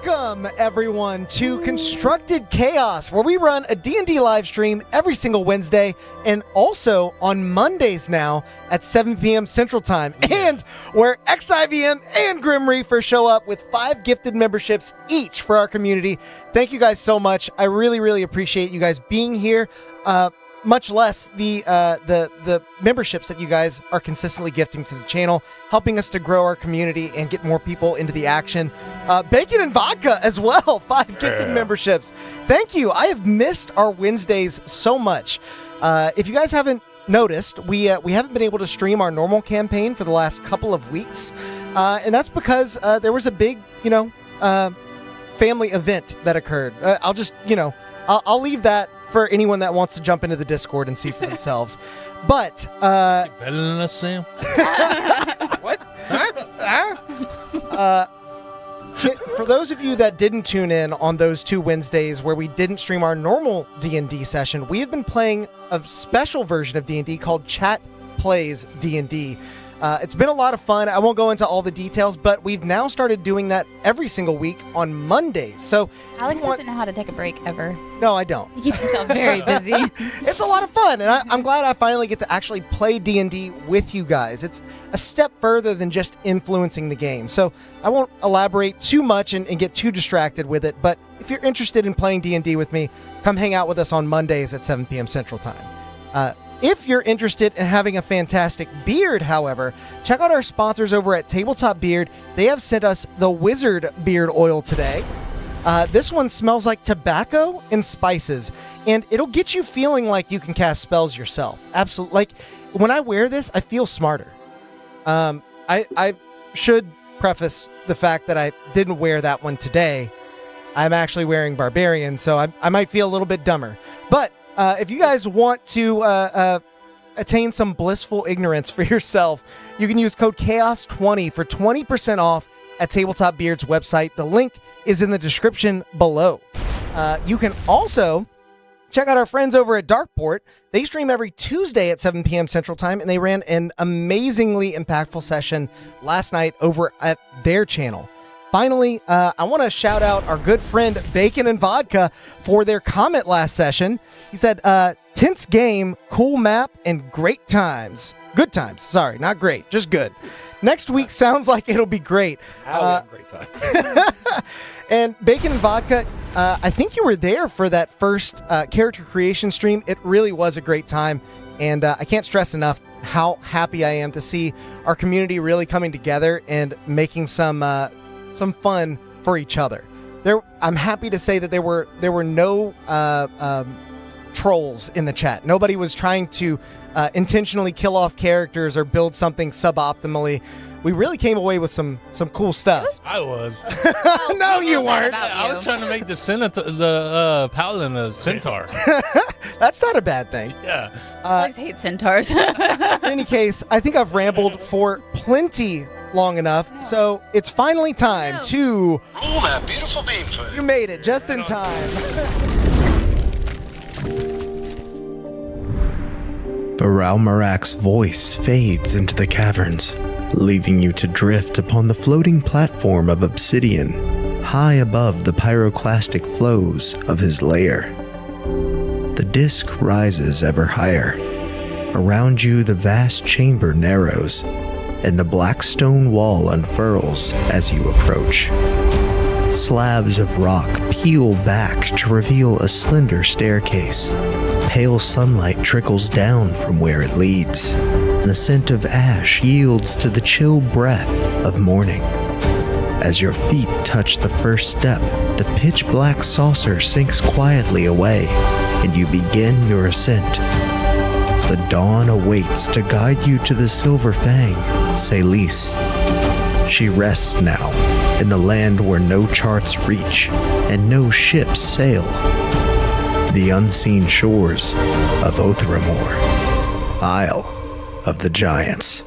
Welcome, everyone, to Constructed Chaos, where we run a D&D live stream every single Wednesday and also on Mondays now at 7 p.m. Central Time, and where XIVM and Grim Reaper show up with 5 gifted memberships each for our community. Thank you guys so much. I really, really appreciate you guys being here. Much less the memberships that you guys are consistently gifting to the channel, helping us to grow our community and get more people into the action. Bacon and Vodka as well, 5 gifted memberships. Thank you. I have missed our Wednesdays so much. If you guys haven't noticed, we haven't been able to stream our normal campaign for the last couple of weeks, and that's because there was a big, family event that occurred. I'll leave that for anyone that wants to jump into the Discord and see for themselves. But better than us, Sam? what? For those of you that didn't tune in on those 2 Wednesdays where we didn't stream our normal D&D session, we have been playing a special version of D&D called Chat Plays D&D. It's been a lot of fun. I won't go into all the details, but we've now started doing that every single week on Mondays. So Alex doesn't know how to take a break ever. No, I don't. He keeps himself very busy. It's a lot of fun, and I'm glad I finally get to actually play D&D with you guys. It's a step further than just influencing the game. So I won't elaborate too much and get too distracted with it, but if you're interested in playing D&D with me, come hang out with us on Mondays at 7 p.m. Central Time. If you're interested in having a fantastic beard, however, check out our sponsors over at Tabletop Beard. They have sent us the Wizard Beard Oil today. This one smells like tobacco and spices, and it'll get you feeling like you can cast spells yourself. Absolutely. Like, when I wear this, I feel smarter. I should preface the fact that I didn't wear that one today. I'm actually wearing Barbarian, so I might feel a little bit dumber. But if you guys want to attain some blissful ignorance for yourself, you can use code CHAOS20 for 20% off at Tabletop Beard's website. The link is in the description below. You can also check out our friends over at Darkport. They stream every Tuesday at 7 p.m. Central Time, and they ran an amazingly impactful session last night over at their channel. Finally, I want to shout out our good friend Bacon and Vodka for their comment last session. He said, tense game, cool map, and great times. Good times. Sorry, not great, just good. Next week sounds like it'll be great. Great time. And Bacon and Vodka, I think you were there for that first character creation stream. It really was a great time, and I can't stress enough how happy I am to see our community really coming together and making some fun for each other. I'm happy to say that there were no trolls in the chat. Nobody was trying to intentionally kill off characters or build something suboptimally. We really came away with some cool stuff. I was. No, you weren't. I was trying to make the paladin a centaur. That's not a bad thing. Yeah. Alex hates centaurs. In any case, I think I've rambled for plenty long enough, so it's finally time to Roll that beautiful beam footage. You made it just in time. Verarak's voice fades into the caverns, leaving you to drift upon the floating platform of obsidian, high above the pyroclastic flows of his lair. The disk rises ever higher. Around you, the vast chamber narrows, and the black stone wall unfurls as you approach. Slabs of rock peel back to reveal a slender staircase. Pale sunlight trickles down from where it leads. The scent of ash yields to the chill breath of morning. As your feet touch the first step, the pitch-black saucer sinks quietly away, and you begin your ascent. The dawn awaits to guide you to the Silver Fang, Celise. She rests now in the land where no charts reach and no ships sail. The unseen shores of Othermore, Isle of the Giants.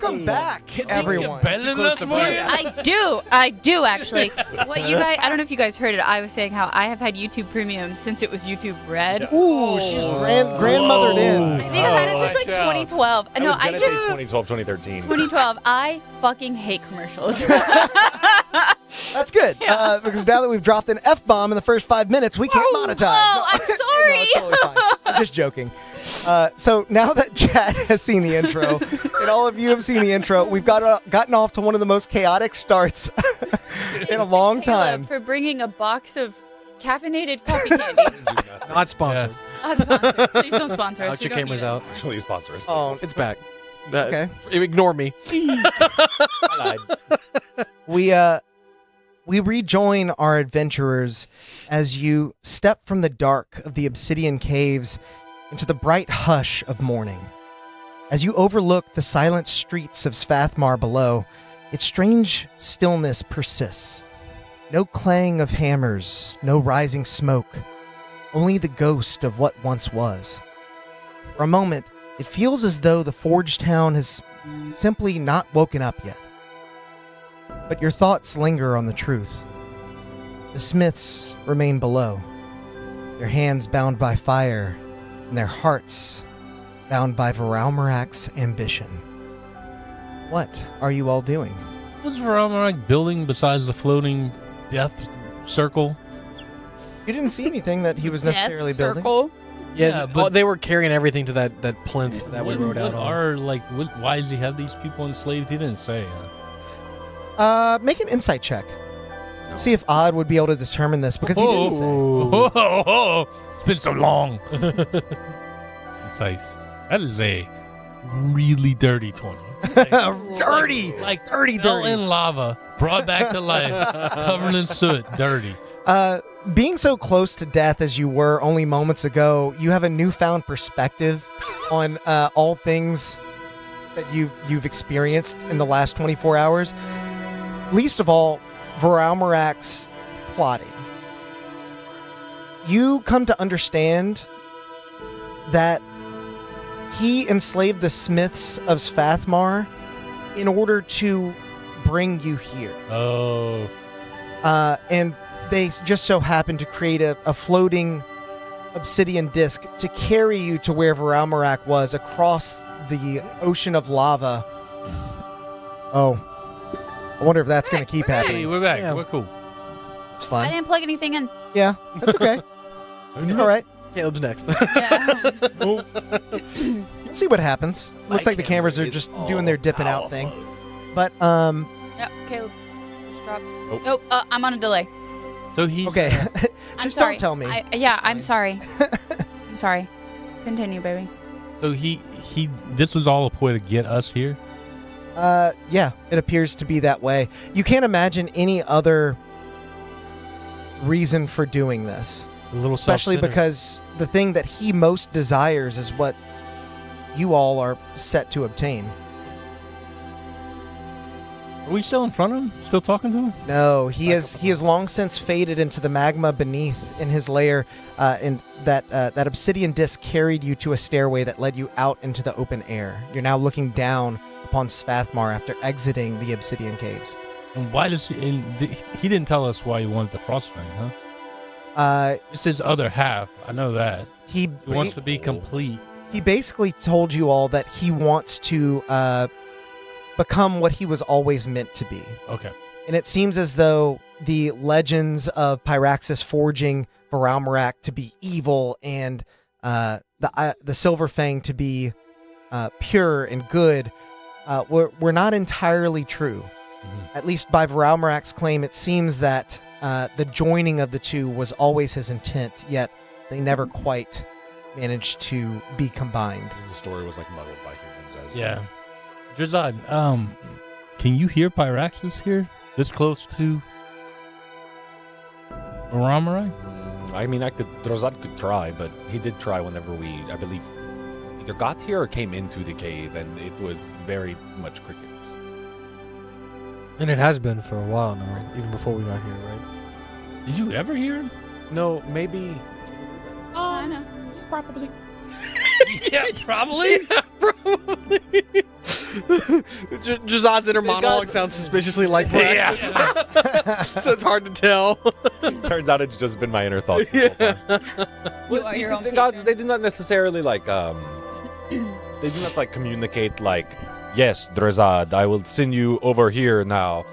Welcome back, everyone. Better than us, Dude, boy. I do actually. What you guys? I don't know if you guys heard it. I was saying how I have had YouTube Premium since it was YouTube Red. Ooh, she's grandmothered in. I think I've had it since like 2012. No, I say just 2012, 2013. 2012. I fucking hate commercials. That's good. Because now that we've dropped an F-bomb in the first 5 minutes, we can't monetize. Oh, I'm No, sorry. it's totally fine. I'm just joking. So now that Chad has seen the intro, and all of you have seen the intro, we've gotten off to one of the most chaotic starts in a long time. For bringing a box of caffeinated coffee candy. Not sponsored. Not sponsored. Please don't sponsor us. Out We your don't cameras need it. out. Actually, sponsor us. Oh, It's back. okay. Ignore me. I lied. We rejoin our adventurers as you step from the dark of the obsidian caves into the bright hush of morning. As you overlook the silent streets of Svathmar below, its strange stillness persists. No clang of hammers, no rising smoke, only the ghost of what once was. For a moment, it feels as though the Forge Town has simply not woken up yet. But your thoughts linger on the truth. The smiths remain below, their hands bound by fire, and their hearts bound by Verarak's ambition. What are you all doing? What's Verarak building besides the floating death circle? You didn't see anything that he was Death necessarily building. circle. Yeah, but they were carrying everything to that plinth that we rode out on. Why does he have these people enslaved? He didn't say. Make an insight check. See if Odd would be able to determine this because he didn't say. It's been so long. Nice. That is a really dirty 20. Dirty! Dirty. In lava, brought back to life, covered in soot, dirty. Being so close to death as you were only moments ago, you have a newfound perspective on all things that you've experienced in the last 24 hours. Least of all, Verarak's plotting. You come to understand that he enslaved the smiths of Svathmar in order to bring you here. Oh. And they just so happened to create a floating obsidian disc to carry you to where Verarak was across the ocean of lava. Oh. I wonder if that's going to keep Hey, happening. we're back. Yeah. We're cool. It's I fun. didn't plug anything in. Yeah, that's okay. All right. Caleb's next. Yeah. We'll see what happens. Looks like the cameras are just doing their dipping out thing. But, Yep. Caleb. Just drop. Oh. Oh, I'm on a delay. So he's okay. I'm Just sorry. don't tell me. I'm sorry. I'm sorry. Continue, baby. So he. This was all a ploy to get us here. Yeah, it appears to be that way. You can't imagine any other reason for doing this. A little Especially self-centered. because the thing that he most desires is what you all are set to obtain. Are we still in front of him? Still talking to him? No, he has long since faded into the magma beneath in his lair, and that obsidian disc carried you to a stairway that led you out into the open air. You're now looking down upon Svathmar after exiting the obsidian caves. And why does he? And he didn't tell us why he wanted the frost fang, huh? It's his other half. I know that. He He wants to be complete. He basically told you all that he wants to become what he was always meant to be. Okay. And it seems as though the legends of Pyraxis forging Verarak to be evil and the Silver Fang to be pure and good were not entirely true. Mm-hmm. At least by Verarak's claim, it seems that the joining of the two was always his intent, yet they never quite managed to be combined. The story was like muddled by humans as Yeah. Drazad, can you hear Pyraxis here? This close to Verarak? I mean, Drozad could try, but he did try whenever we, I believe, either got here or came into the cave, and it was very much crickets. And it has been for a while now, even before we got here, right? Did you ever hear him? No, maybe. I know. Probably. Yeah, probably. Drazad's inner monologue sounds suspiciously like Praxis. So it's hard to tell. Turns out it's just been my inner thoughts this whole time. You are Do you your see own the gods? patron. They do not necessarily like they do not like communicate like, yes, Drazad, I will send you over here now.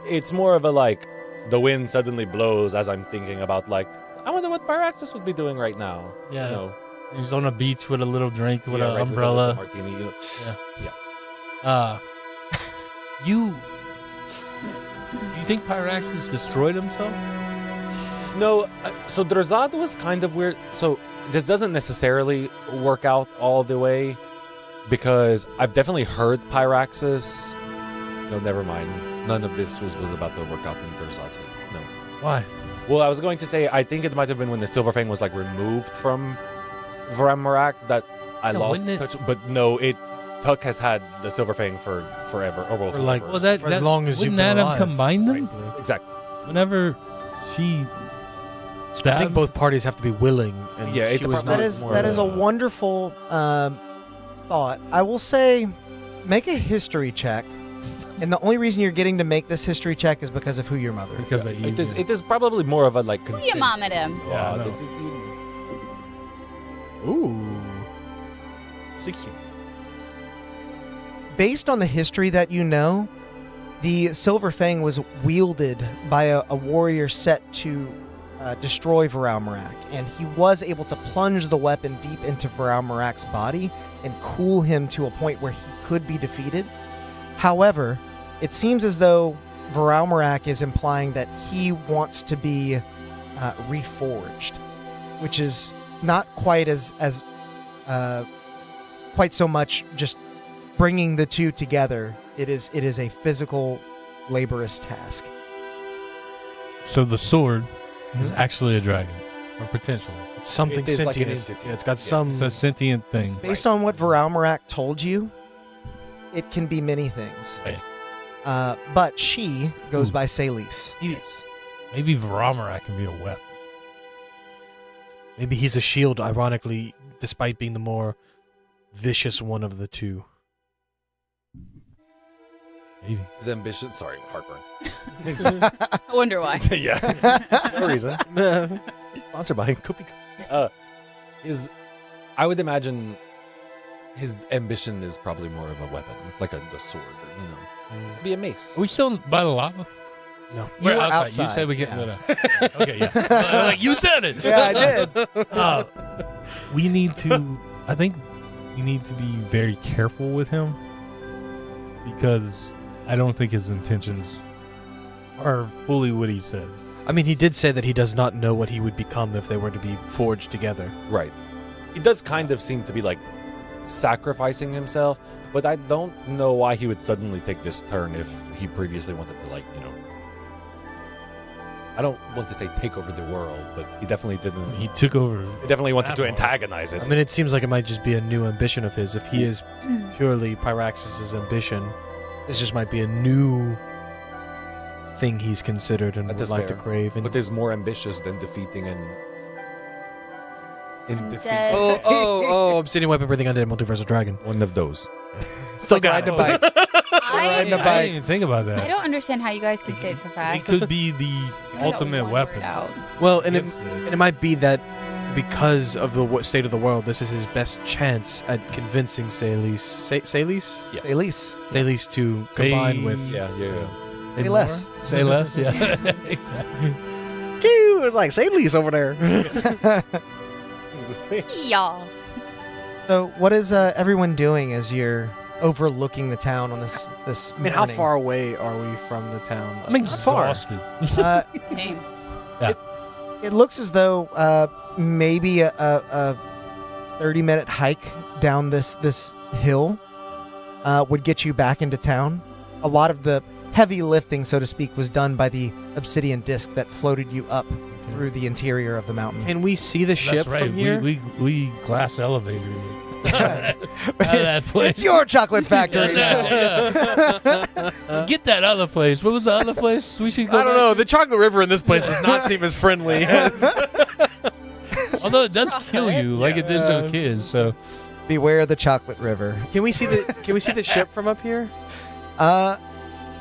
It's more of a like, the wind suddenly blows as I'm thinking about like, I wonder what Pyraxis would be doing right now. Yeah. You know, He's on a beach with a little drink with yeah, an right, umbrella. with a little martini. You think Pyraxis destroyed himself? No, so Drazad was kind of weird. So this doesn't necessarily work out all the way because I've definitely heard Pyraxis. No, never mind. None of this was about to work out in Drazad's head. No. Why? Well, I was going to say, I think it might have been when the Silver Fang was like removed from Verarak that I lost touch. But no, Tuck has had the Silver Fang for forever. Or well, For like- forever. Well, that For as long as you've wouldn't been that alive, have combined them? frankly. Exactly. Whenever she stabbed. I think both parties have to be willing. And Yeah, she was that not That is more that of is a wonderful thought. I will say, make a history check, and the only reason you're getting to make this history check is because of who your mother is. because of you. It is probably more of a like Who consent. your mom at him? Yeah, I know. Ooh. 60. Based on the history that you know, the Silver Fang was wielded by a warrior set to destroy Verarak, and he was able to plunge the weapon deep into Verarak's body and cool him to a point where he could be defeated. However, it seems as though Verarak is implying that he wants to be reforged, which is not quite as quite so much just bringing the two together. It is a physical, laborious task. So the sword is actually a dragon, or potentially. It's something It is like an sentient. entity. Yeah, it's got It's some. a sentient thing. Based on what Verarak told you, it can be many things. Right. But she goes Ooh. by Celis. Yes. Maybe Verarak can be a weapon. Maybe he's a shield, ironically, despite being the more vicious one of the two. Maybe. His ambition. Sorry, heartburn. I wonder why. Yeah. No reason. Sponsored by Cookie. I would imagine his ambition is probably more of a weapon, like the sword, be a mace. Are we still by the lava? No. You We're were outside. outside. You said we get yeah. lit up. Okay, yeah. Like you said it. Yeah, I did. We need to. I think we need to be very careful with him because I don't think his intentions are fully what he says. I mean, he did say that he does not know what he would become if they were to be forged together. Right. He does kind of seem to be like sacrificing himself, but I don't know why he would suddenly take this turn if he previously wanted to I don't want to say take over the world, but he definitely didn't. He took over. He definitely wanted to That part. antagonize it. I mean, it seems like it might just be a new ambition of his. If he is purely Pyraxis' ambition, this just might be a new thing he's considered and That would is like to fair. crave. And But is more ambitious than defeating and defeat oh, Obsidian Weapon Breathing Undead Multiversal Dragon. one of those. Still riding a bike. Riding a I, bike. I didn't even think about that. I don't understand how you guys can say it so It fast. could be the You got ultimate one weapon. word out. Well, and Yes, it might be that because of the state of the world, this is his best chance at convincing Celis. Celis? Yes. Celis. Celis to combine with. Yeah. Say Say less. more? Say less, yeah. Exactly. It was like Celis over there. Y'all. So, what is everyone doing as you're overlooking the town on this I mean, how morning? far away are we from the town? I'm exhausted. Same. It looks as though maybe a 30-minute hike down this hill would get you back into town. A lot of the heavy lifting, so to speak, was done by the obsidian disc that floated you up through the interior of the mountain. Can we see the ship That's right. from here? We glass elevated it. Out of that place. It's your chocolate factory now. Yeah. Get that other place. What was the other place we should go I don't back know. to? The chocolate river in this place does not seem as friendly as. Although it does kill Chocolate. you, like it did some kids. So Beware the chocolate river. Can we see the ship from up here?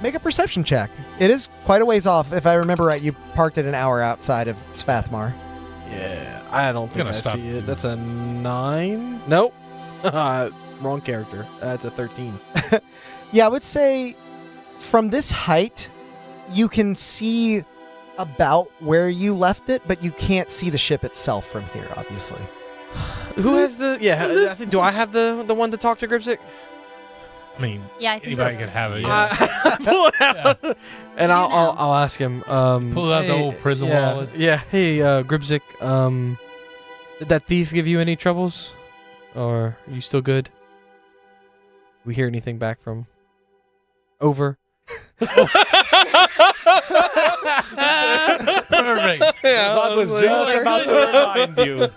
Make a perception check. It is quite a ways off. If I remember right, you parked it an hour outside of Svathmar. Yeah, I don't think Gonna I stop see it. doing That's a 9. Nope. Wrong character. That's a 13. Yeah, I would say from this height, you can see about where you left it, but you can't see the ship itself from here, obviously. Who has the? Yeah, I think. Do I have the one to talk to Gripsic? I mean, Yeah, I think anybody so. can have it. Yeah. Pull it out, and You I'll ask him. Pull out the hey, old prison yeah, wallet. Yeah. Hey, Gripsic. Did that thief give you any troubles, or are you still good? We hear anything back from? Over. Perfect. Zod was just about to remind you.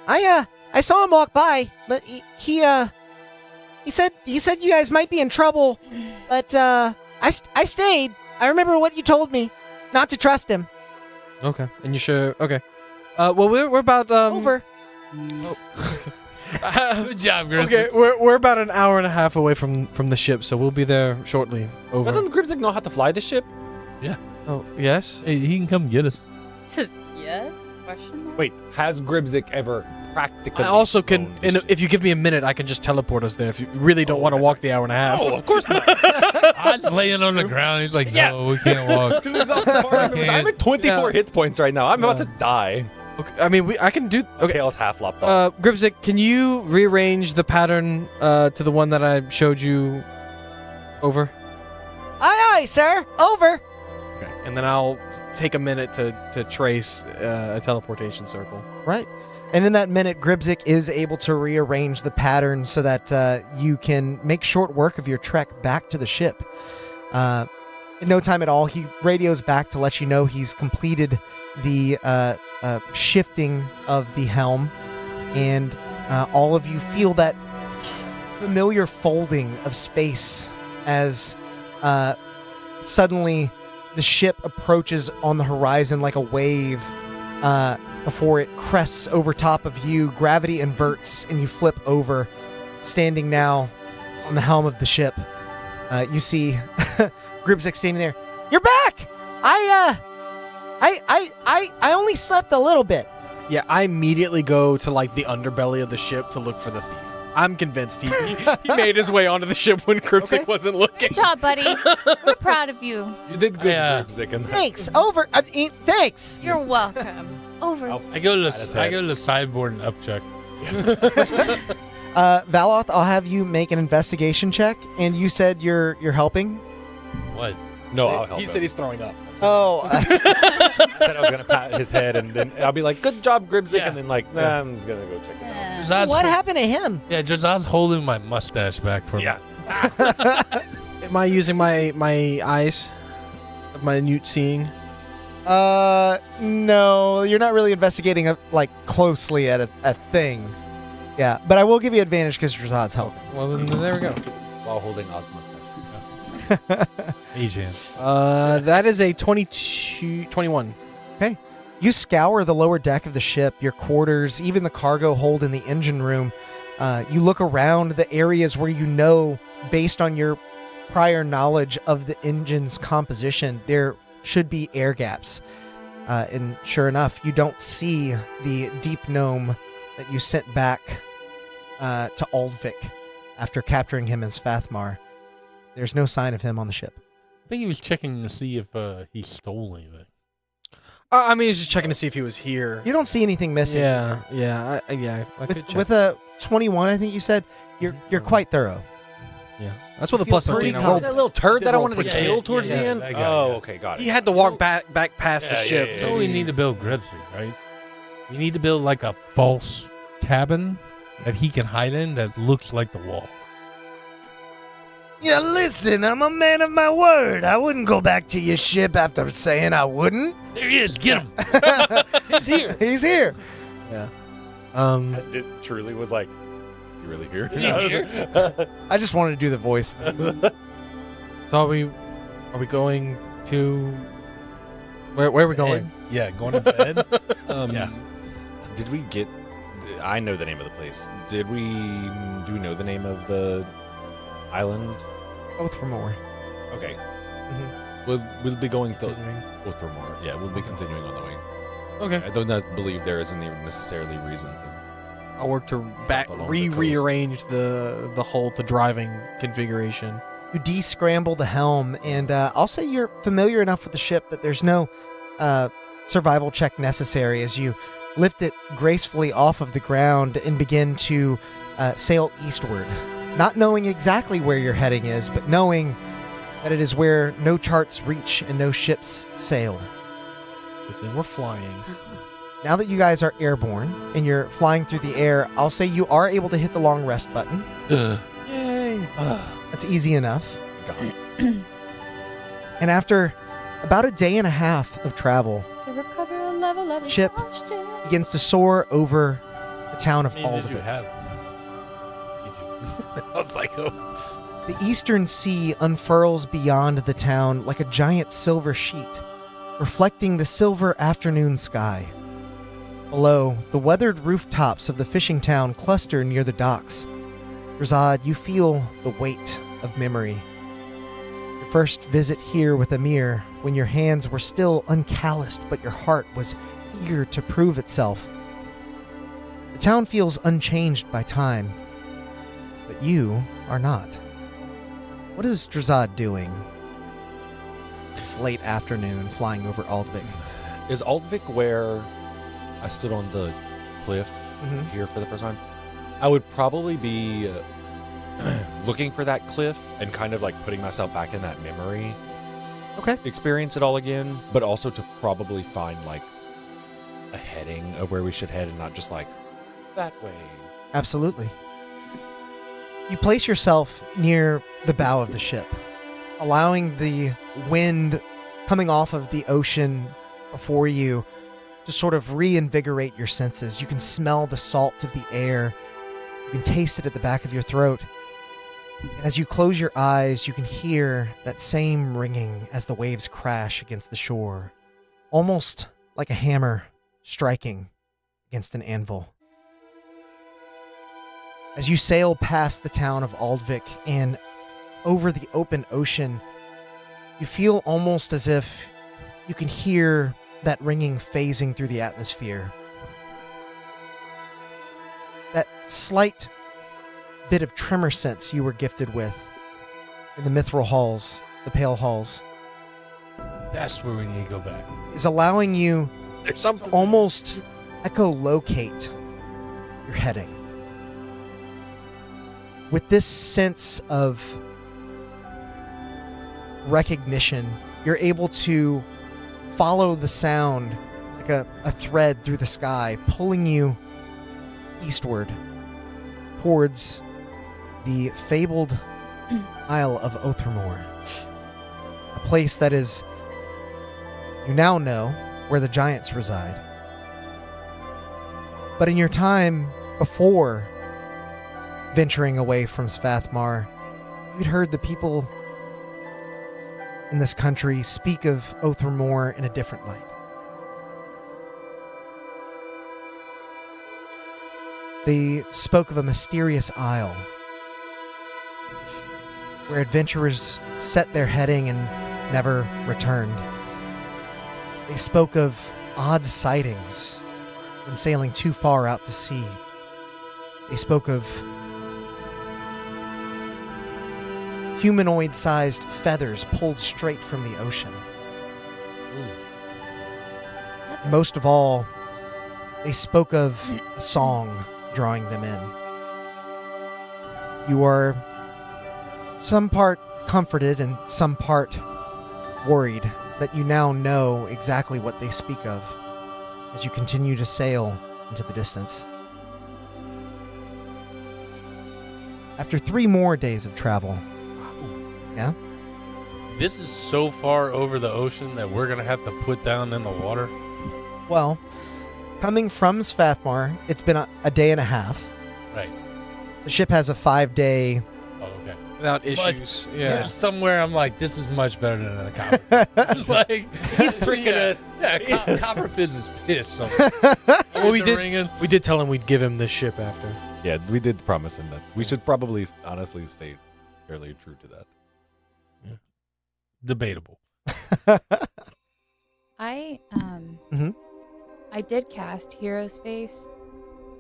I saw him walk by, but he said you guys might be in trouble, but I stayed. I remember what you told me, not to trust him. Okay. And you sure? Okay. Well, we're about Over. Good job, Griffin. Okay, we're about an hour and a half away from the ship, so we'll be there shortly. Over. Doesn't Gripsic know how to fly the ship? Oh, yes. Hey, he can come get us. It says yes? Question mark? Wait, has Gripsic ever practically? I also can, flown the ship? if you give me a minute, I can just teleport us there if you really don't Oh, want to that's walk the hour and a half. Oh, of course not. I was laying on the ground. He's like, Yeah. no, we can't walk. I'm at 24 hit points right now. I'm about to die. Okay, I mean, I can do. Okay. Tail's half lopped off. Gripsic, can you rearrange the pattern to the one that I showed you? Over. Aye, sir. Over. Okay. And then I'll take a minute to trace a teleportation circle. Right. And in that minute, Gribzik is able to rearrange the pattern so that you can make short work of your trek back to the ship. In no time at all, he radios back to let you know he's completed the shifting of the helm, and all of you feel that familiar folding of space as suddenly the ship approaches on the horizon like a wave. Before it crests over top of you, gravity inverts and you flip over, standing now on the helm of the ship. You see Gribzik standing there. You're back! I only slept a little bit. Yeah, I immediately go to like the underbelly of the ship to look for the thief. I'm convinced he made his way onto the ship when Gripsic Okay. wasn't looking. Good job, buddy. We're proud of you. You did good, Yeah. Gripsic. And Thanks. Over. Thanks. You're welcome. Over. Oh. I go to That's the sideboard and upcheck. Valoth, I'll have you make an investigation check, and you said you're helping. What? No, I'll help He him. said he's throwing up. Oh, I said I was gonna pat his head, and then I'll be like, "Good job, Gribsic," Yeah. and then like, nah, Yeah. I'm gonna go check it out. Jazz what hol- happened to him? Yeah, just I was holding my mustache back for Yeah. Am I using my eyes? My newt seeing? No, you're not really investigating like closely at things. Yeah, but I will give you advantage because Razad's helping. Well, then there we go. While holding Odd's mustache. Asian. That is a 21. You scour the lower deck of the ship, your quarters, even the cargo hold in the engine room. You look around the areas where you know, based on your prior knowledge of the engine's composition, there should be air gaps. And sure enough, you don't see the deep gnome that you sent back to Aldvik after capturing him in Svathmar. There's no sign of him on the ship. I think he was checking to see if he stole anything. I mean, he's just checking to see if he was here. You don't see anything missing. Yeah. I could check. With a 21, I think you said, you're quite thorough. Yeah. That's with a feel plus pretty 13. I confident. rolled. That little turd that I roll wanted to pretty kill good. towards Yeah, the yeah, end. I got it, Oh, yeah. okay, got it. He had to walk back past the Yeah, ship. yeah, to So we need to build Grizzly, right? We need to build like a false cabin that he can hide in that looks like the wall. Yeah, listen, I'm a man of my word. I wouldn't go back to your ship after saying I wouldn't. There he is. Get him. He's here. He's here. Yeah. It truly was like, is he really here? Is he here? I just wanted to do the voice. So are we going to? Where are we going? Yeah, going to bed. Yeah. Yeah. Did we get I know the name of the place. Do we know the name of the island? Othermore. Okay. Mm-hmm. We'll be going to Continuing. Othermore. Yeah, we'll be continuing on the way. Okay. I do not believe there isn't even necessarily reason to. I'll work to back along the coast. rearrange the whole to driving configuration. You de-scramble the helm, and I'll say you're familiar enough with the ship that there's no survival check necessary as you lift it gracefully off of the ground and begin to sail eastward. Not knowing exactly where your heading is, but knowing that it is where no charts reach and no ships sail. Good thing we're flying. Now that you guys are airborne and you're flying through the air, I'll say you are able to hit the long rest button. Yay! That's easy enough. God. And after about a day and a half of travel, To recover a level of Ship. exhaustion. begins to soar over the town of Did you Aldvik. have? Me too. I was like, oh. The eastern sea unfurls beyond the town like a giant silver sheet, reflecting the silver afternoon sky. Below, the weathered rooftops of the fishing town cluster near the docks. Razad, you feel the weight of memory. Your first visit here with Amir, when your hands were still uncalloused but your heart was eager to prove itself. The town feels unchanged by time, but you are not. What is Drazad doing this late afternoon flying over Aldvik? Is Aldvik where I stood on the cliff Mm-hmm. here for the first time? I would probably be looking for that cliff and kind of like putting myself back in that memory. Okay. Experience it all again, but also to probably find like a heading of where we should head and not just like that way. Absolutely. You place yourself near the bow of the ship, allowing the wind coming off of the ocean before you to sort of reinvigorate your senses. You can smell the salt of the air. You can taste it at the back of your throat. And as you close your eyes, you can hear that same ringing as the waves crash against the shore, almost like a hammer striking against an anvil. As you sail past the town of Aldvik and over the open ocean, you feel almost as if you can hear that ringing phasing through the atmosphere. That slight bit of tremor sense you were gifted with in the mithril halls, the pale halls, That's where we need to go back. is allowing you There's to something. almost echolocate your heading. With this sense of recognition, you're able to follow the sound like a thread through the sky, pulling you eastward towards the fabled Isle of Othermore, a place that is, you now know, where the giants reside. But in your time before venturing away from Svathmar, you'd heard the people in this country speak of Othermore in a different light. They spoke of a mysterious isle where adventurers set their heading and never returned. They spoke of odd sightings when sailing too far out to sea. They spoke of humanoid-sized feathers pulled straight from the ocean. Most of all, they spoke of a song drawing them in. You are some part comforted and some part worried that you now know exactly what they speak of as you continue to sail into the distance. After 3 more days of travel, yeah? This is so far over the ocean that we're gonna have to put down in the water. Well, coming from Svathmar, it's been a day and a half. Right. The ship has a 5-day Oh, okay. Without issues. Yeah. Somewhere I'm like, this is much better than a copper. It's like He's tricking us. Yeah, copper fizz is pissed. So Well, we did tell him we'd give him the ship after. Yeah, we did promise him that. We should probably honestly stay fairly true to that. Debatable. I Mhm. I did cast Hero's Face.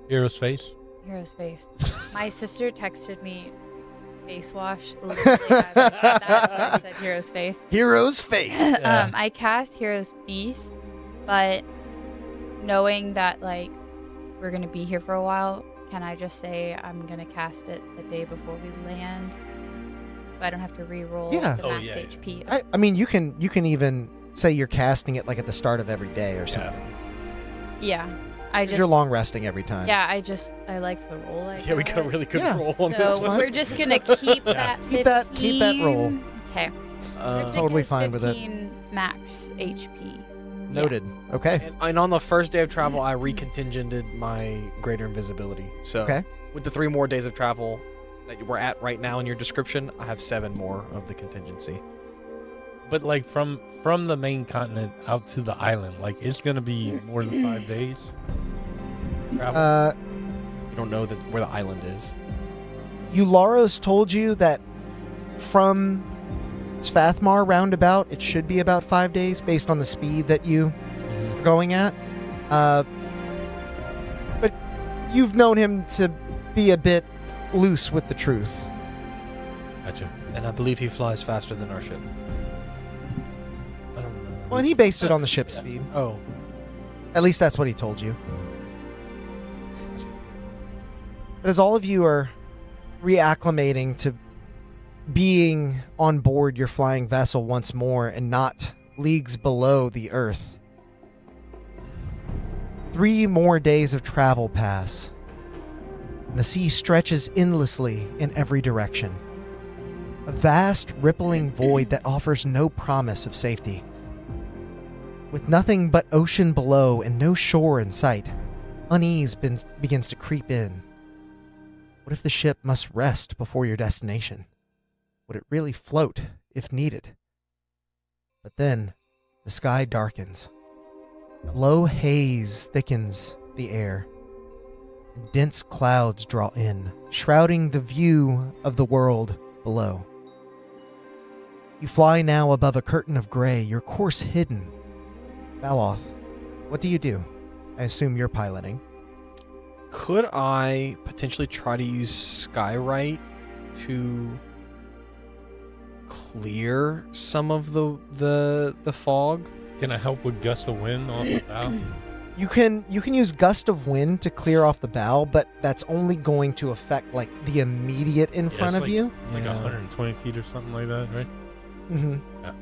Hero's face. Hero's Face. My sister texted me face wash. Literally, that's why I said Hero's Face. Hero's face. Yeah. I cast Hero's Feast, but knowing that like we're gonna be here for a while, can I just say I'm gonna cast it the day before we land? But I don't have to re-roll Yeah. the Oh, max yeah. HP. I mean, you can even say you're casting it like at the start of every day or something. Yeah, I 'Cause just you're long resting every time. Yeah, I like the roll. Yeah, we got a really good Yeah. roll on this So one. we're just gonna keep that 15. Keep that roll. Okay. Totally fine with it. 15 max HP. Noted. Okay. And on the first day of travel, I recontingented my greater invisibility. So Okay. with the 3 more days of travel that we're at right now in your description, I have 7 more of the contingency. But like from the main continent out to the island, like it's gonna be more than 5 days. Travel. You don't know where the island is. Eularos told you that from Svathmar roundabout, it should be about 5 days based on the speed that you Mhm. are going at. But you've known him to be a bit loose with the truth. Gotcha. And I believe he flies faster than our ship. I don't know. Well, and he based it on the ship's speed. Oh. At least that's what he told you. But as all of you are reacclimating to being on board your flying vessel once more and not leagues below the earth, 3 more days of travel pass. And the sea stretches endlessly in every direction. A vast, rippling void that offers no promise of safety. With nothing but ocean below and no shore in sight, unease begins to creep in. What if the ship must rest before your destination? Would it really float if needed? But then, the sky darkens. A low haze thickens the air. And dense clouds draw in, shrouding the view of the world below. You fly now above a curtain of gray, your course hidden. Baloth, what do you do? I assume you're piloting. Could I potentially try to use Skywrite to clear some of the fog? Can I help with gust of wind off the bow? You can use gust of wind to clear off the bow, but that's only going to affect like the immediate in front of you. Like Yeah. 120 feet or something like that, right? Mm-hmm. Yeah.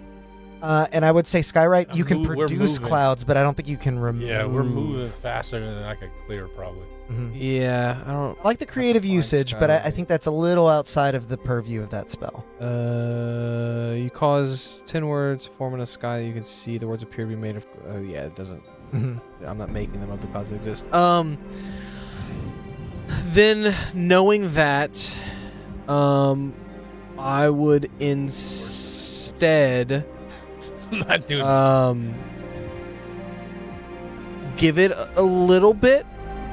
And I would say Skywrite, you can We're produce moving. clouds, but I don't think you can remove. Yeah, we're moving faster than I could clear, probably. Mhm. Yeah, I don't. I like the creative find usage, but I Skywrite. think that's a little outside of the purview of that spell. You cause 10 words form in a sky that you can see. The words appear to be made of. Yeah, it doesn't. Mhm. I'm not making them of the clouds that exist. Then knowing that, I would instead I'm not doing give it a little bit.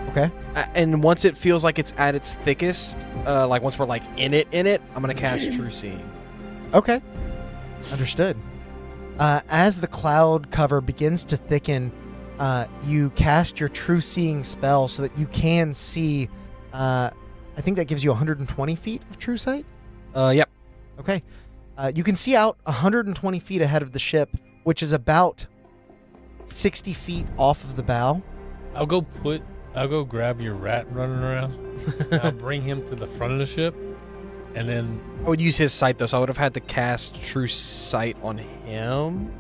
Okay. And once it feels like it's at its thickest, like once we're like in it, I'm gonna cast True Seeing. Okay. Understood. As the cloud cover begins to thicken, you cast your True Seeing spell so that you can see. I think that gives you 120 feet of true sight. Yep. Okay. You can see out 120 feet ahead of the ship, which is about 60 feet off of the bow. I'll go grab your rat running around. And I'll bring him to the front of the ship, and then I would use his sight though, so I would have had to cast True Sight on him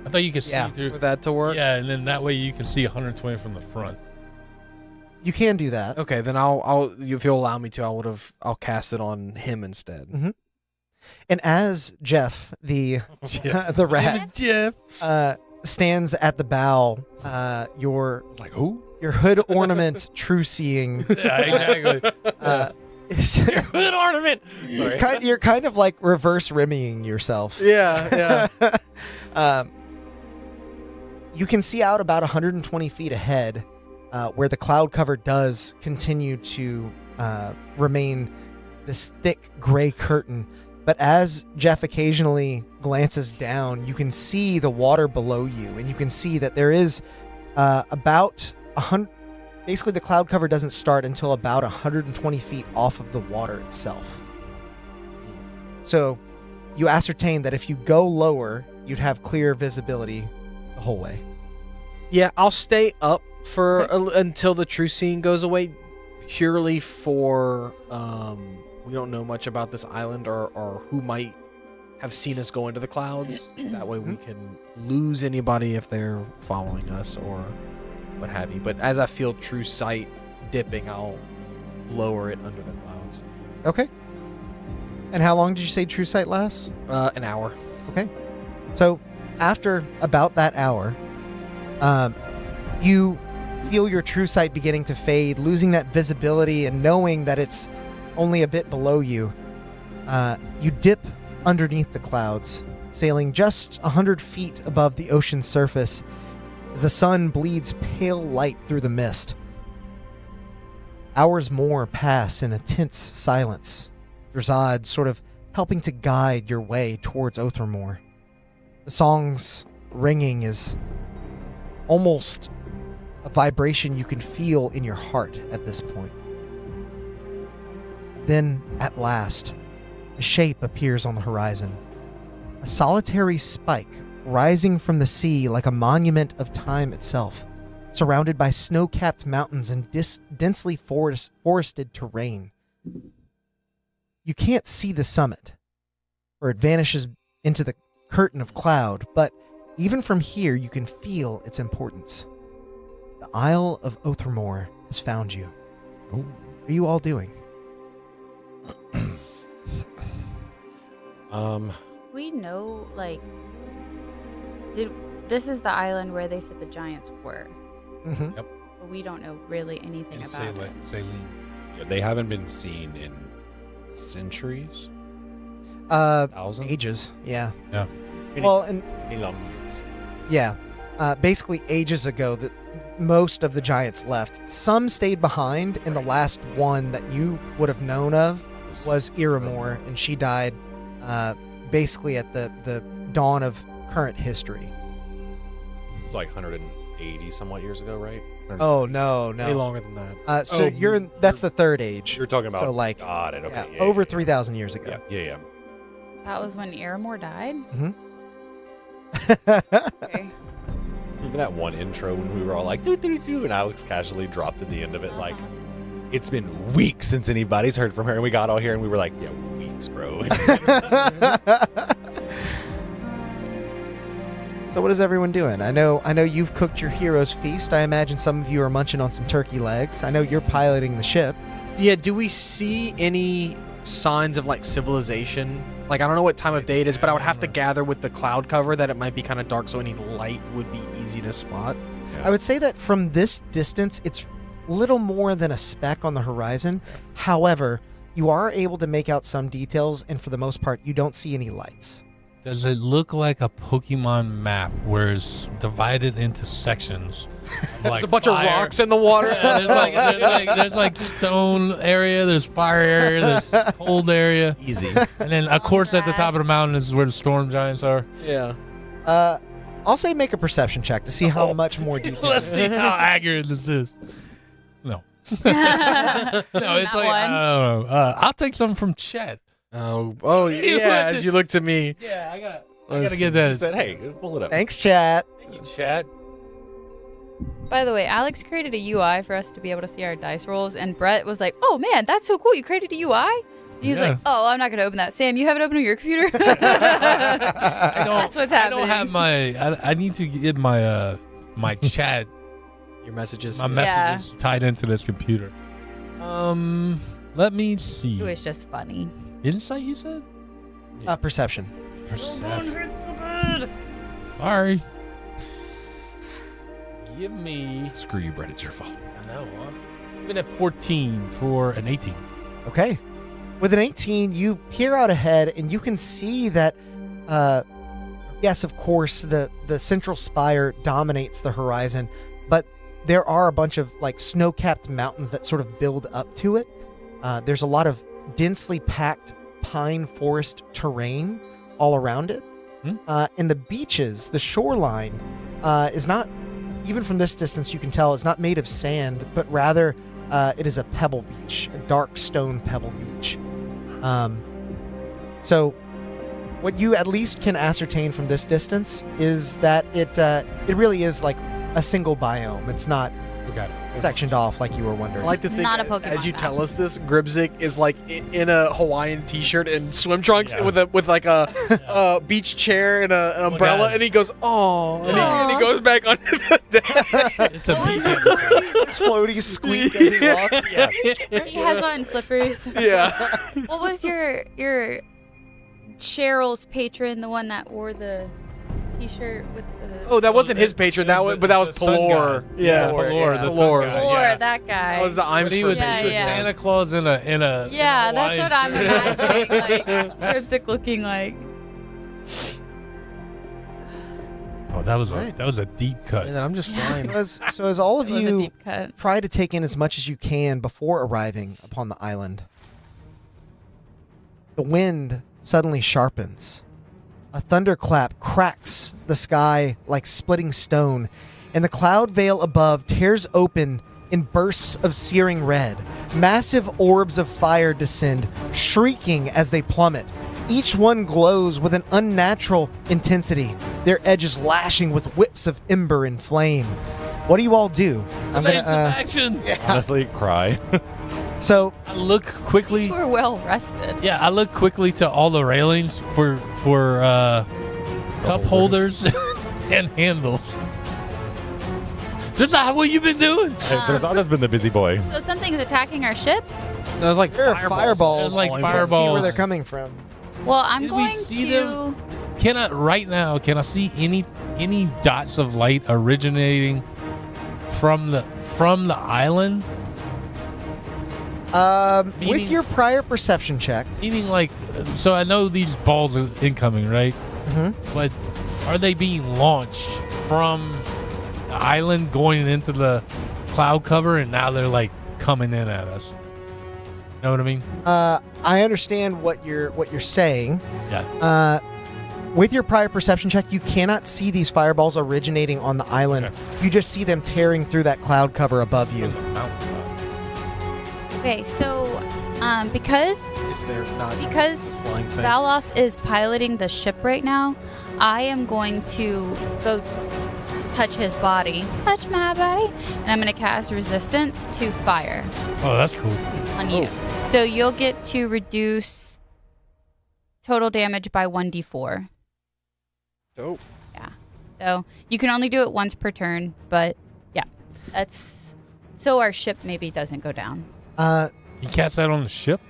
I thought you could Yeah. see through. for that to work. Yeah, and then that way you can see 120 from the front. You can do that. Okay, then if you'll allow me to, I'll cast it on him instead. Mhm. And as Jeff, the the rat, Jeff. stands at the bow, your It's like, who? your hood ornament True Seeing Yeah, exactly. An ornament. Sorry. You're kind of like reverse rimming yourself. Yeah. You can see out about 120 feet ahead, where the cloud cover does continue to remain this thick gray curtain. But as Jeff occasionally glances down, you can see the water below you, and you can see that there is about 100. Basically, the cloud cover doesn't start until about 120 feet off of the water itself. So you ascertain that if you go lower, you'd have clear visibility the whole way. Yeah, I'll stay up for until the true seeing goes away, purely for we don't know much about this island or who might have seen us go into the clouds. That way we can lose anybody if they're following us or what have you. But as I feel true sight dipping, I'll lower it under the clouds. Okay. And how long did you say true sight lasts? An hour. Okay. So after about that hour, you feel your true sight beginning to fade, losing that visibility, and knowing that it's only a bit below you. You dip underneath the clouds, sailing just 100 feet above the ocean's surface as the sun bleeds pale light through the mist. Hours more pass in a tense silence, Drazad sort of helping to guide your way towards Othermore. The song's ringing is almost a vibration you can feel in your heart at this point. Then, at last, a shape appears on the horizon. A solitary spike rising from the sea like a monument of time itself, surrounded by snow-capped mountains and densely forested terrain. You can't see the summit, or it vanishes into the curtain of cloud, but even from here you can feel its importance. The Isle of Othermore has found you. Ooh. What are you all doing? We know, like, this is the island where they said the giants were. Mm-hmm. But we don't know really anything about it. Saline. Yeah, they haven't been seen in centuries, thousands, Ages, yeah. Yeah. Well, and Many long years. yeah, basically ages ago that most of the giants left. Some stayed behind, and the last one that you would have known of was Iramor, and she died basically at the dawn of current history. It's like 180 somewhat years ago, right? Oh no, Way no. longer than that. So that's the third age. You're talking about. So like, got it. Okay. yeah, over 3,000 years ago. Yeah. That was when Aramor died? Okay. Even that one intro when we were all like, doo-doo-doo, and Alex casually dropped at the end of it, like, it's been weeks since anybody's heard from her, and we got all here, and we were like, yeah, weeks, bro. So what is everyone doing? I know you've cooked your hero's feast. I imagine some of you are munching on some turkey legs. I know you're piloting the ship. Yeah, do we see any signs of like civilization? Like, I don't know what time of day it is, but I would have to gather with the cloud cover that it might be kind of dark, so any light would be easy to spot. I would say that from this distance, it's little more than a speck on the horizon. However, you are able to make out some details, and for the most part, you don't see any lights. Does it look like a Pokemon map where it's divided into sections? There's a bunch of rocks in the water. Yeah, there's like stone area, there's fire area, there's cold area. Easy. And then, of course, at the top of the mountain is where the storm giants are. Yeah. I'll say make a perception check to see how much more detail. Let's see how accurate this is. No. No, it's like, I don't know. I'll take something from Chet. Oh yeah, as you look to me. Yeah, I gotta get that. He said, hey, pull it up. Thanks, chat. Thank you, Chet. By the way, Alex created a UI for us to be able to see our dice rolls, and Brett was like, "Oh man, that's so cool! You created a UI." And he's like, "Oh, I'm not gonna open that. Sam, you have it open on your computer." That's what's happening. I don't have my. I need to get my my chat, Your messages. my messages tied into this computer. Let me see. It was just funny. Insight, you said? Perception. Perception. Sorry. Give me. Screw you, Brett. It's your fault. I know. Huh? I've been at 14 for an 18. Okay. With an 18, you peer out ahead and you can see that, yes, of course, the central spire dominates the horizon, but there are a bunch of like snow-capped mountains that sort of build up to it. There's a lot of densely packed pine forest terrain all around it. And the beaches, the shoreline, is not, even from this distance you can tell, it's not made of sand, but rather it is a pebble beach, a dark stone pebble beach. So what you at least can ascertain from this distance is that it really is like a single biome. It's not sectioned off like you were wondering. I like to think, not a Pokemon as you map. tell us this, Gribzik is like in a Hawaiian t-shirt and swim trunks with like a beach chair and an umbrella, God. and he goes, "Oh," and he goes back under the deck. It's a What was beach. His floaty squeak as he walks. He has on flippers. Yeah. What was your Cheryl's patron, the one that wore the t-shirt with the Oh, that wasn't his patron. That was, but that was the sun Pelor. guy. Yeah, Pelor, the sun Pelor. guy, or yeah. that guy? That was the I'm But he was Yeah, yeah. Santa Claus in a Yeah, that's what I'm Hawaiian shirt. imagining. Like Gribzik looking like. Oh, that was a deep cut. And then I'm just fine. So as all of It was a you deep cut. try to take in as much as you can before arriving upon the island, the wind suddenly sharpens. A thunderclap cracks the sky like splitting stone, and the cloud veil above tears open in bursts of searing red. Massive orbs of fire descend, shrieking as they plummet. Each one glows with an unnatural intensity, their edges lashing with whips of ember and flame. What do you all do? I'm Evasive gonna. action. Honestly, cry. So I look quickly. We're well rested. Yeah, I look quickly to all the railings for cup holders and handles. That's not what you've been doing. Hey, Drazada's been the busy boy. So something's attacking our ship. That was like there are fireballs. There's like You can't see fireballs. where they're coming from. Well, I'm Did we going see to. them? Can I see any dots of light originating from the island? With Meaning- your prior perception check, Meaning like, so I know these balls are incoming, right? But are they being launched from the island going into the cloud cover, and now they're like coming in at us? Know what I mean? I understand what you're saying. Yeah. With your prior perception check, you cannot see these fireballs originating on the island. Okay. You just see them tearing through that cloud cover above you. Okay, so because if they're not flying thing. Valoth is piloting the ship right now, I am going to go touch his body. Touch my body. And I'm going to cast resistance to fire Oh, that's cool. on you. So you'll get to reduce total damage by 1d4. Dope. Yeah. So you can only do it once per turn, but yeah. That's so our ship maybe doesn't go down. You cast that on the ship?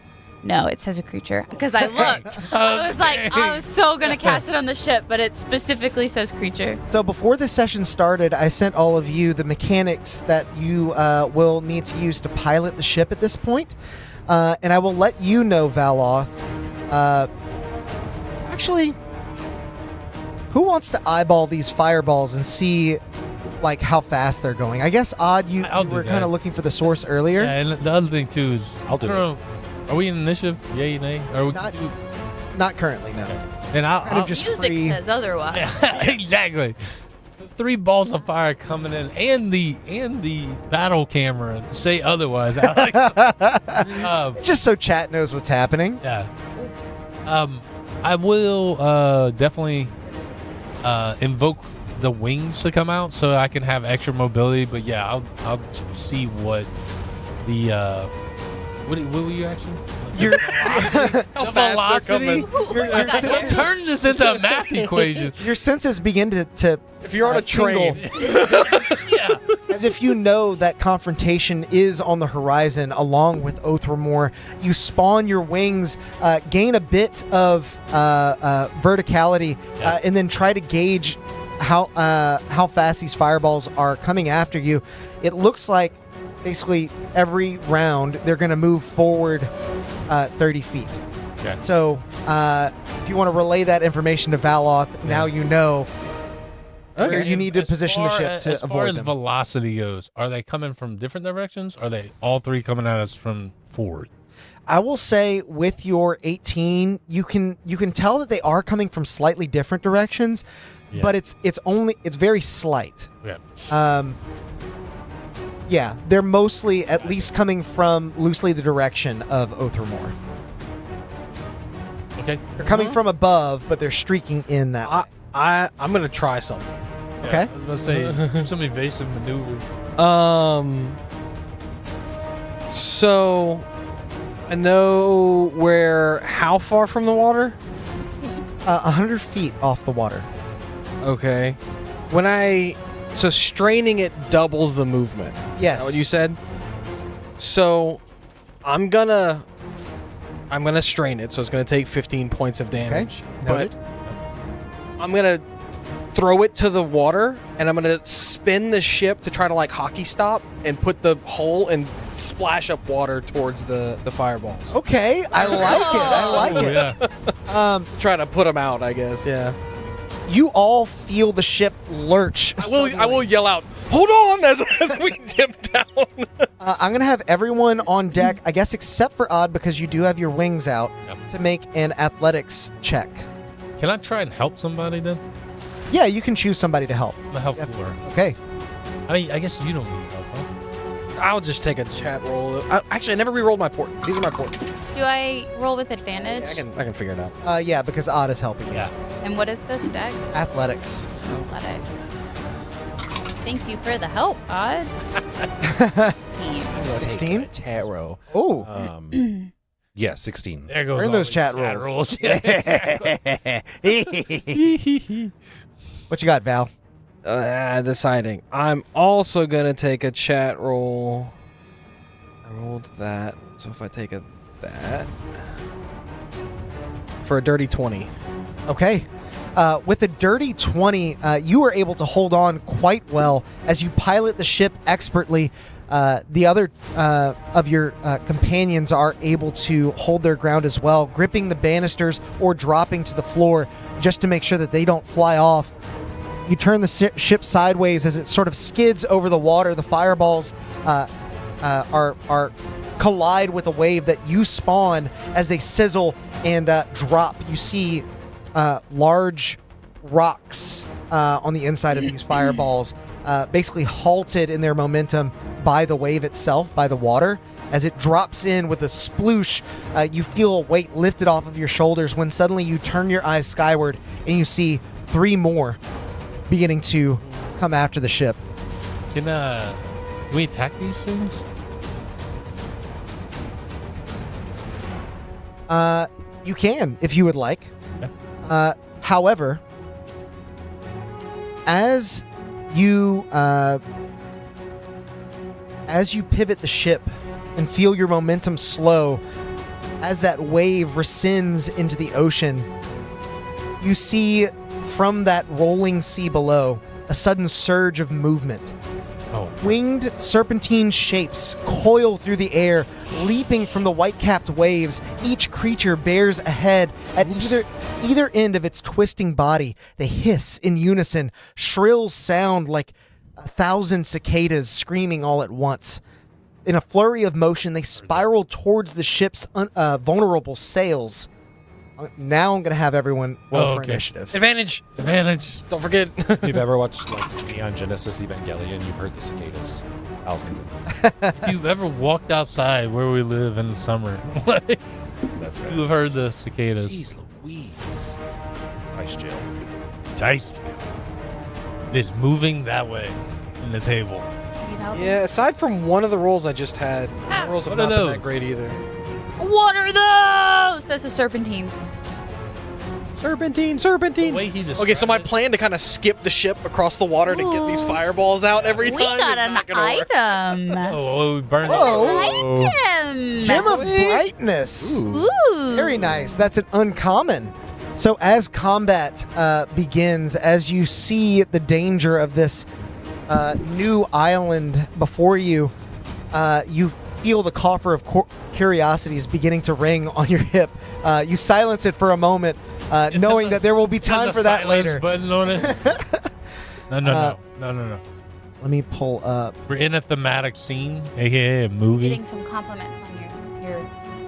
No, it says a creature. Because I looked. I was like, I was so going to cast it on the ship, but it specifically says creature. So before this session started, I sent all of you the mechanics that you will need to use to pilot the ship at this point. And I will let you know, Valoth. Actually, who wants to eyeball these fireballs and see like how fast they're going? I guess Odd, you I'll do were that. kind of looking for the source earlier. Yeah, and the other thing too is I'll do I don't know, are we in initiative? Yay, nay? Or we Not- can do, Not currently, no. and I'll, Kind of just Music free. says otherwise. yeah, exactly. 3 balls of fire coming in, and the battle camera say otherwise. Alex. Just so chat knows what's happening. Yeah. I will definitely invoke the wings to come out so I can have extra mobility. But yeah, I'll see what the what were you actually? You're, The fast they're coming. your God, Don't senses, turn this into a math equation. your senses begin to If you're on a tingle, train, Yeah. as if you know that confrontation is on the horizon along with Othermore. You spawn your wings, gain a bit of verticality, Yeah. and then try to gauge how fast these fireballs are coming after you. It looks like basically every round they're going to move forward 30 feet. Okay. So if you want to relay that information to Valoth, now you know where you need to As position the far ship as to far avoid as them. velocity goes, are they coming from different directions? Are they all three coming at us from forward? I will say with your 18, you can tell that they are coming from slightly different directions, Yeah. but it's very slight. Yeah. Yeah, they're mostly at least coming from loosely the direction of Othermore. Okay. They're coming from above, but they're streaking in that way. I'm gonna try something. Okay. I was going to say some evasive maneuver. So I know how far from the water? 100 feet off the water. Okay. So straining it doubles the movement. Yes. Is that what you said? So I'm gonna strain it, so it's gonna take 15 points of damage. Noted. But I'm gonna throw it to the water, and I'm gonna spin the ship to try to like hockey stop and put the hole and splash up water towards the fireballs. Okay, I like it. I like Oh, it. yeah. Try to put them out, I guess. Yeah. You all feel the ship lurch. I will yell out, "Hold on!" as we dip down. I'm going to have everyone on deck, I guess except for Odd, because you do have your wings out, Yep. to make an athletics check. Can I try and help somebody then? Yeah, you can choose somebody to help. The help Yep. floor. Okay. I mean, I guess you don't need help, huh? I'll just take a chat roll. Actually, I never re-rolled my portents. These are my portents. Do I roll with advantage? I can figure it out. Yeah, because Odd is helping you. Yeah. And what is this deck? Athletics. Athletics. Thank you for the help, Odd. Team. 16? Tarot. Oh. Yeah, 16. There goes Earn all those these chat rolls. rolls. What you got, Val? Deciding. I'm also gonna take a chat roll. I rolled that, so if I take that for a dirty 20. Okay. With a dirty 20, you were able to hold on quite well as you pilot the ship expertly. The other of your companions are able to hold their ground as well, gripping the banisters or dropping to the floor just to make sure that they don't fly off. You turn the ship sideways as it sort of skids over the water. The fireballs are collide with a wave that you spawn as they sizzle and drop. You see large rocks on the inside of these fireballs, basically halted in their momentum by the wave itself, by the water. As it drops in with a sploosh, you feel a weight lifted off of your shoulders when suddenly you turn your eyes skyward and you see 3 more beginning to come after the ship. Can we attack these things? You can, if you would like. Yeah. However, as you pivot the ship and feel your momentum slow, as that wave rescinds into the ocean, you see from that rolling sea below a sudden surge of movement. Oh. Winged serpentine shapes coil through the air, leaping from the white-capped waves. Each creature bears a head at either end of its twisting body. They hiss in unison, shrill sound like 1,000 cicadas screaming all at once. In a flurry of motion, they spiral towards the ship's vulnerable sails. Now I'm going to have everyone roll for initiative. Advantage. Don't forget. If you've ever watched like Neon Genesis Evangelion, you've heard the cicadas. Thousands of them. If you've ever walked outside where we live in the summer, like, That's right. you've heard the cicadas. Jeez Louise. Nice jail. Dice. It's moving that way in the table. Need help? Yeah, aside from one of the rolls I just had, Ah. the rolls have What are not been those? that great either. What are those? That's the serpentines. Serpentine. The way he Okay, so my described it- plan to kind of skip the ship across the water to get these Ooh. fireballs out every We time got is an not gonna work. item. Oh, we burned Whoa. Item. Gem of Brightness. Ooh. Very nice. That's an uncommon. So as combat begins, as you see the danger of this new island before you, you feel the coffer of curiosities beginning to ring on your hip. You silence it for a moment, knowing that there will be time for that later. Button on it. No. Let me pull up. We're in a thematic scene, aka a movie. Getting some compliments on your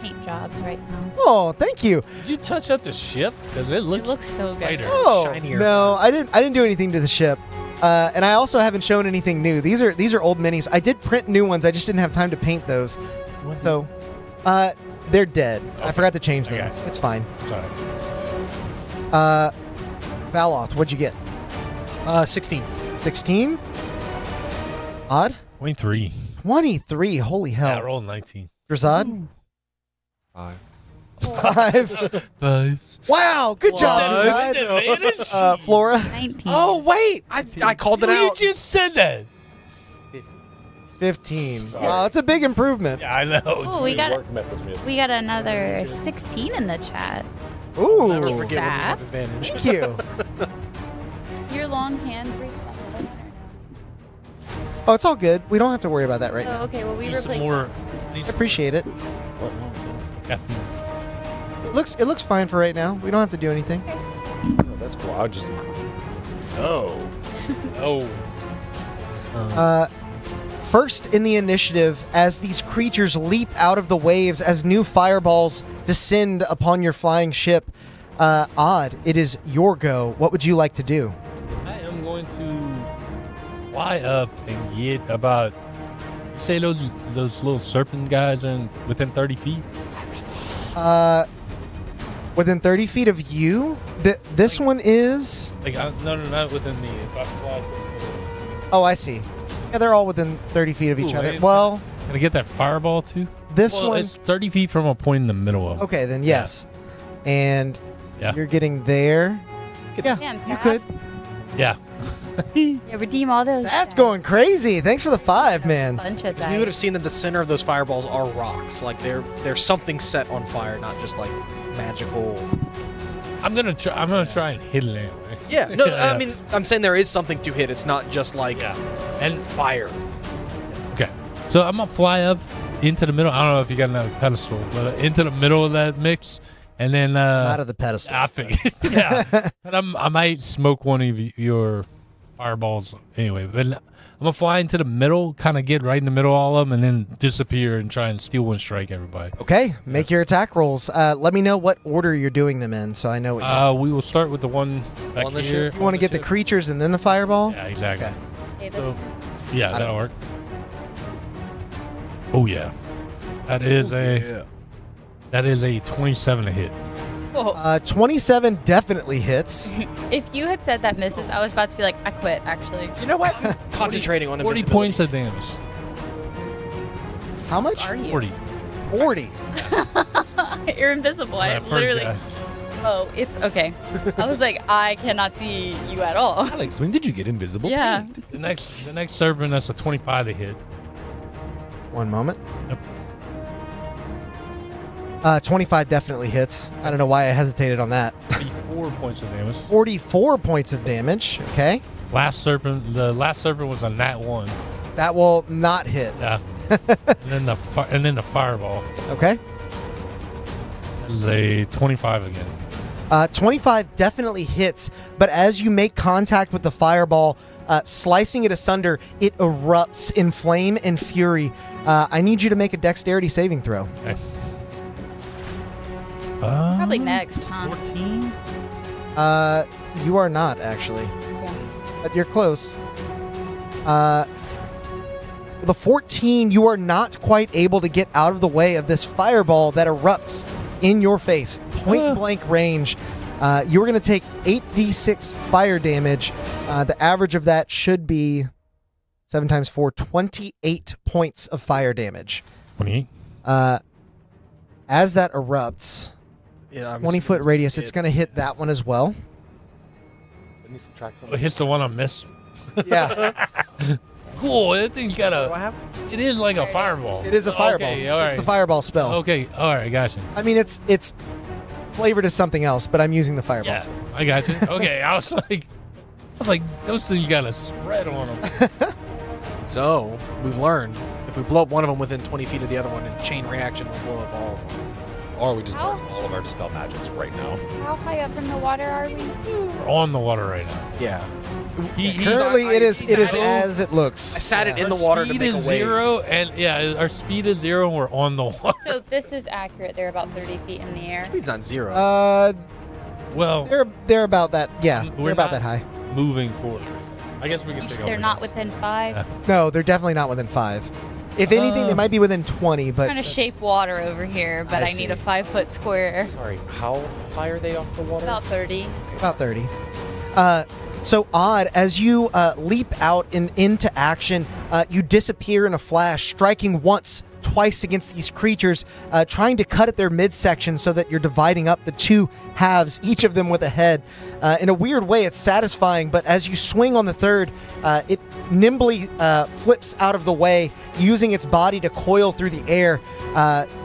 paint jobs right now. Oh, thank you. Did you touch up the ship? Because it It looks looks so good. brighter. Oh, Shinier. no, I didn't do anything to the ship. And I also haven't shown anything new. These are old minis. I did print new ones. I just didn't have time to paint those. So, they're dead. I forgot to change them. got you. It's fine. Sorry. Valoth, what'd you get? 16. 16? Odd? 23. 23. Holy Yeah, hell. I rolled 19. Drazad? 5. 5. 5. Wow, good job, Drazad. Flora? 19. Oh, wait. I called it You out. just said that. 15. Sorry. Wow, that's a big improvement. Yeah, I know. Ooh, we got Work message me. we got another 16 in the chat. Ooh. Never Ooh. forget when you have Saf. advantage. Thank you. Your long hands reach that button. Oh, it's all good. We don't have to worry about that right Oh, now. okay. Well, we Need some replaced. more. I appreciate it. Caffeine. It looks fine for right now. We don't have to do anything. Oh, that's cool. I just. Oh. Oh. First in the initiative, as these creatures leap out of the waves as new fireballs descend upon your flying ship, Odd, it is your go. What would you like to do? I am going to fly up and get about. You say those little serpent guys are within 30 feet? Within 30 feet of you? This one is... Like, no, not within the. If I fly. Oh, I see. Yeah, they're all within 30 feet of each Ooh, other. hey, Well, Can I get that fireball too? this Well, one... it's 30 feet from a point in the middle of. Okay, then yes. And Yeah. you're getting there. Yeah, Damn, you Saf. could. Yeah. Yeah, redeem all those. Saft going crazy. Thanks for the 5, man. Bunch of We would have seen that the center of those fireballs are rocks. Like there's something set on fire, not just like magical. I'm gonna try and hit it anyway. Yeah. No, Yeah. I mean, I'm saying there is something to hit. It's not just like And fire. okay, so I'm gonna fly up into the middle. I don't know if you got another pedestal, but into the middle of that mix, and then Not of the pedestal. I figured, yeah. But I might smoke one of your fireballs anyway. But I'm gonna fly into the middle, kind of get right in the middle of all of them, and then disappear and try and steal one strike everybody. Okay, make your attack rolls. Let me know what order you're doing them in, so I know what We will start with the one back On the here. you want to get the creatures and then the fireball. Yeah, exactly. Okay. Okay, this So, yeah, Got it. that'll work. Oh yeah, that is a 27 to hit. oh, 27 definitely hits. if you had said that misses, I was about to be like, I quit. Actually, You know what? Concentrating on 40 invisibility. points of damage. How much? are you? 40. 40. You're invisible. I That first literally. guy. Oh, it's okay. I was like, I cannot see you at all. Alex, when did you get invisible? Yeah. paint? The next serpent, that's a 25 to hit. One moment. Yep. 25 definitely hits. I don't know why I hesitated on that. 34 points of damage. 44 points of damage. Okay. The last serpent was a nat 1. That will not hit. Yeah. and then the fireball Okay. is a 25 again. 25 definitely hits, but as you make contact with the fireball, slicing it asunder, it erupts in flame and fury. I need you to make a dexterity saving throw. Okay. Probably next, huh? 14? You are not, actually. But you're close. The 14, you are not quite able to get out of the way of this fireball that erupts in your face. Point blank range. You are going to take 8d6 fire damage. The average of that should be 7 times 4, 28 points of fire damage. 28. As that erupts, Yeah, I'm 20-foot assuming radius, hit. it's going to hit that one as well. Let me subtract It something. hits the one I missed. Yeah, Cool. That thing's got What a. happened? It is like a fireball. it is a fireball. Okay, all It's right. the fireball spell. Okay, all right, gotcha. I mean, it's flavored as something else, but I'm using the fireball Yeah, spell. I got you. Okay, I was like, those things got a spread on them. So we've learned if if we blow up one of them within 20 feet of the other one, and chain reaction will blow up all of them. Or we just How? burn all of our dispel magics right now. How high up in the water are we? We're on the water right now. Yeah. Currently, it is so- as it looks. I sat it in the Our water to speed make a is wave. 0, and yeah, our speed is 0. And we're on the water. So this is accurate. They're about 30 feet in the air. Speed's not 0. Well, They're about that. Yeah, We're they're about not- that high. moving forward. I guess we can take They're over not this. within 5. Yeah. No, they're definitely not within 5. If anything, they might be within 20. But trying to that's- shape water over here, but I I, need a see. 5-foot square. Sorry, how high are they off the water? About 30. About 30. So Odd, as you leap out and into action, you disappear in a flash, striking once, twice against these creatures, trying to cut at their midsection so that you're dividing up the two halves, each of them with a head. In a weird way, it's satisfying, but as you swing on the third, it nimbly flips out of the way, using its body to coil through the air.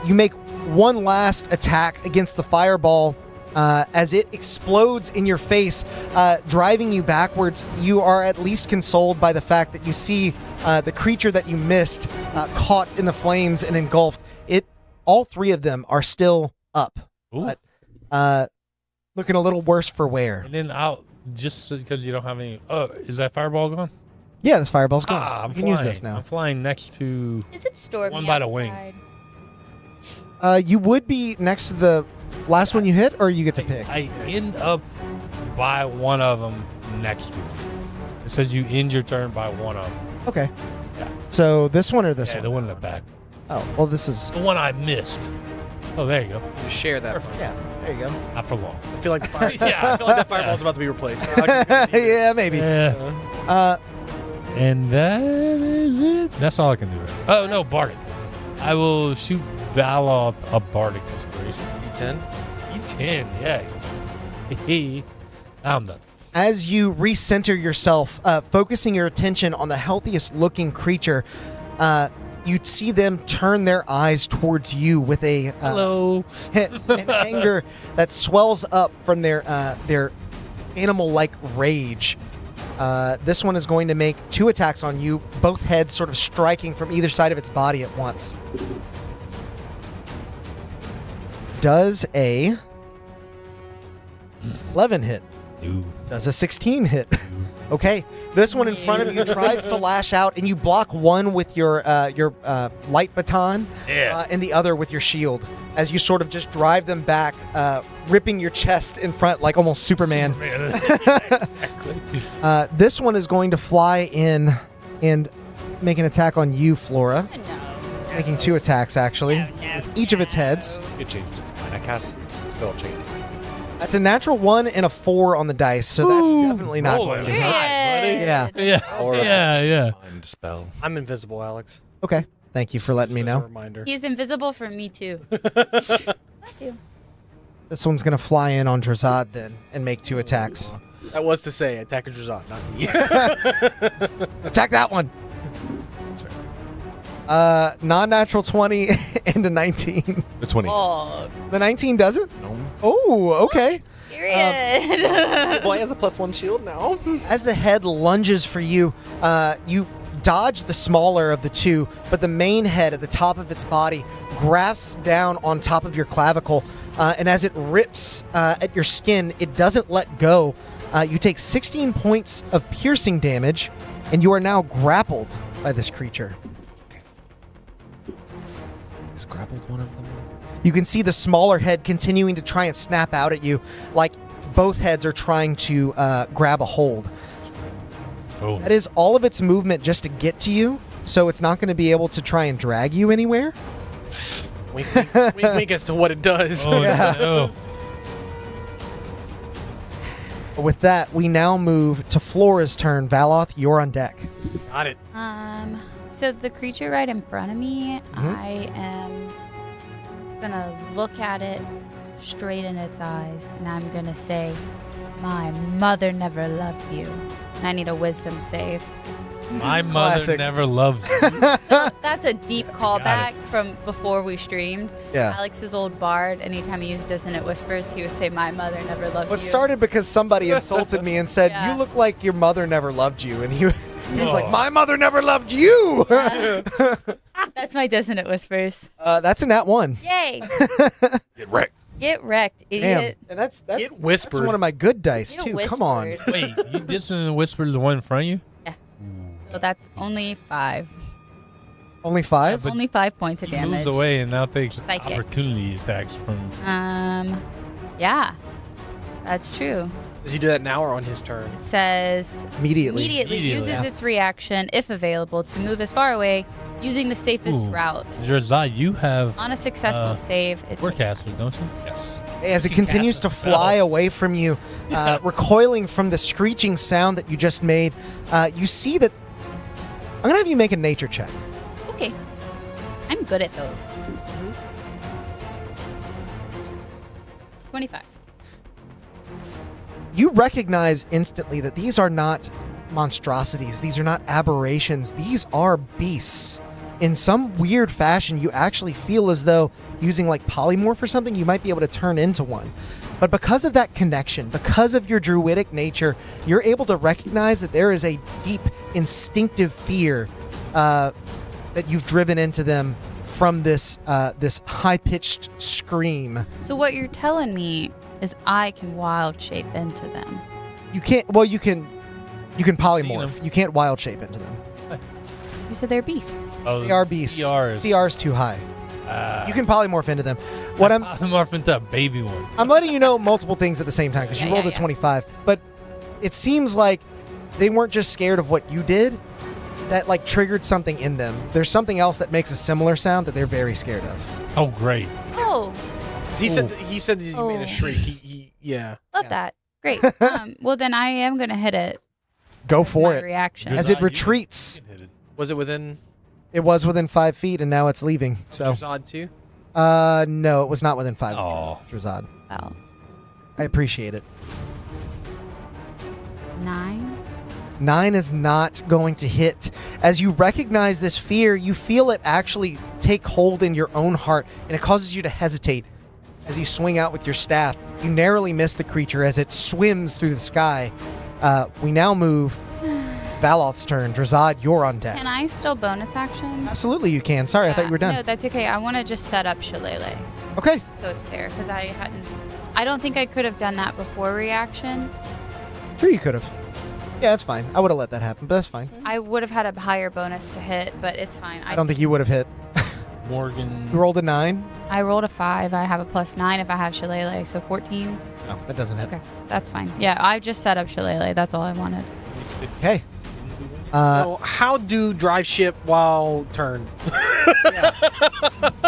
You make one last attack against the fireball. As it explodes in your face, driving you backwards. You are at least consoled by the fact that you see the creature that you missed caught in the flames and engulfed. All three of them are still up, Ooh. but looking a little worse for wear. And then I'll just because you don't have any. Oh, is that fireball gone? Yeah, this fireball's gone. Ah, I'm you can flying. use this now. I'm flying next to. Is it stormy One by the wing. outside? You would be next to the last one you hit, or you get to pick. I end up by one of them next to it. It says you end your turn by one of them. Okay. Yeah. So this one or this Yeah, one? the one in the back. Oh, well, this is. The one I missed. Oh, there you go. Just share that. Perfect. Yeah, there you go. Not for long. I feel like the fire. Yeah. I feel like that fireball's about to be replaced. Alex is gonna need it. Yeah, maybe. Yeah. Uh, And that is it. That's all I can do. Oh, no, Bardic. I will shoot Valor a Bardic Inspiration. D10. E10, yeah. I'm done. As you recenter yourself, focusing your attention on the healthiest looking creature, you see them turn their eyes towards you with a Hello. an anger that swells up from their animal-like rage. This one is going to make 2 attacks on you, both heads sort of striking from either side of its body at once. Does a 11 hit? Ooh. Does a 16 hit? Okay, this one in front of you tries to lash out, and you block one with your light baton, Yeah. and the other with your shield. As you sort of just drive them back, ripping your chest in front like almost Superman. This one is going to fly in and make an attack on you, Flora, No. making 2 attacks actually, with each of its heads. It changed its mind. I cast spell change. That's a natural 1 and a 4 on the dice, so that's definitely not rolling going to high. hit. Good. Yeah. Yeah. Or a Yeah. mind spell. I'm invisible, Alex. Okay, thank you for letting me Just as a know. reminder. He's invisible for me too. Bless you. This one's going to fly in on Drazad then and make 2 attacks. That was to say, attack a Drazad, not me. Attack that one. That's fair. Non-natural 20 and a 19. The 20. Oh, The 19 doesn't? No. Oh, okay. period. Boy has a +1 shield now. As the head lunges for you, you dodge the smaller of the two, but the main head at the top of its body grasps down on top of your clavicle, and as it rips at your skin, it doesn't let go. You take 16 points of piercing damage, and you are now grappled by this creature. He's grappled one of them. You can see the smaller head continuing to try and snap out at you, like both heads are trying to grab a hold. Oh. That is all of its movement just to get to you, so it's not going to be able to try and drag you anywhere. wink, wink, wink, wink as to what it does. Oh, Yeah. no. With that, we now move to Flora's turn. Valoth, you're on deck. Got it. So the creature right in front of me, Mhm. I am gonna look at it straight in its eyes, and I'm gonna say, "My mother never loved you." And I need a wisdom save. My mother Classic. never loved you. So that's a deep callback from before we streamed. Yeah. Alex's old bard, anytime he used dissonant whispers, he would say, "My mother never loved What you." started because somebody insulted me and said, Yeah. "You look like your mother never loved you," and He was like, my mother never loved you. That's my dissonant whispers. That's a nat 1. Yay! Get wrecked. Get wrecked, idiot. Damn. And that's Get whispered. That's one of my good dice, Get too. Come on. whispered. Wait, you dissonant whispers the one in front of you? Yeah. So that's only 5. Only 5? But Only 5 points of He damage. moves away and now takes Psychic. opportunity attacks from. Yeah. That's true. Does he do that now or on his turn? It says Immediately. immediately uses yeah. its reaction, if available, to move as far away using the safest Ooh. route. Drazad, you have On a successful save, it's forecaster, don't you? Yes. As it You can continues to cast a spell. fly away from you, recoiling from the screeching sound that you just made, you see that. I'm going to have you make a nature check. okay. I'm good at those. 25. You recognize instantly that these are not monstrosities. These are not aberrations. These are beasts. In some weird fashion, you actually feel as though using like polymorph or something, you might be able to turn into one. But because of that connection, because of your druidic nature, you're able to recognize that there is a deep instinctive fear that you've driven into them from this this high-pitched scream. So what you're telling me is I can wild shape into them. You can't. Well, you can Seen polymorph. them. You can't wild shape into them. You said they're beasts. Oh, They are beasts. CR is too high. You can polymorph into them. What I'm morph into a baby one. I'm letting you know multiple things at the same time because you Yeah, rolled yeah, a yeah. 25. But it seems like they weren't just scared of what you did. That like triggered something in them. There's something else that makes a similar sound that they're very scared of. Oh, great. Oh, He said that you made Oh. a shriek. Yeah. love Yeah. that. Great. Well, then I am going to hit it. Go with for my it. reaction. As it retreats. Was it within It was within 5 feet and now it's leaving. So Drazad too? no, it was not within 5 Oh. feet. Drazad. Well, I appreciate it. 9. 9 is not going to hit. As you recognize this fear, you feel it actually take hold in your own heart, and it causes you to hesitate. As you swing out with your staff, you narrowly miss the creature as it swims through the sky. We now move Valoth's turn. Drazad, you're on deck. Can I still bonus action? Absolutely, you can. Sorry, I thought you were done. No, that's okay. I want to just set up Shillelagh Okay. so it's there because I don't think I could have done that before reaction. Sure, you could have. Yeah, that's fine. I would have let that happen, but that's fine. I would have had a higher bonus to hit, but it's fine. I don't think you would have hit. Morgan. You rolled a 9. I rolled a 5. I have a +9 if I have Shillelagh, so 14. No, that doesn't hit. Okay, that's fine. Yeah, I just set up Shillelagh. That's all I wanted. Okay. So how do drive ship while turn?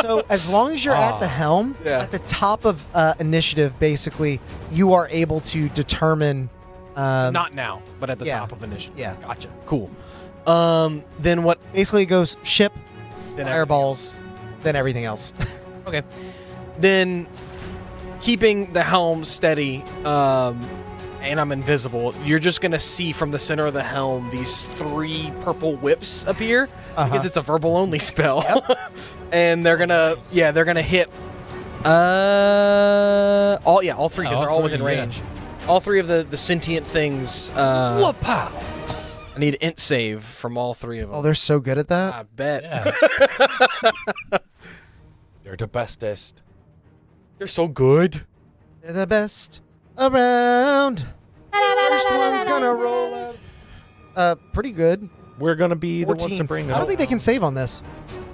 So as long as you're at the helm, Yeah. at the top of initiative, basically, you are able to determine. Not now, but at the yeah. top of initiative. Yeah. Gotcha. Cool. Then what? Basically, it goes ship, Then fireballs, then everything else. Okay. Then keeping the helm steady, and I'm invisible, you're just gonna see from the center of the helm these 3 purple whips appear because it's a verbal only spell. And they're gonna hit all 3 because they're all within range. All 3 of the sentient things. Whoop-pow. I need int save from all 3 of them. Oh, they're so good at that. I bet. Yeah. They're the bestest. They're so good. They're the best around. First one's gonna roll out. Pretty good. We're gonna be the ones 14. to bring them. I don't think they can save on this.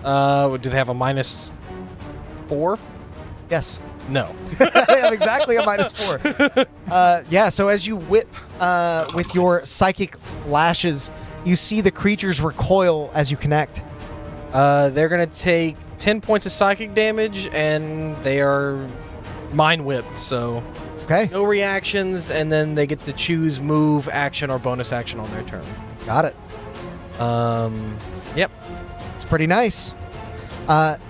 Do they have a -4? Yes. No. They have exactly a -4. Yeah, so as you whip with your psychic lashes, you see the creatures recoil as you connect. They're gonna take 10 points of psychic damage, and they are mind whipped, so Okay, no reactions, and then they get to choose move, action, or bonus action on their turn. got it. Yep. It's pretty nice.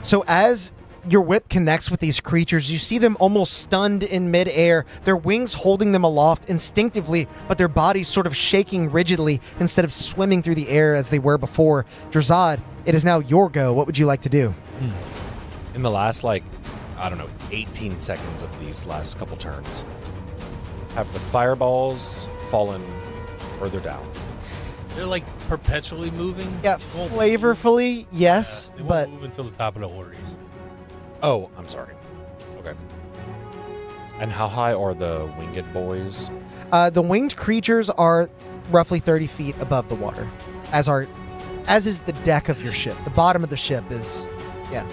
So as your whip connects with these creatures, you see them almost stunned in midair, their wings holding them aloft instinctively, but their bodies sort of shaking rigidly instead of swimming through the air as they were before. Drazad, it is now your go. What would you like to do? In the last, 18 seconds of these last couple turns, have the fireballs fallen further down? They're like perpetually moving. Yeah, They won't flavorfully, yes, move. They but won't move until the top of the order. Oh, I'm sorry. Okay. And how high are the winged boys? the winged creatures are roughly 30 feet above the water, as is the deck of your ship. The bottom of the ship is, yeah,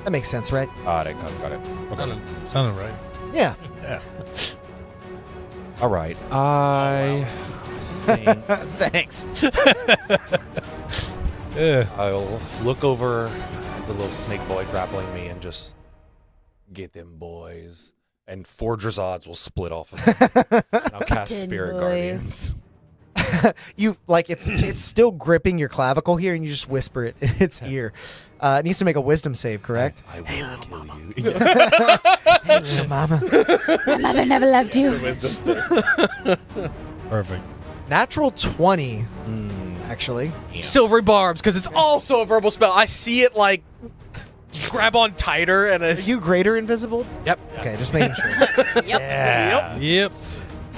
that makes sense, right? Got it. Okay. Sounded right. Yeah. Yeah. All right. I think Thanks. Yeah. I'll look over at the little snake boy grappling me and just get them boys. And 4 Drazzads will split off of them. And I'll cast Tin Spirit boys. Guardians. You like it's still gripping your clavicle here, and you just whisper it in its ear. It needs to make a wisdom save, correct? I will kill you. Hey, little mama. My mother never loved you. Perfect. Natural 20, actually. Silvery barbs, because it's also a verbal spell. I see it like grab on tighter, and Are it's you greater invisible? Yep. Okay, just making sure. Yep. Yeah. Yep.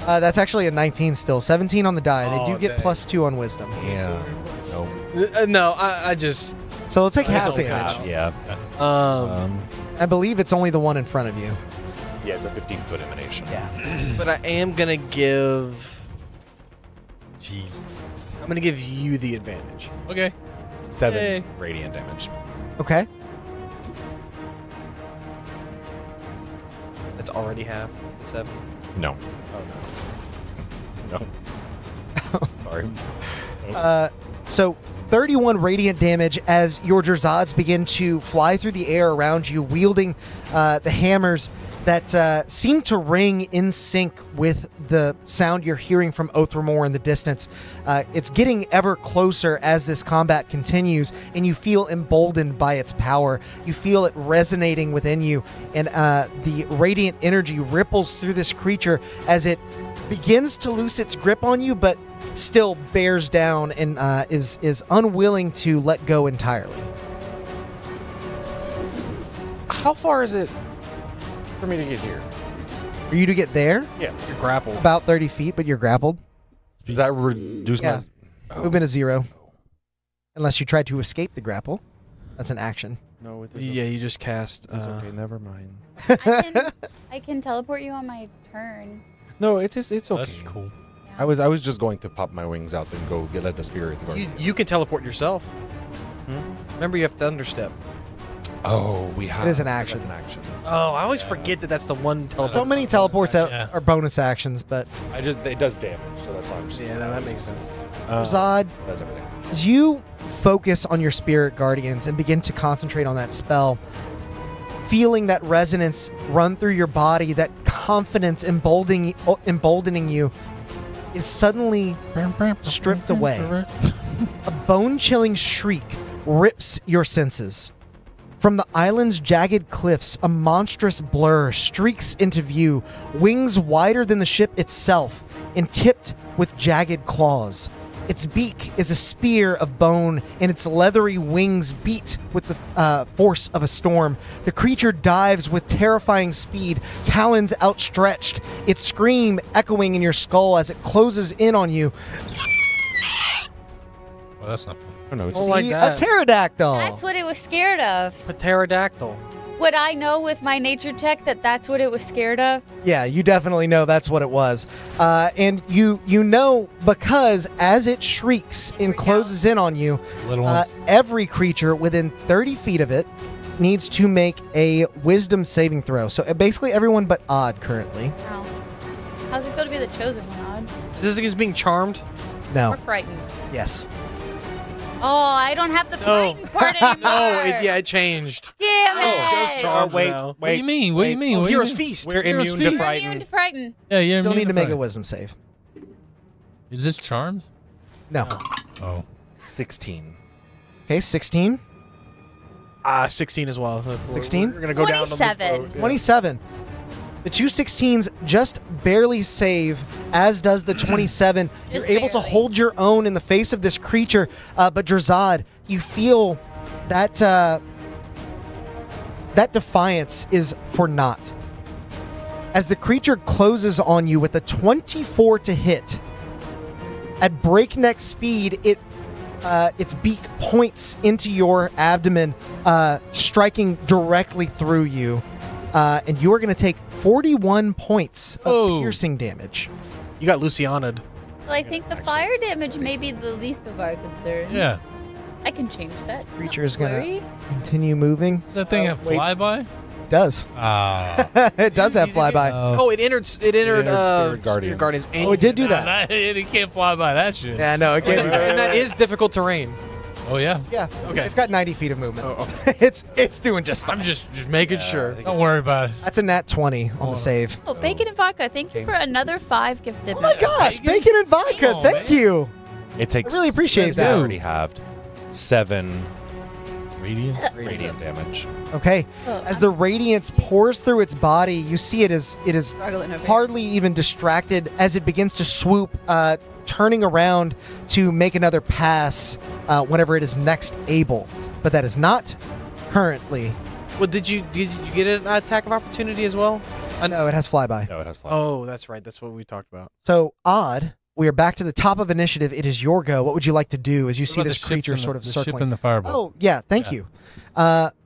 That's actually a 19 still. 17 on the die. They do Oh, get dang. +2 on wisdom. Yeah. No. No, I just So it'll take half It's only damage. half, yeah. um, I believe it's only the one in front of you. Yeah, it's a 15-foot emanation. Yeah. but I am gonna give Jeez. I'm gonna give you the advantage. Okay. 7 Yay. radiant damage. Okay. That's already halved. 7. No. Oh No. Sorry. So 31 radiant damage as your Drazzads begin to fly through the air around you, wielding the hammers that seem to ring in sync with the sound you're hearing from Othermore in the distance. It's getting ever closer as this combat continues, and you feel emboldened by its power. You feel it resonating within you, and the radiant energy ripples through this creature as it begins to loose its grip on you, but still bears down and is unwilling to let go entirely. How far is it for me to get here? For you to get there, no. You're grappled. about 30 feet, but you're grappled. Does that reduce Yeah. my... Movement is 0. Unless you try to escape the grapple. That's an action. No, it Yeah, you just cast. It's okay, never mind. I can teleport you on my turn. No, it's okay. That's cool. I was just going to pop my wings out and go let the spirit go. You can teleport yourself. Remember, you have Thunderstep. Oh, we have. It is an action. That's an action. Oh, I always forget that that's the one teleport. So many teleports Yeah. are bonus actions, but It does damage, so that's why I'm just. Yeah, that makes sense. Zod, That's everything. as you focus on your spirit guardians and begin to concentrate on that spell, feeling that resonance run through your body, that confidence emboldening you, is suddenly stripped away. A bone-chilling shriek rips your senses. From the island's jagged cliffs, a monstrous blur streaks into view, wings wider than the ship itself and tipped with jagged claws. Its beak is a spear of bone, and its leathery wings beat with the force of a storm. The creature dives with terrifying speed, talons outstretched, its scream echoing in your skull as it closes in on you. Well, that's not fun. Oh no, it's Oh, like See, that. a pterodactyl. That's what it was scared of. Pterodactyl. Would I know with my nature check that that's what it was scared of? Yeah, you definitely know that's what it was. And you know because as it shrieks and closes in on you, Little one. every creature within 30 feet of it needs to make a wisdom saving throw. So basically everyone but Odd currently. Ow. How's it feel to be the chosen one, Odd? Is this against being charmed? No. Or frightened? Yes. Oh, I don't have the frightened part anymore. Oh, it changed. Damn it. just charmed wait, now. What do you mean? What do you mean? What do you Hero's mean? Feast. We're Hero's immune Feast. to I'm frighten. immune to frighten. Yeah, you're Still need to make a friend. wisdom save. Is this charmed? No. Oh. 16. Okay, 16. 16 as well. 16? We're gonna go down on this 27. boat, yeah. 27. The two 16s just barely save, as does the 27. You're Just able to barely. hold your own in the face of this creature, but Drazad, you feel that that defiance is for naught. As the creature closes on you with a 24 to hit, At breakneck speed, its beak points into your abdomen, striking directly through you. And you are going to take 41 points of piercing damage. You got Luciana'd. Well, I think the fire damage may be the least of our concerns. Yeah. I can change that. Creature is Don't going worry. to continue moving. That thing have wait. flyby? It does. Ah. It does have flyby. Oh, it entered Spirit Spirit Guardians. Guardians. And Oh, it did do that. It can't fly by that shit. Yeah, no, it can't do that. And that is difficult terrain. Oh, yeah. Yeah. Okay. It's got 90 feet of movement. Oh, It's doing just fine. I'm just making sure. Don't worry about it. That's a nat 20 on the save. Oh, bacon and vodka. Thank you for another 5 gifted. Oh my gosh, bacon and vodka. on, Thank man. you. It takes. I really appreciate it's that. already halved 7 Radiant? radiant damage. Okay. Oh, As the radiance pours through its body, you see it is struggling over here. hardly even distracted as it begins to swoop, turning around to make another pass whenever it is next able. But that is not currently. Well, did you get an attack of opportunity as well? No, it has flyby. No, it has fly. Oh, that's right. That's what we talked about. So, Odd, we are back to the top of initiative. It is your go. What would you like to do as you What see about this the ships creature and the- sort of the ship circling? and the fireball. Oh, yeah, thank Yeah. you.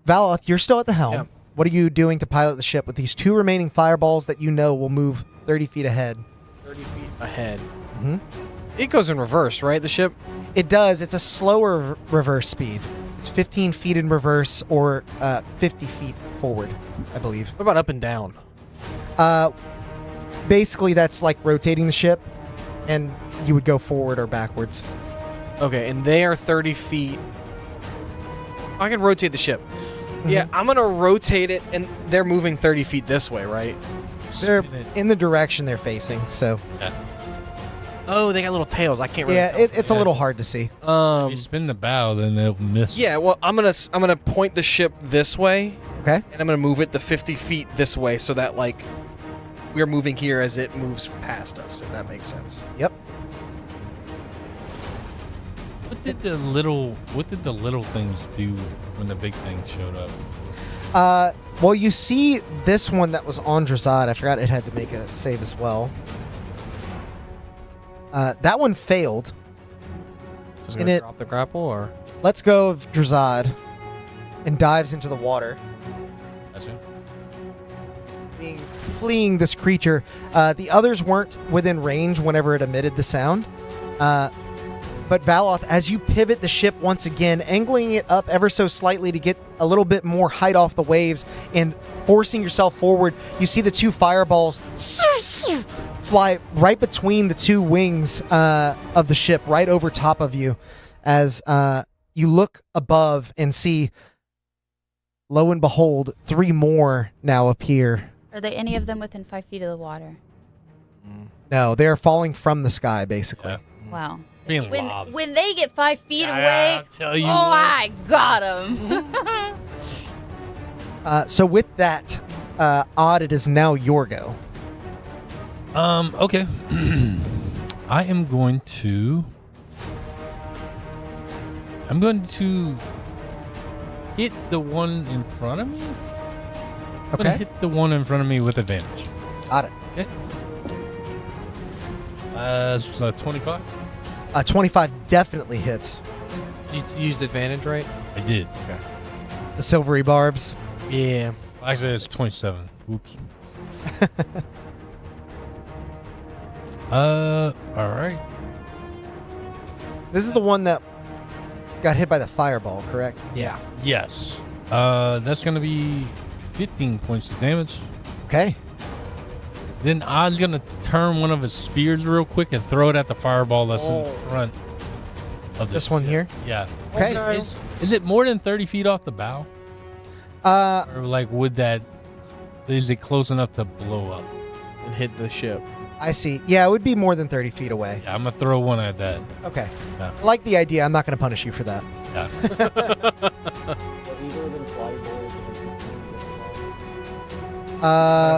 Valoth, you're still at the helm. Yeah. What are you doing to pilot the ship with these 2 remaining fireballs that you know will move 30 feet ahead? 30 feet ahead. Mhm. It goes in reverse, right? The ship. It does. It's a slower reverse speed. It's 15 feet in reverse or 50 feet forward, I believe. What about up and down? Basically, that's like rotating the ship, and you would go forward or backwards. Okay, and they are 30 feet. I can rotate the ship. Yeah, I'm gonna rotate it, and they're moving 30 feet this way, right? They're Spin it. in the direction they're facing, so Oh, they got little tails. I can't really yeah, tell. it's a little hard to see. If you spin the bow, then they'll miss. Yeah, well, I'm gonna point the ship this way, Okay. and I'm gonna move it the 50 feet this way, so that like we're moving here as it moves past us. If that makes sense. Yep. What did the little things do when the big thing showed up? Well, you see this one that was on Drazad. I forgot it had to make a save as well. That one failed. Just And gonna it- drop the grapple, or Let's go of Drazad and dives into the water, Gotcha. fleeing this creature. The others weren't within range whenever it emitted the sound. But Valoth, as you pivot the ship once again, angling it up ever so slightly to get a little bit more height off the waves and forcing yourself forward, you see the 2 fireballs fly right between the 2 wings of the ship, right over top of you, as you look above and see, lo and behold, 3 more now appear. Are they any of them within 5 feet of the water? No, they're falling from the sky, basically. Yeah. Wow. Being When lobbed. when they get 5 feet Yeah, away, I'll tell you oh, what. I got them. So with that, Odd, it is now your go. Okay. I am going to hit the one in front of me. I'm gonna Okay, hit the one in front of me with advantage. got it. Okay. So 25. 25 definitely hits. you used advantage, right? I did. The silvery barbs. Yeah. Actually, it's 27. Whoops. All right. This is the one that got hit by the fireball, correct? Yeah. Yes. That's gonna be 15 points of damage. Okay. Then Odd's gonna turn one of his spears real quick and throw it at the fireball that's in front of This one ship. here? Yeah. Okay. Is it more than 30 feet off the bow? Or like is it close enough to blow up? And hit the ship. I see. Yeah, it would be more than 30 feet away. Yeah, I'm gonna throw one at that. Okay. Yeah. I like the idea. I'm not going to punish you for that. Yeah.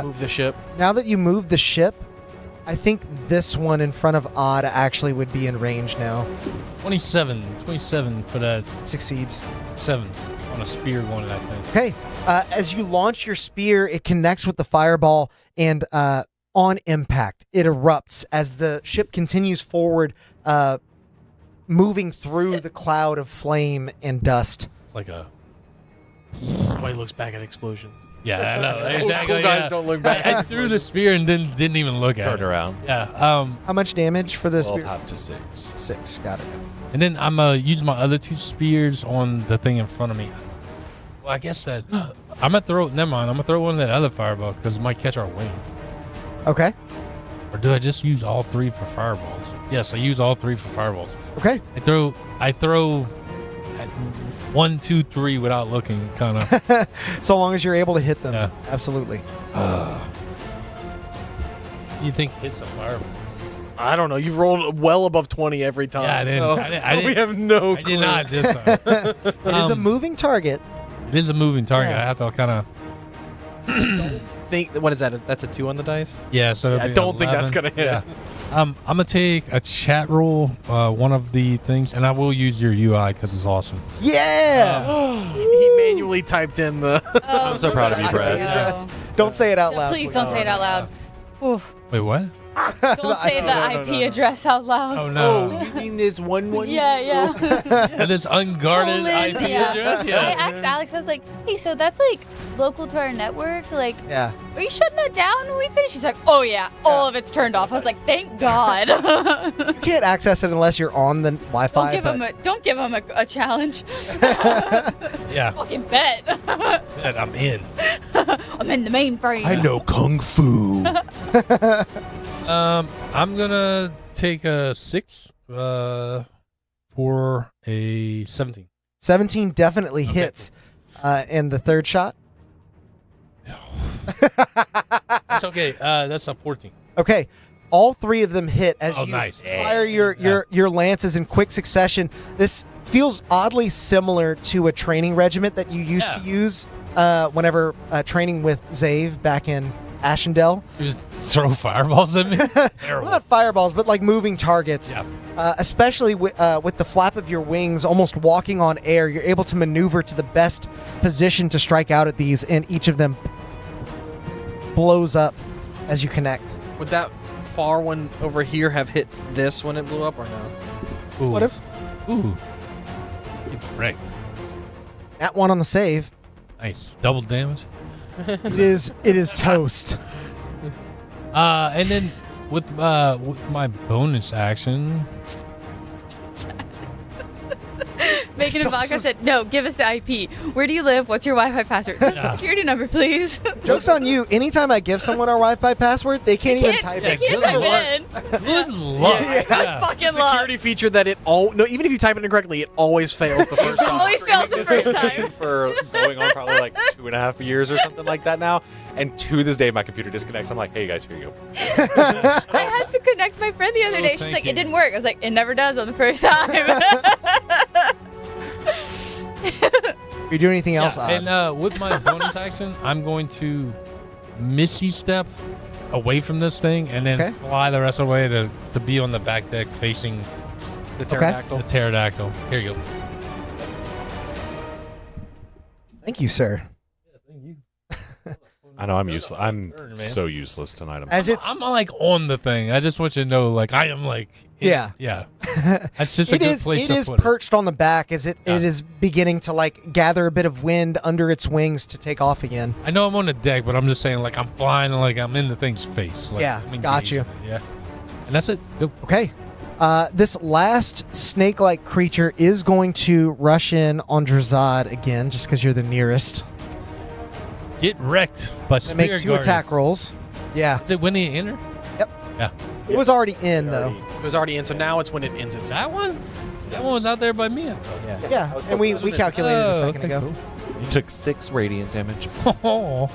Move the ship. Now that you moved the ship, I think this one in front of Odd actually would be in range now. 27 for that Succeeds. 7 on a spear going at that thing. Okay. As you launch your spear, it connects with the fireball, and on impact, it erupts as the ship continues forward, moving through the cloud of flame and dust. It's like a Nobody looks back at explosions. yeah. I know Cool exactly. guys yeah. don't look back. I threw the spear and then didn't even look at Turn it. around. Yeah. How much damage for this? 12 half to 6. 6. Got it. And then I'm use my other 2 spears on the thing in front of me. Well, I guess that I'm gonna throw. Never mind. I'm gonna throw one of that other fireball because it might catch our wing. Okay. Or do I just use all 3 for fireballs? Yes, I use all 3 for fireballs. Okay. I throw at 1, 2, 3 without looking, kind of. So long as you're able to hit them. Yeah. Absolutely. You think it's a fireball? I don't know. You've rolled well above 20 every time. Yeah, I didn't. so I didn't we have no I clue. did not this time. It is a moving target. It is a moving target. Yeah. I have to kind of. Think what is that? That's a 2 on the dice. Yeah, so I don't think that's gonna hit. Yeah. I'm gonna take a chat roll, one of the things, and I will use your UI because it's awesome. Yeah. He manually typed in the. I'm so proud of you, Brad. Yes. Don't say it out loud. Please don't say it out loud. Oof. Wait, what? Don't say the IP address out loud. Oh no! you mean this one? Yeah. And this unguarded Colon, IP yeah. address. I Yeah. asked Alex, I was like, hey, so that's like local to our network? Like, Yeah. are you shutting that down when we finish? She's like, oh yeah, all of it's turned off. I was like, thank God. You can't access it unless you're on the Wi-Fi. Don't give him a challenge. Yeah. Fucking bet. And I'm in. I'm in the mainframe. know kung fu. I'm gonna take a 6 for a 17. 17 definitely hits. And the third shot. That's okay. That's a 14. Okay. All 3 of them hit as Oh, you nice. fire your lances in quick succession. This feels oddly similar to a training regiment that you used to use whenever training with Zave back in Ashendell. You just throw fireballs at me. Well, Terrible. not fireballs, but like moving targets. Yeah. Especially with the flap of your wings almost walking on air, you're able to maneuver to the best position to strike out at these, and each of them blows up as you connect. Would that far one over here have hit this when it blew up or no? Ooh. What if Ooh. You wrecked. that one on the save? Nice. Double damage. It is toast. And then with my bonus action. Megan and Vodka said, no, give us the IP. Where do you live? What's your Wi-Fi password? Social security number, please. Joke's on you. Anytime I give someone our Wi-Fi password, they can't even type They it. can't type it in. Good luck. Yeah. Fucking luck. Security feature that even if you type it in correctly, it always fails the first time. Always fails the first time. For going on probably like 2.5 years or something like that now. And to this day, my computer disconnects. I'm like, hey guys, here you go. I had to connect my friend the other Oh, day. She's thank like, you. it didn't work. I was like, it never does on the first time. You do anything else? Yeah, Odd? and with my bonus action, I'm going to Missy step away from this thing and then Okay. fly the rest of the way to be on the back deck facing The Okay. pterodactyl. the pterodactyl. Here you go. Thank you, sir. I know I'm useless. I'm Man. so useless tonight. As it's I'm like on the thing. I just want you to know, like I am like Yeah. yeah. That's just a it good is place it to is put perched on the back as it is beginning to like gather a bit of wind under its wings to take off again. I know I'm on the deck, but I'm just saying like I'm flying and like I'm in the thing's face. Like, Yeah, I'm got you. engaged in it, yeah. And that's it. Go. Okay. This last snake-like creature is going to rush in on Drazad again, just because you're the nearest. Get wrecked by And make Spirit 2 Guardian. attack rolls. Yeah. Did when he enter? Yep. Yeah. It was already in though. It was already in, so now it's when it ends its. That one? That one was out there by me. I Yeah. Yeah, and we calculated a second okay, ago. You took 6 radiant damage. Cool.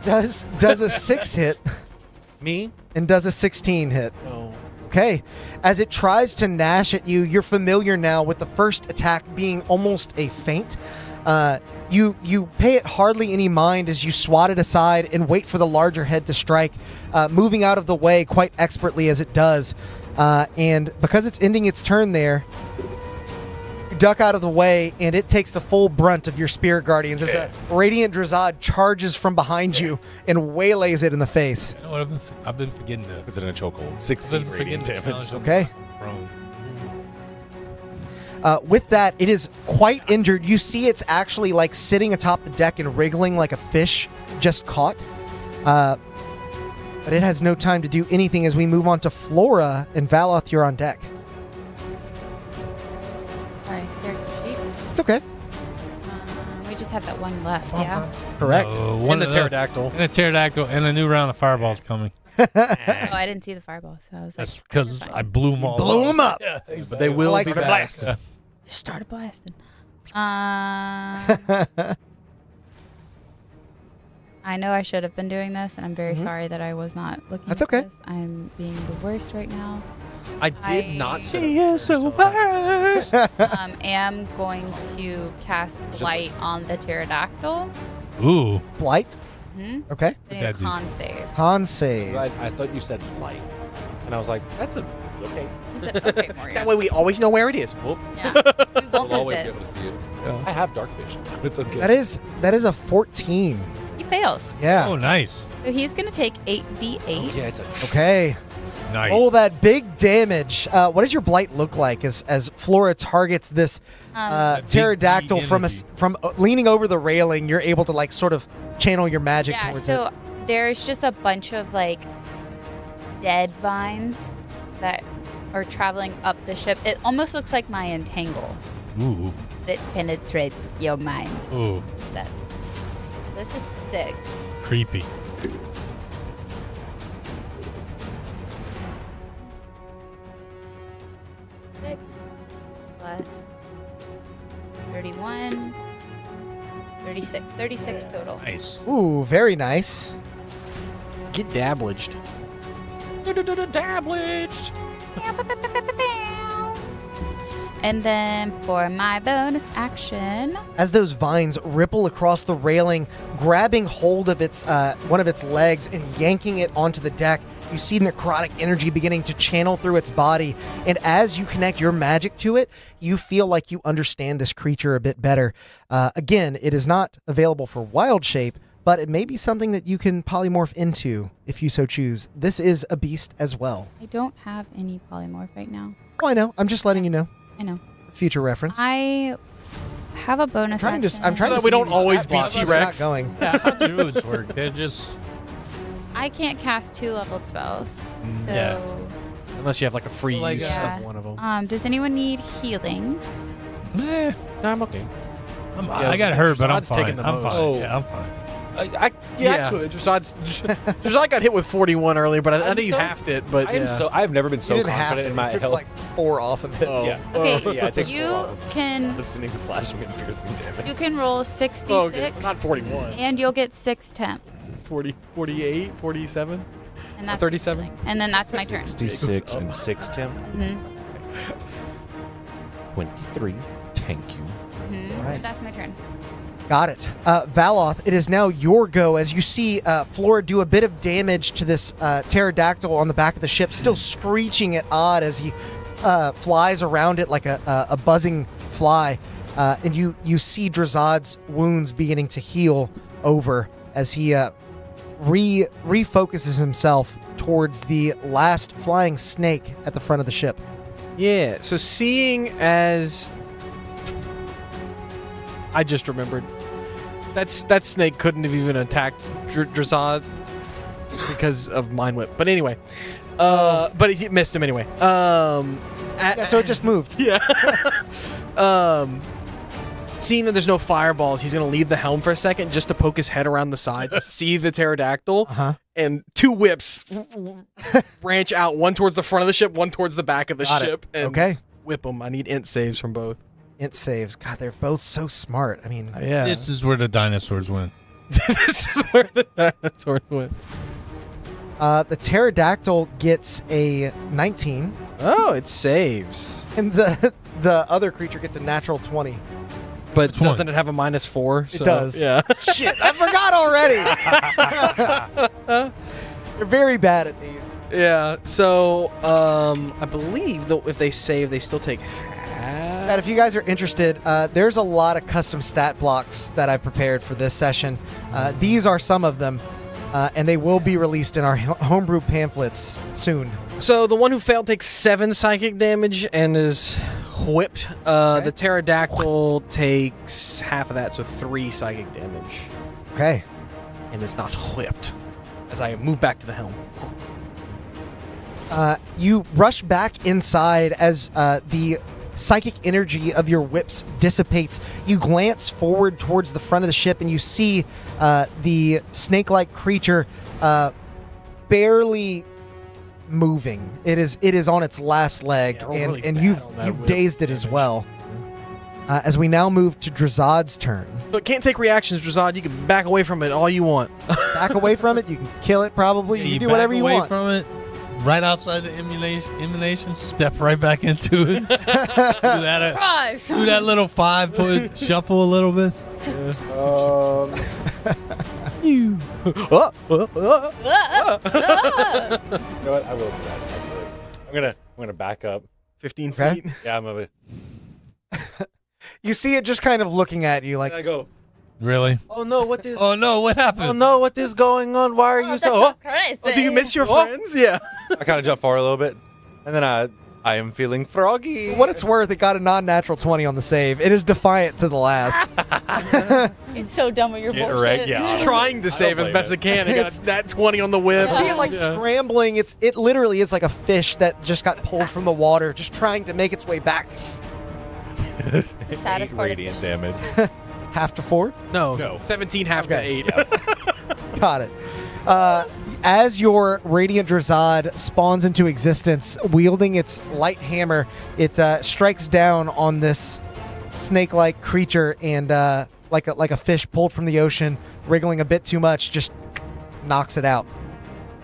Does a 6 hit Me? and does a 16 hit. No. Okay. As it tries to gnash at you, you're familiar now with the first attack being almost a feint. You pay it hardly any mind as you swat it aside and wait for the larger head to strike, moving out of the way quite expertly as it does. And because it's ending its turn there, duck out of the way, and it takes the full brunt of your spirit guardians as a radiant Drazad charges from behind you and waylays it in the face. You know what, I've been forgetting to. Puts it in a chokehold. I've 16 been radiant forgetting damage. to Okay. Prone. With that, it is quite injured. You see it's actually like sitting atop the deck and wriggling like a fish just caught. But it has no time to do anything as we move on to Flora and Valoth, you're on deck. Sorry, character sheet. It's okay. We just have that one left, yeah? Correct. One And the of pterodactyl. And a pterodactyl, and a new round of fireballs coming. Oh, I didn't see the fireball, so I was like, That's because I blew them all. Blew up. them up. Yeah, But they will like be that. back. Yeah. started blasting. I know I should have been doing this, and I'm very sorry that I was not looking That's at okay. this. I'm being the worst right now. I did not say She is the worst. Am going to cast Blight on the pterodactyl. Ooh. Blight. Hmm? Okay. I need a that do? con save. Con save. I thought you said light. And I was like, that's a. Okay. He said, okay, Morgan. That way we always know where it is. Well, Yeah. We we'll won't always miss be it. able to see it. I have dark vision. It's okay. That is a 14. He fails. Yeah. Oh, nice. So he's going to take 8d8. Oh, yeah, it's a. Okay. Nice. Roll that big damage. What does your blight look like as Flora targets this Big pterodactyl D from energy. from leaning over the railing? You're able to like sort of channel your magic Yeah, towards so it. there's just a bunch of like dead vines that are traveling up the ship. It almost looks like my entangle. Ooh. It penetrates your mind Ooh. instead. This is 6. Creepy. Six plus 31. 36. 36 total. Nice. Ooh, very nice. Get dabbledged. Dabbledged. And then for my bonus action, As those vines ripple across the railing, grabbing hold of its one of its legs and yanking it onto the deck, you see necrotic energy beginning to channel through its body. And as you connect your magic to it, you feel like you understand this creature a bit better. Again, it is not available for wild shape, but it may be something that you can polymorph into if you so choose. This is a beast as well. I don't have any polymorph right now. Oh, I know. I'm just letting you know. I know. Future reference. I have a bonus I'm trying action. to. So see we don't these always stat be blocks, but it's T-Rex. not going. Yeah, how druids work? They're just. I can't cast 2 leveled spells. So, Yeah. Unless you have like a free Like, use yeah. of one of them. Does anyone need healing? Meh. No, I'm okay. I got hurt, but I'm Drasad's taking fine. the I'm most. fine. Oh. Yeah, I'm fine. I could. Drasad got hit with 41 earlier, but I I'm know you so- halved it. But I am yeah. I've never been so You didn't have confident to. in my It took health. like 4 off of it. Oh. Yeah. Okay, Yeah, I take you 4 off. can Defending, slashing, and piercing damage. you can roll 66, Oh, okay, so not 41. and you'll get 6 temp, 40, 48, 47. and that's 37? healing. And then that's my turn. 66 and 6 temp. Mhm. 23. Thank you. Mhm. Right. That's my turn. Got it. Valoth, it is now your go as you see Flora do a bit of damage to this pterodactyl on the back of the ship, still screeching at Odd as he flies around it like a buzzing fly. And you see Drazad's wounds beginning to heal over as he refocuses himself towards the last flying snake at the front of the ship. Yeah, so seeing as I just remembered that snake couldn't have even attacked Drasad because of Mind Whip. But anyway, but he missed him anyway. Yeah, so it just moved. yeah. Seeing that there's no fireballs, he's gonna leave the helm for a second just to poke his head around the side to see the pterodactyl. Uh-huh. And 2 whips branch out, one towards the front of the ship, one towards the back of the Got it. ship. And Okay. whip them. I need int saves from both. Int saves. God, they're both so smart. I mean, Yeah. This is where the dinosaurs win. This is where the dinosaurs went. the pterodactyl gets a 19, Oh, it saves. and the other creature gets a natural 20. But Which one? doesn't it have a -4? It does. Yeah. Shit, I forgot already. You're very bad at these. Yeah. So, I believe that if they save, they still take half. Brad, if you guys are interested, there's a lot of custom stat blocks that I've prepared for this session. These are some of them, and they will be released in our homebrew pamphlets soon. So the one who failed takes 7 psychic damage and is whipped. The pterodactyl takes half of that, so 3 psychic damage. Okay. And is not whipped. As I move back to the helm. You rush back inside as the psychic energy of your whips dissipates. You glance forward towards the front of the ship and you see the snake-like creature barely moving. It is on its last leg, Yeah, really and bad on that you've whip dazed it as well. As we now move to Drazad's turn. But can't take reactions, Drazad. You can back away from it all you want. Back away from it. You can kill it probably. Yeah, you can do back whatever you away want. from it. Right outside the emanation, step right back into it. do that little 5-foot shuffle a little bit. You know what? I will do that. Actually. I'm gonna back up 15 Okay. feet. Yeah, I'm gonna. You see it just kind of looking at you like, I go. Really? Oh no! What is? Oh no! What happened? Oh no! What is going on? Why are you so? crazy. Oh, do you miss your Oh. friends? Yeah. I kind of jump forward a little bit, and then I am feeling froggy. for what it's worth, it got a non-natural 20 on the save. It is defiant to the last. It's so dumb with your Get bullshit. wrecked, yeah. He's trying to save as blame best it. it can. It got that 20 on the whip. You see it like Yeah. scrambling. It literally is like a fish that just got pulled from the water, just trying to make its way back. It's the saddest 8 part of radiant damage. Half to 4. No, 17 half Okay. to 8. Got it. As your Radiant Drazad spawns into existence, wielding its light hammer, it strikes down on this snake-like creature and, like a fish pulled from the ocean, wriggling a bit too much, just knocks it out.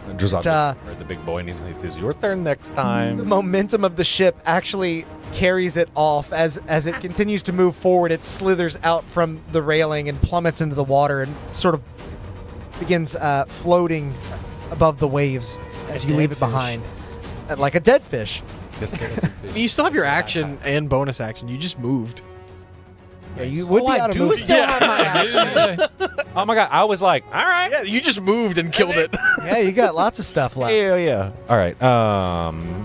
And Drazad Uh, looks at the big boy, and he's like, "This is your turn next The time." momentum of the ship actually carries it off as it continues to move forward. It slithers out from the railing and plummets into the water and sort of begins floating above the waves as you leave it behind, like a dead fish. This skeleton fish. You still have your action and bonus action. You just moved. Yeah, you would be out of movement. still have my action. Oh my god! I was like, "All right, Yeah, you just moved and killed it. Yeah, you got lots of stuff left. yeah." All right.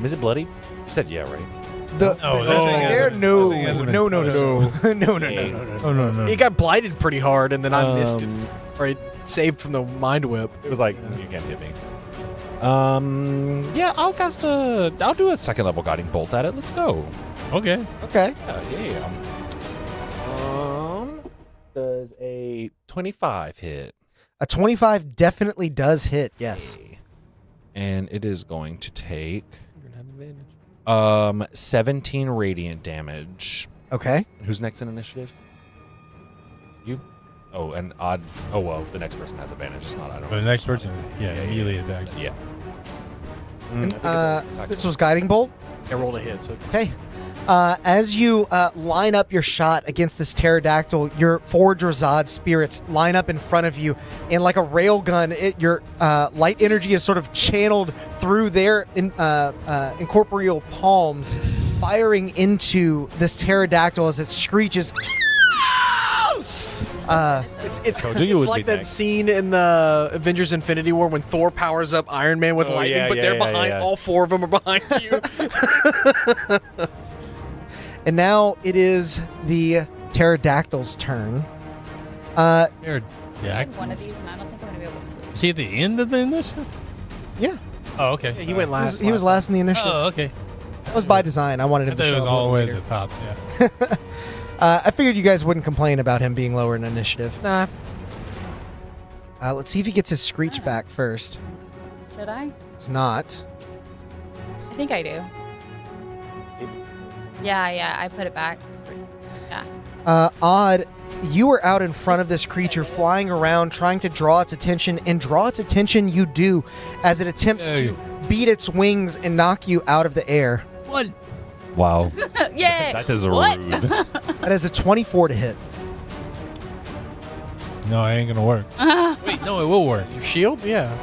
Is it bloody? You said yeah, right? There, no, I think it hasn't no, been no, touched. no, no. Oh no! It got blighted pretty hard, and then I missed it. Or it saved from the mind whip. It was like, you can't hit me. Yeah, I'll do a second level guiding bolt at it. Let's go. Okay. Okay. Yeah. Does a 25 hit? A 25 definitely does hit. Yes. And it is going to take 17 radiant damage. Okay. Who's next in initiative? You? Oh, and odd. Oh well, the next person has advantage. It's not. I don't. The next person, melee attack. Yeah. This was guiding bolt. I rolled a hit, so Okay. As you line up your shot against this pterodactyl, your 4 Drazad spirits line up in front of you, and like a railgun, your light energy is sort of channeled through their incorporeal palms, firing into this pterodactyl as it screeches. it's Told you would like be that next. scene in the Avengers Infinity War when Thor powers up Iron Man with lightning, yeah, but yeah, they're yeah, behind. yeah. All 4 of them are behind you. And now it is the pterodactyl's turn. Jack. One of these, and I don't think I'm gonna be able to sleep. Is he at the end of the initiative? Yeah, Oh, okay. He went last. he was last in the initiative. Oh, okay. That was by design. I wanted I him to thought it show was up a all the little way later. at the top. Yeah. I figured you guys wouldn't complain about him being lower in initiative. Nah. Let's see if he gets his screech back first. Should I? It's not. I think I do. Yeah, I put it back. Yeah. Odd, you are out in front of this creature, flying around, trying to draw its attention, and draw its attention you do as it attempts to beat its wings and knock you out of the air. What? Wow. Yay! That is What? rude. That is a 24 to hit. No, it ain't gonna work. Wait, no, it will work. Your shield? Yeah.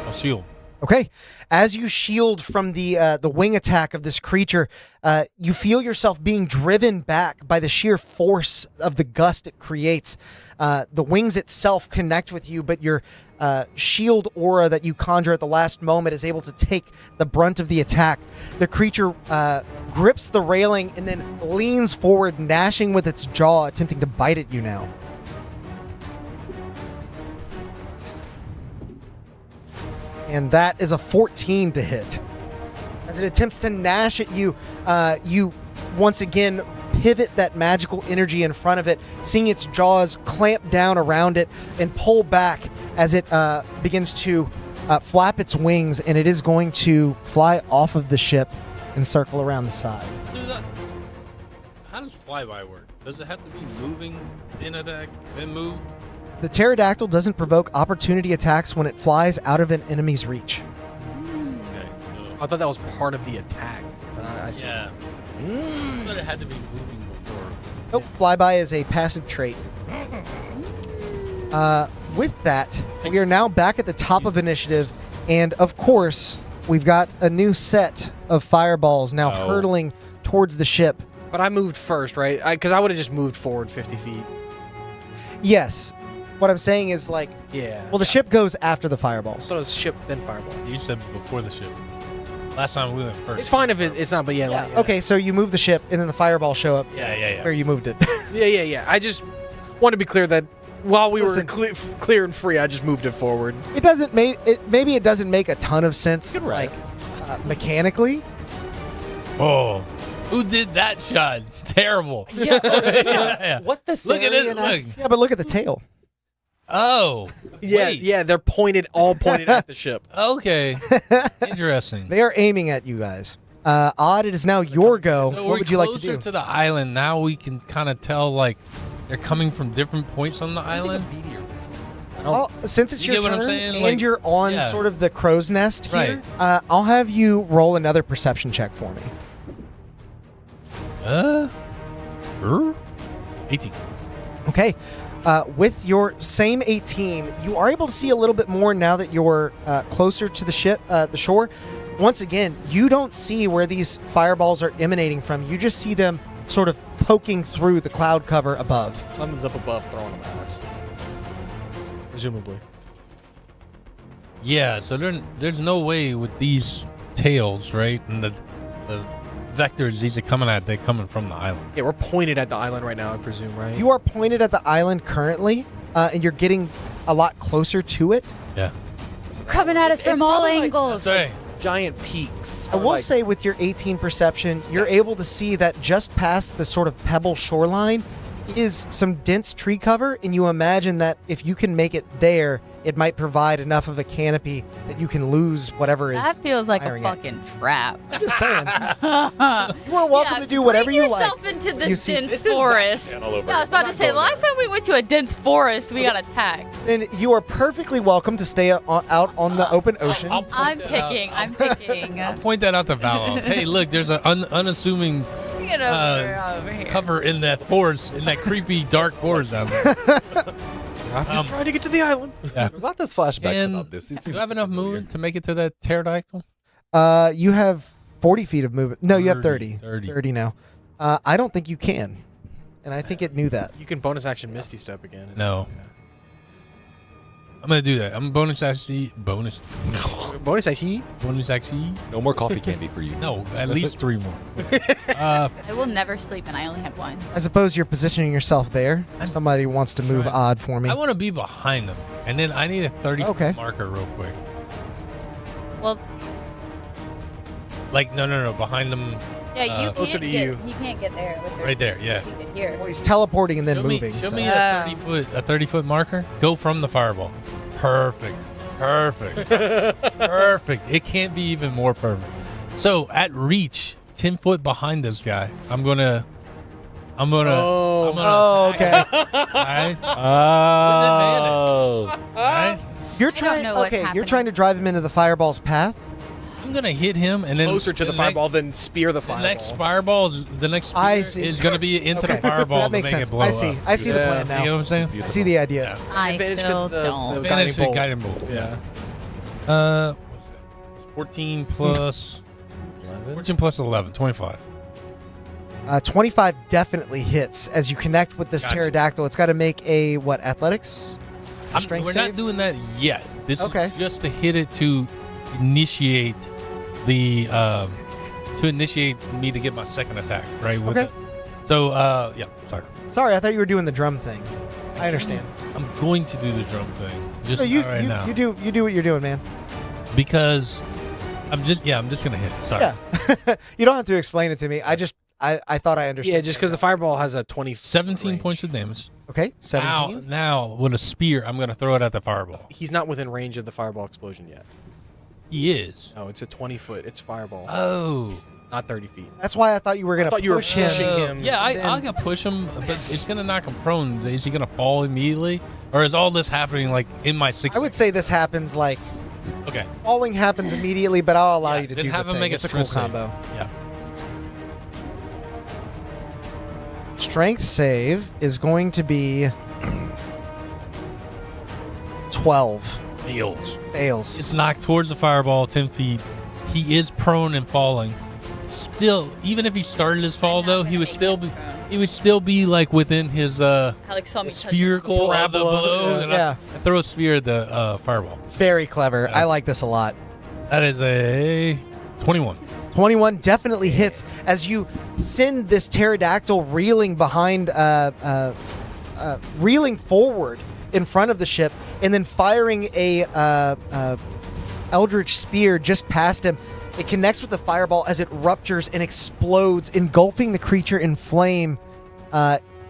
I'll shield. Okay. As you shield from the wing attack of this creature, you feel yourself being driven back by the sheer force of the gust it creates. The wings itself connect with you, but your shield aura that you conjure at the last moment is able to take the brunt of the attack. The creature grips the railing and then leans forward, gnashing with its jaw, attempting to bite at you now. And that is a 14 to hit. As it attempts to gnash at you, you once again pivot that magical energy in front of it, seeing its jaws clamp down around it and pull back as it begins to flap its wings, and it is going to fly off of the ship and circle around the side. How does flyby work? Does it have to be moving, then attack, then move? The pterodactyl doesn't provoke opportunity attacks when it flies out of an enemy's reach. Okay, so I thought that was part of the attack. I see. yeah. I thought it had to be moving before. Nope, flyby is a passive trait. With that, we are now back at the top of initiative, and of course, we've got a new set of fireballs now Oh. hurtling towards the ship. But I moved first, right? Because I would have just moved forward 50 feet. Yes, what I'm saying is like, Yeah. well, the ship goes after the fireballs. So it's ship, then fireball. You said before the ship. Last time we went first. It's fine if it's not, but yeah. Yeah, like, okay, so you move the ship, and then the fireballs show up Yeah. where you moved it. Yeah. I just want to be clear that while we Listen. were clear and free, I just moved it forward. It doesn't make maybe it doesn't make a ton of sense, Good like rest. mechanically. Oh, who did that shot? Terrible. Yeah. What the Look at it. Look. Yeah, but look at the tail. Oh. Wait. Yeah, they're all pointed at the ship. Okay. Interesting. They are aiming at you guys. Odd, it is now your go. So What we're would you like to closer do? to the island. Now we can kind of tell, like, they're coming from different points on the island. Since it's You your get what I'm turn saying? and Like, you're on yeah. sort of the crow's nest here, Right. I'll have you roll another perception check for me. 18. Okay. With your same 18, you are able to see a little bit more now that you're closer to the ship, the shore. Once again, you don't see where these fireballs are emanating from. You just see them sort of poking through the cloud cover above. Something's up above throwing them at us. Presumably. Yeah, so there's no way with these tails, right? And the vectors these are coming at, they're coming from the island. Yeah, we're pointed at the island right now, I presume, right? You are pointed at the island currently, and you're getting a lot closer to it. Yeah. Coming at us from It's all probably like- angles. Sorry. Giant peaks. I will say with your 18 perception, you're able to see that just past the sort of pebble shoreline is some dense tree cover, and you imagine that if you can make it there, it might provide enough of a canopy that you can lose whatever is. That feels like a firing at fucking trap. I'm just saying. You are welcome to do whatever you like. Bring yourself into You this see- dense This is forest. all over. Yeah, I was about I'm to say, not the last time we went to a dense forest, we got attacked. Then you are perfectly welcome to stay out on the open ocean. I'll point I'm that out. picking. I'm picking. Point that out to Valov. Hey, look, there's an unassuming Get over here. cover in that forest, in that creepy dark forest down there. I'm just trying to get to the island. There's not this flashbacks And about this. It do seems you have enough familiar. movement to make it to that pterodactyl? You have 40 feet of movement. No, you have 30. 30. 30 now. I don't think you can. And I think it knew that. You can bonus action Misty Step again. No. I'm gonna do that. I'm bonus action. Bonus action. No more coffee candy for you. No, at least 3 more. I will never sleep, and I only have one. I suppose you're positioning yourself there. If somebody wants to move trying- odd for me. I want to be behind them, and then I need a 30 Okay. marker real quick. Well, Like no, behind them, yeah, you Closer can't to get. you. He can't get there. With right there. Yeah. Keep it here. Well, he's teleporting and then Show moving. me so. a 30 foot marker. Go from the fireball. Perfect. Perfect. It can't be even more perfect. So at reach, 10 foot behind this guy, I'm gonna. Oh, okay. Alright? Oh. Alright? You're don't trying. know what's Okay, you're happening. trying to drive him into the fireball's path. I'm gonna hit him and then Closer to the fireball, then spear the The fireball. next fireball is the next I spear see. is gonna be into Okay, the fireball that makes to make sense. it blow I see. up. I see the Yeah. plan You know what now. I'm saying? I see the idea. Yeah. I Advantage 'cause still the- don't. the- Advantage to bolt. guiding bolt. Yeah. What's that? 14 plus 11, 25. 25 definitely hits as you connect with this Gotcha. pterodactyl. It's got to make a what? Athletics? Strength We're save? not doing that yet. This Okay. is just to hit it to initiate the to initiate me to get my second attack, right? With Okay. it. So yeah, sorry. Sorry, I thought you were doing the drum thing. I understand. I'm going to do the drum thing. Just No, you, not right you, now. you do what you're doing, man. Because I'm just gonna hit it. Sorry. Yeah. You don't have to explain it to me. I thought I understood. Yeah, just because the fireball has a 20. 17 range. points of damage. Okay, 17. Now with a spear, I'm gonna throw it at the fireball. He's not within range of the fireball explosion yet. He is. No, it's a 20 foot. It's fireball, Oh. not 30 feet. That's why I thought you were going to thought you were push him. pushing him. Yeah, then- I can push him, but it's gonna knock him prone. Is he gonna fall immediately, or is all this happening like in my 6? I would say this happens like Okay. falling happens immediately, but I'll allow Yeah, you to then do have the him thing. make a It's a cool strength save. combo. Yeah. Strength save is going to be 12. Fails. Fails. It's knocked towards the fireball 10 feet. He is prone and falling. Still, even if he started his fall though, he would still be like within his Alex saw me touch him. spherical of the Parabola, blow. And yeah. I throw a spear at the fireball. Very clever. Yeah. I like this a lot. That is a 21. 21 definitely hits as you send this pterodactyl reeling behind, reeling forward in front of the ship, and then firing a eldritch spear just past him. It connects with the fireball as it ruptures and explodes, engulfing the creature in flame.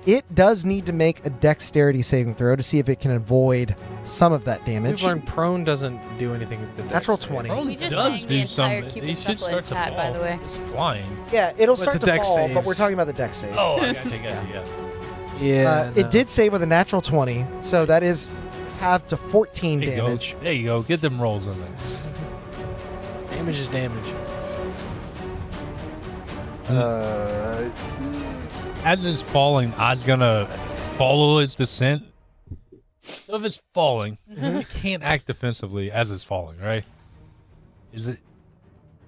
It does need to make a dexterity saving throw to see if it can avoid some of that We've damage. learned prone doesn't do anything with the dex Natural save. 20. We just does sang the do entire something. Cupid He should Shuffle in start to chat, by fall. the way. It's flying. Yeah, it'll But start the to dex fall, but saves. we're talking about the dex save. Oh, I gotcha. Yeah. Yeah. It did save with a natural 20, so that is half to 14 There you damage. go. There you go. Get them rolls in there. Damage is damage. As it's falling, I was gonna follow its descent. So if it's falling, you can't act defensively as it's falling, right? Is it?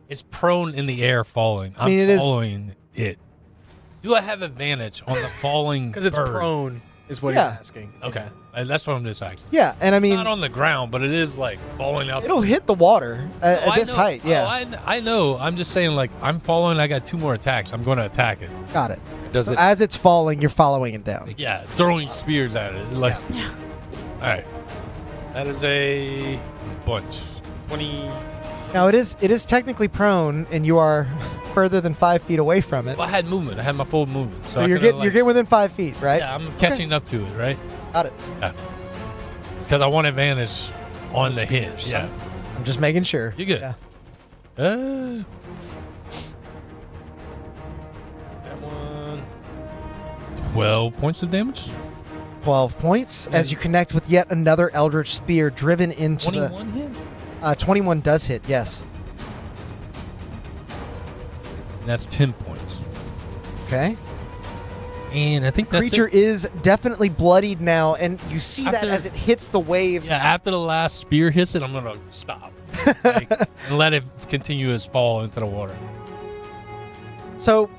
It's prone in the air, falling. I'm mean, it is- following it. Do I have advantage on the falling? Because it's bird? prone, is what Yeah. he's asking. Okay, that's what I'm just asking. Yeah, and I mean, Not on the ground, but it is like falling out. it'll hit the water at Oh, I this know. height. Yeah, Oh, I know. I'm just saying, like, I'm following. I got 2 more attacks. I'm going to attack it. got it. Does So it? as it's falling, you're following it down. Yeah, throwing spears at it. Like, Yeah. all right. That is a bunch. 20. Now it is technically prone, and you are further than 5 feet away from it. Well, I had movement. I had my full movement. So So I you're could've, getting within 5 feet, right? Yeah, I'm catching up to it, right? Got it. Because I want advantage on the hit. spears. Yeah. I'm just making sure. You're good. Yeah. That one. 12 points of damage. 12 points as you connect with yet another eldritch spear driven into 21 hit. the. 21 does hit. Yes. And that's 10 points. Okay. And I think that's Creature it. is definitely bloodied now, and you see that After- as it hits the waves. Yeah, after the last spear hits it, I'm going to stop. Like, and let it continue its fall into the water. So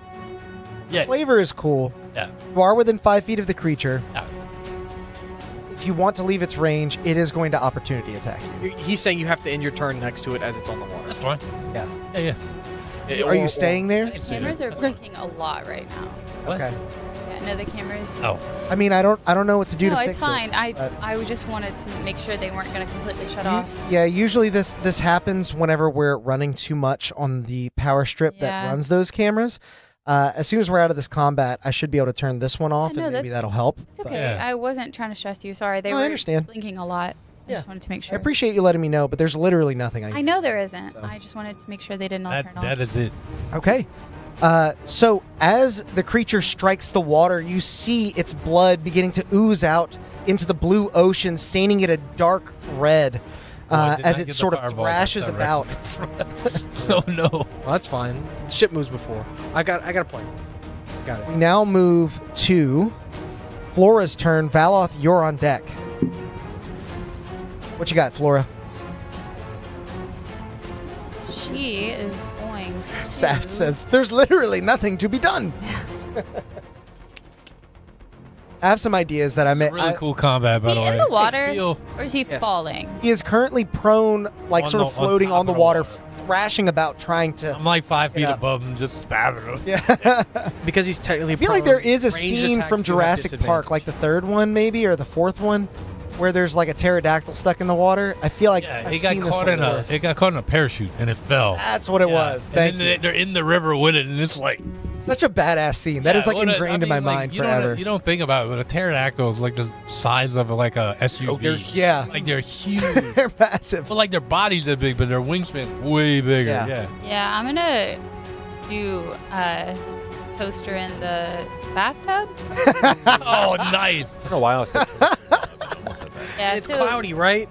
Yeah. flavor is cool. Yeah. You are within 5 feet of the creature. Yeah. If you want to leave its range, it is going to opportunity attack you. He's saying you have to end your turn next to it as it's on the water. That's fine. Yeah. Yeah. Are you staying there? The cameras are blinking a lot right now. What? Okay. Yeah, no, the cameras. Oh. I mean, I don't know what to do no, to it's fix fine. it. but- I just wanted to make sure they weren't going to completely shut off. Yeah, usually this happens whenever we're running too much on the power strip that Yeah. runs those cameras. As soon as we're out of this combat, I should be able to turn this one off, no, and maybe that's- that'll help. It's okay. Yeah. I wasn't trying to stress you. Sorry, they No, were I understand. blinking a lot. I Yeah. just wanted to make I sure. appreciate you letting me know, but there's literally nothing I I can know there isn't. So. I just wanted to make sure they didn't all turn off. That is it. Okay. So as the creature strikes the water, you see its blood beginning to ooze out into the blue ocean, staining it a dark red Oh, I did as not it get sort the of fireball thrashes directly about. Oh no. Well, that's fine. The ship moves before. I got a plan. Got it. We now move to Flora's turn. Valoth, you're on deck. What you got, Flora? She is going to... Saft says, "There's literally nothing to be done." I have some ideas that I may. Really cool combat, by Is the he way. in the water, Feel- or is he Yes. falling? He is currently prone, like On sort of the- on floating top on the of the water, water. thrashing about, trying to. I'm like 5 feet Yeah. above him, just spamming him. Yeah. Because he's technically I feel like there is a ranged scene attacks from do have Jurassic Park, disadvantage. like the third one maybe, or the fourth one, where there's like a pterodactyl stuck in the water. I feel like Yeah, I've it got seen this caught one in a before. it got caught in a parachute and it fell. That's what it Yeah. was. And Thank then you. they're in the river with it, and it's like Such a badass scene. That is like ingrained in my mind forever. You don't think about it, but a pterodactyl is like the size of like a SUV. Yeah. Like they're huge. They're massive. But like their bodies are big, but their wingspan way bigger. Yeah. Yeah. Yeah, I'm gonna do toaster in the bathtub. Oh, nice. I don't know why I said almost said that. Yeah, It's so, cloudy, right?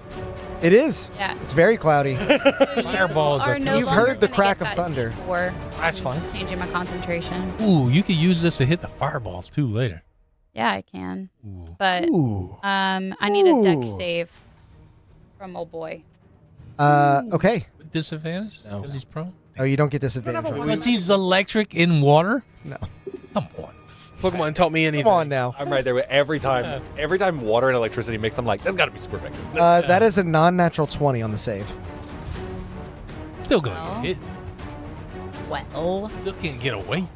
It is. Yeah, It's very cloudy. so you Fireballs are are no You've longer heard the gonna crack get of that thunder. D4, That's fine. changing my concentration. Ooh, you could use this to hit the fireballs too later. Yeah, I can, Ooh. but Ooh. I need a deck Ooh. save from old boy. Okay. With disadvantage? No. Because he's prone? Oh, you don't get disadvantage. on it. Because he's electric in water? No. Come on. Pokemon taught me anything. Come on now. I'm right there with every time. Every time water and electricity mix, I'm like, that's got to be super effective. That is a non-natural 20 on the save. Still gonna Well. get hit. Well, Still can't get away.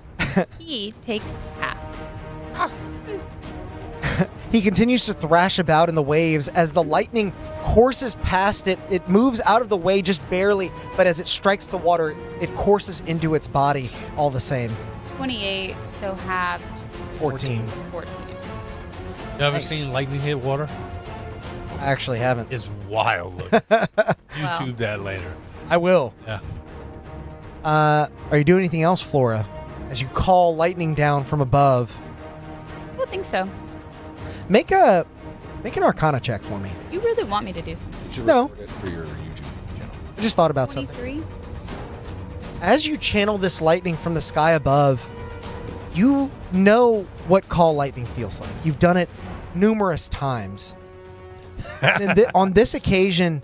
he takes half. He continues to thrash about in the waves as the lightning courses past it. It moves out of the way just barely, but as it strikes the water, it courses into its body all the same. 28, so halved 14. 14. You ever Nice. seen lightning hit water? I actually haven't. It's wild. Look. YouTube that later. I will. Yeah. Are you doing anything else, Flora? As you call lightning down from above, I don't think so. make an Arcana check for me. You really want me to do something? You should No. record it for your YouTube channel. I just thought about something. 23? As you channel this lightning from the sky above, you know what call lightning feels like. You've done it numerous times. And on this occasion,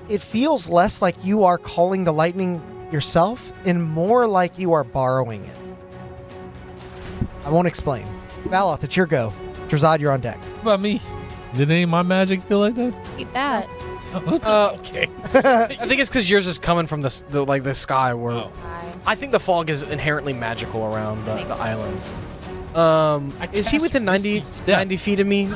it feels less like you are calling the lightning yourself and more like you are borrowing it. I won't explain. Valoth, it's your go. Drazad, you're on deck. What about me? Did any of my magic feel like that? Eat that. Okay. I think it's because yours is coming from the sky. Where Oh. Bye. I think the fog is inherently magical around the Makes island. I Is he cast within 90, Misty Step. 90 feet of me?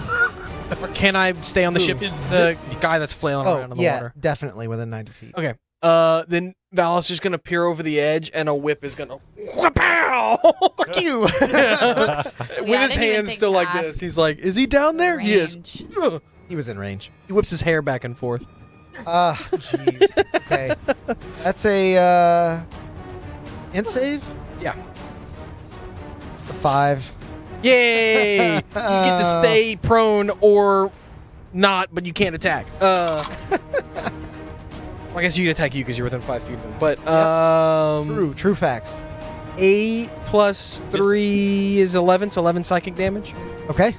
Or can I stay on the ship? Is The guy that's flailing around in the yeah, water. definitely within 90 feet. Okay. Then Val's just gonna peer over the edge, and a whip is gonna wha-pow! Fuck you! With I his didn't even hands think still to like ask this. He's like, "Is he down there?" Yes. Range. He was in range. He whips his hair back and forth. Jeez. Okay. That's a int save? Yeah. A 5. Yay! You get to stay prone or not, but you can't attack. Well, I guess you can attack you because you're within 5 feet of him. But True facts. 8 plus 3 is 11, so 11 psychic damage. Okay.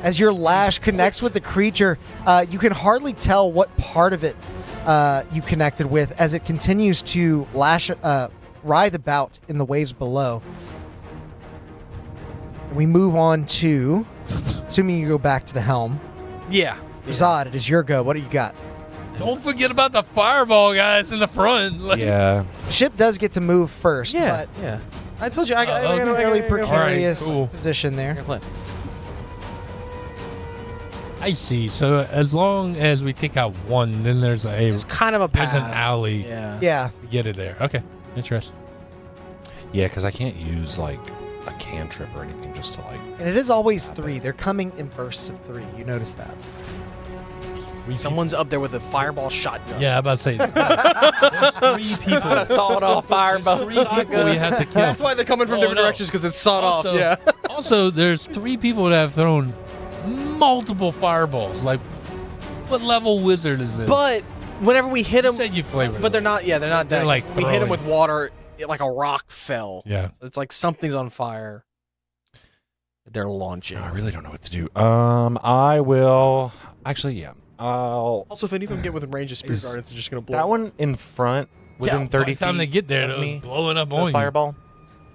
As your lash connects with the creature, you can hardly tell what part of it you connected with as it continues to writhe about in the waves below. We move on to, assuming you go back to the helm. Yeah. Zod, it is your go. What do you got? Don't forget about the fireball guys in the front. Like, Yeah. The ship does get to move first, Yeah. but Yeah. I told you I got okay. fairly All right, precarious cool. position there. I see. So as long as we take out one, then there's It's kind of a path. an alley Yeah. Yeah. to get it there. Okay. Interesting. Yeah, because I can't use like a cantrip or anything just to like. And it is always 3. They're coming in bursts of 3. You notice that. Someone's up there with a fireball shotgun. Yeah, I'm about to say. There's 3 people. sawed-off fireball. 3 people we have to kill. That's why they're coming from Oh, different no. directions because it's sawed off. Also- Yeah. Also, there's 3 people that have thrown multiple fireballs. Like, what level wizard is this? But whenever we hit You them, said you flavored but they're them. not. Yeah, they're not. They're dead. like we hit them throwing. with water, like a rock fell. Yeah. It's like something's on fire. They're launching. I really don't know what to do. I will actually, yeah. I'll Also, if any of them get within range of Spear Is Guard, it's just going to blow. that one in front within 30 By the time feet. they get there, of it was me, blowing up the on you. fireball.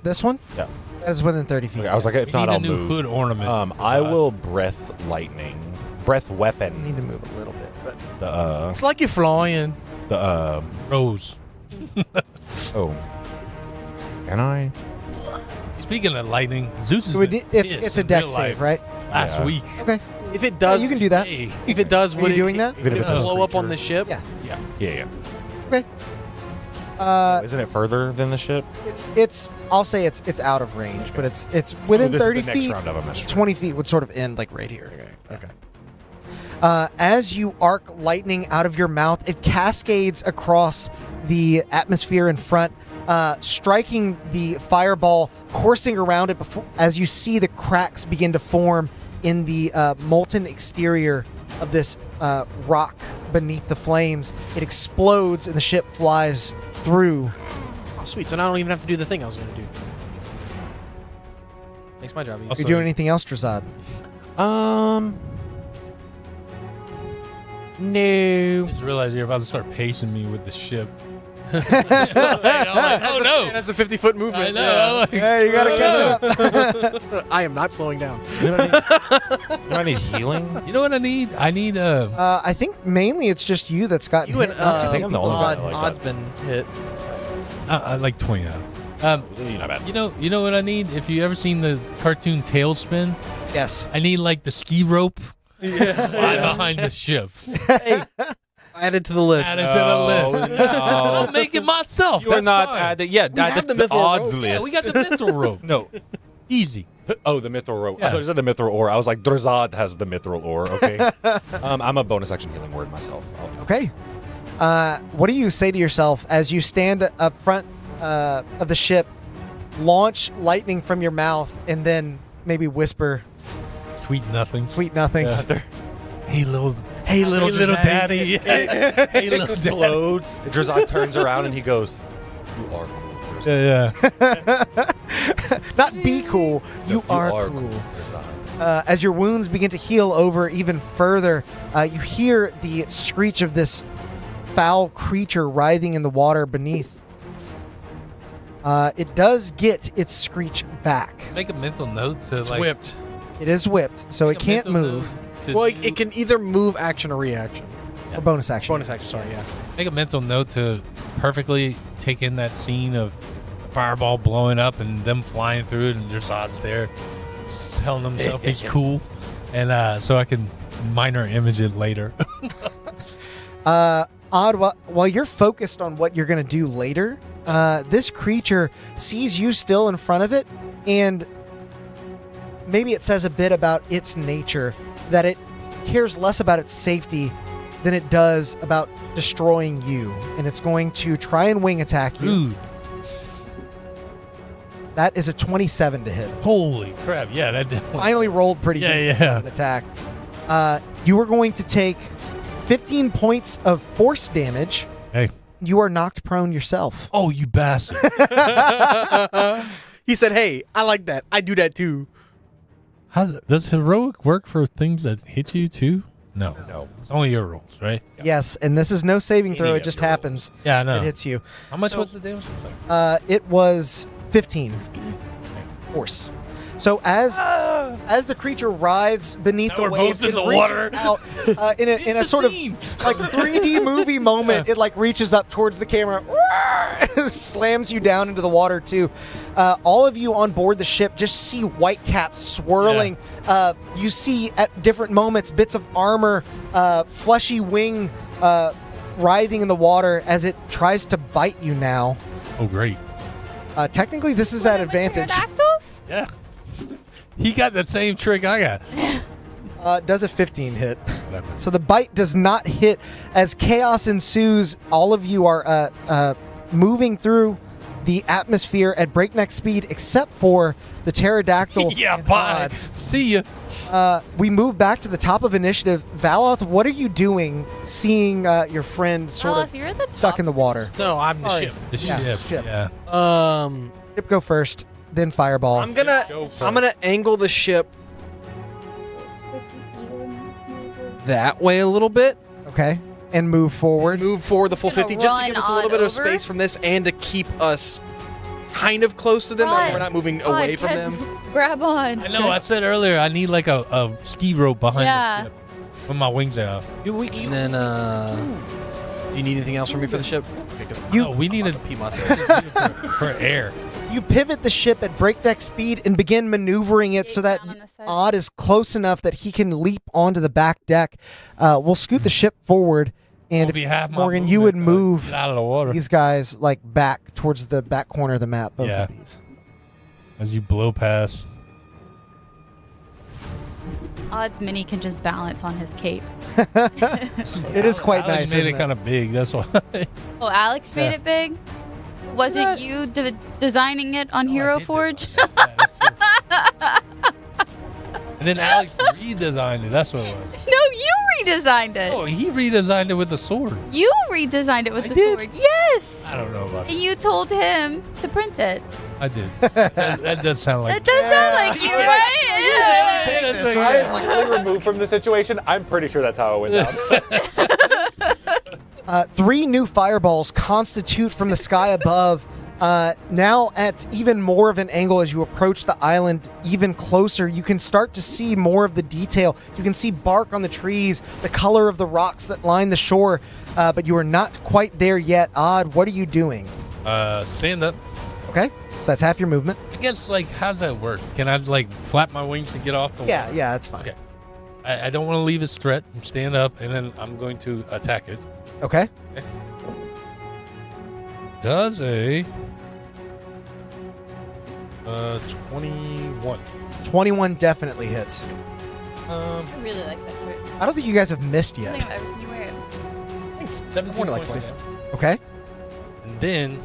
This one? Yeah. That is within 30 feet. Okay, I was like, yes. if You not, need a I'll new move. hood ornament. I will breath weapon. need to move a little bit, but The It's like you're flying. Rose. oh, can I? Speaking of lightning, Zeus is so it's a deck save, right? Last Yeah. week. Okay. If it does, you can do that. Hey. If it does, Are would you doing that? Even if it's Yeah. a blow up on creature? the ship? Yeah. Yeah. Okay. Isn't it further than the ship? It's I'll say it's out of range, but it's within Oh, this 30 is the next feet. round of them. That's true. 20 feet would sort of end like right here. Okay. As you arc lightning out of your mouth, it cascades across the atmosphere in front, striking the fireball, coursing around it before, as you see the cracks begin to form in the molten exterior of this rock beneath the flames. It explodes and the ship flies through. Oh, sweet. So now I don't even have to do the thing I was going to do. Makes my job easy. You doing anything else, Drazad? No. I just realized you're about to start pacing me with the ship. I'm like, oh no! That's a 50-foot movement. I know. Yeah, you gotta catch up. I am not slowing down. Do I need healing? You know what I need? I need I think mainly it's just you that's gotten You and hit, not too I think many I'm the people. only one that like Odd's that. been hit. I like 20 now. You're not bad. You know what I need? If you ever seen the cartoon Tailspin, Yes. I need like the ski rope fly behind the ship. Hey, added to the list. Add it to the list. no. I'll make it myself. You are That's not fine. at the have the mithril odds rope. list. Yeah, we got the mithril rope. no. Easy. Oh, the mithril rope. I Yeah. thought you said the mithril ore. I was like, Drazad has the mithril ore. Okay. I'm a bonus action healing word myself. Okay. What do you say to yourself as you stand up front of the ship, launch lightning from your mouth, and then maybe whisper Sweet nothing. sweet nothings? Hey, little daddy. Hey, little Explodes. Drazad turns around and he goes, "You are cool, Drazad. Yeah. Not be cool. You are cool. Drazad." As your wounds begin to heal over even further, you hear the screech of this foul creature writhing in the water beneath. It does get its screech back. Make a mental note to It's like. whipped. It is whipped, so it make a can't mental move. note to Well, do- it can either move action or reaction. Or bonus action. Bonus action, sorry, yeah. Make a mental note to perfectly take in that scene of the fireball blowing up and them flying through it, and Drazad's there telling himself he's cool, and so I can minor image it later. Odd, while you're focused on what you're going to do later, this creature sees you still in front of it, and maybe it says a bit about its nature, that it cares less about its safety than it does about destroying you, and it's going to try and wing attack you. Dude, That is a 27 to hit. holy crap! Yeah, that definitely. Finally rolled pretty Yeah, decent yeah. on an attack. You are going to take 15 points of force damage. Hey. You are knocked prone yourself. Oh, you bastard! He said, hey, I like that. I do that too. Does heroic work for things that hit you too? No, No. it's only your rolls, right? Yes, and this is no saving throw. Any It of just your happens. Yeah, I know. It hits you. How much was the damage? It was 15 force. So as the creature writhes beneath Now the we're waves, both in it the reaches water. out in a sort of like 3D movie moment. It like reaches up towards the camera, slams you down into the water too. All of you on board the ship just see white caps swirling. You see at different moments bits of armor, fleshy wing writhing in the water as it tries to bite you now. Oh, great. Technically, this is at advantage. Pterodactyls? Yeah. He got the same trick I got. Does a 15 hit. Whatever. So the bite does not hit. As chaos ensues, all of you are moving through the atmosphere at breakneck speed, except for the pterodactyl. Yeah, and bye. Odd. See ya. We move back to the top of initiative. Valoth, what are you doing seeing your friend sort Well, of if you're at the stuck top in the water? No, I'm the Sorry. ship. The Yeah, ship. ship. Yeah. Ship go first, then fireball. I'm gonna angle the ship that way a little bit. Okay. And move forward. Move forward the full Gonna 50 just to run give us a little on bit of over? space from this and to keep us kind of close to them. That way Run. we're not moving God, away from Ken, them. Grab on. I know. I said earlier I need like a ski rope behind Yeah. the ship with my wings out. And then, do you need anything else from me for the ship? No, we need it pee myself. for air. You pivot the ship at breakneck speed and begin maneuvering it so that Down on the side. Odd is close enough that he can leap onto the back deck. We'll scoot the ship forward, and If you have my Morgan, you would movement, move get out of the water these guys like back towards the back corner of the map. Both Yeah. of these. as you blow past. Odd's mini can just balance on his cape. It is quite Alex nice. made Isn't it kind of big. That's why. Oh, Alex made Yeah. it big? Was it you designing it on Hero Forge? And then Alex redesigned it. That's what it was. No, you redesigned it. Oh, he redesigned it with a sword. You redesigned it with I the did? sword. Yes. I don't know about And that. you told him to print it. I did. that does sound like. That does sound like you, right? Yeah. That's this, like- right? Completely removed from the situation. I'm pretty sure that's how it went down. 3 new fireballs constitute from the sky above. Now at even more of an angle as you approach the island even closer, you can start to see more of the detail. You can see bark on the trees, the color of the rocks that line the shore, but you are not quite there yet. Odd, what are you doing? Stand up. Okay, so that's half your movement. I guess, like, how's that work? Can I, like, flap my wings to get off the Yeah, that's fine. Okay. I don't want to leave its threat. Stand up, and then I'm going to attack it. Okay. Does a 21. 21 definitely hits. I really like that shirt. I don't think you guys have missed I don't yet. think I've ever seen you wear it. Thanks. I 17 worn it like points twice. of damage. Okay. And then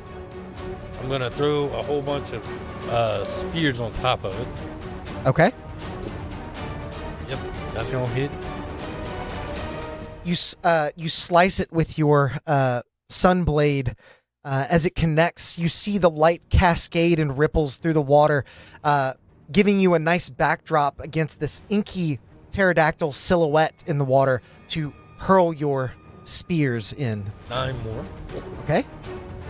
I'm going to throw a whole bunch of spears on top of it. Okay. Yep. That's going to hit. You slice it with your sunblade. As it connects, you see the light cascade and ripples through the water, giving you a nice backdrop against this inky pterodactyl silhouette in the water to hurl your spears in. 9 more. Okay?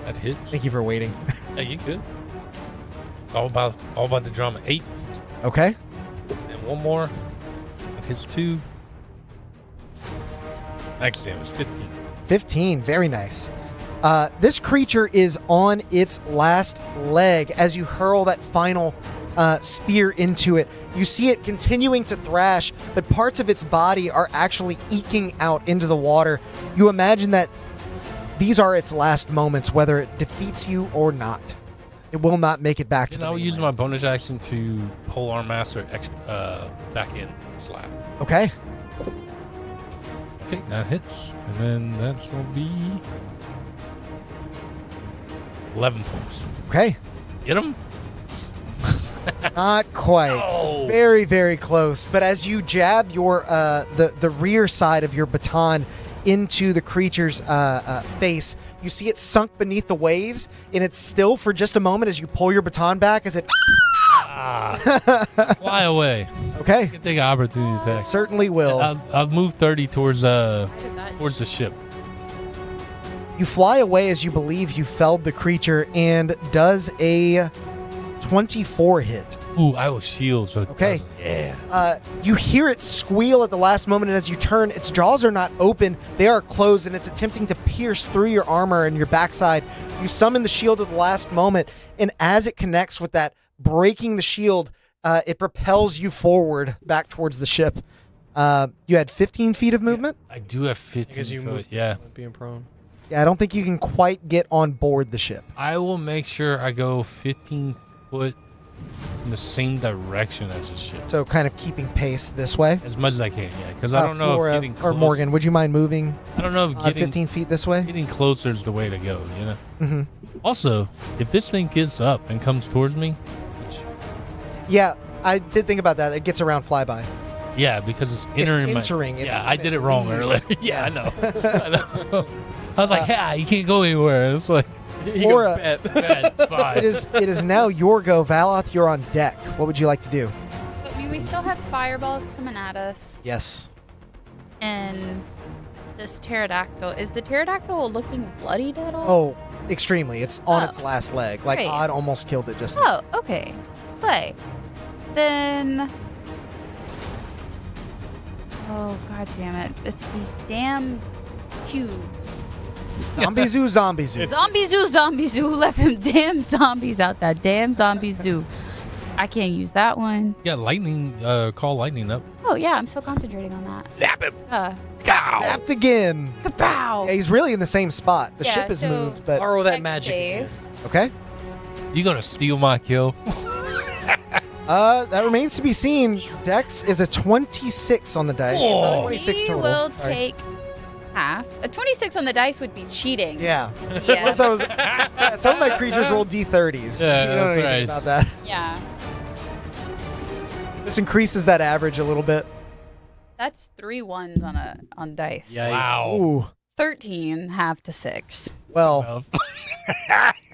That hits. Thank you for waiting. Hey, you good? All about the drama. 8. Okay? And 1 more. That hits 2. Max damage 15. 15. Very nice. This creature is on its last leg as you hurl that final spear into it. You see it continuing to thrash, but parts of its body are actually eking out into the water. You imagine that these are its last moments, whether it defeats you or not. It will not make it back to And the I'll use my mainland. bonus action to pull our master back in slap. Okay. Okay, that hits. And then that's going to be 11 points. Okay. Get him? Not quite. No. Very, very close. But as you jab your the rear side of your baton into the creature's face, you see it sunk beneath the waves, and it's still for just a moment as you pull your baton back as it. Fly away. Okay. You can take an opportunity attack. Certainly will. I'll move 30 towards I did that. towards the ship. You fly away as you believe you felled the creature, and does a 24 hit. Ooh, I will shield. So it Okay. doesn't- Yeah. You hear it squeal at the last moment, and as you turn, its jaws are not open, they are closed, and it's attempting to pierce through your armor and your backside. You summon the shield at the last moment, and as it connects with that, breaking the shield, it propels you forward back towards the ship. You had 15 feet of movement? I do have 15 Because you foot. moved Yeah. being prone. Yeah, I don't think you can quite get on board the ship. I will make sure I go 15 foot in the same direction as the ship. So kind of keeping pace this way. As much as I can, yeah. Because I don't know if Flora getting or close, Morgan, would you mind moving I don't know if getting 15 feet this way? getting closer is the way to go, you know? hmm Also, if this thing gets up and comes towards me, which, Yeah, I did think about that. It gets around flyby. yeah, because it's It's entering entering, my... it's Yeah, I did it when it wrong leaves. earlier. Yeah, I know. I know. I was like, yeah, you can't go anywhere. It's like, Flora, bad, bye. it is now your go. Valoth, you're on deck. What would you like to do? But I mean, we still have fireballs coming at us. Yes. and this pterodactyl. Is the pterodactyl looking bloodied at all? Oh, extremely. It's on Oh. its last leg. Like, Great. Odd almost killed it just now. Oh, okay. Slay. Then. Oh, god damn it. It's these damn cubes. Zombie zoo, zombie zoo. Zombie zoo. Let them damn zombies out that damn zombie zoo. I can't use that one. Yeah, lightning. Call lightning up. Oh, yeah, I'm still concentrating on that. Zap him. Zapped again. Kapow! Yeah, he's really in the same spot. The Yeah, ship is so- moved, but Borrow that Dex magic. save. okay. You gonna steal my kill? That remains to be seen. Dex is a 26 on the dice. Oh. 26 He total. will Sorry. take half. A 26 on the dice would be cheating. Yeah. Yeah. So yeah, some of my creatures roll D30s. Yeah, you don't know that's anything right. about that. Yeah. This increases that average a little bit. That's 3 ones on dice. Yikes. Wow. Ooh. 13 half to 6. Well,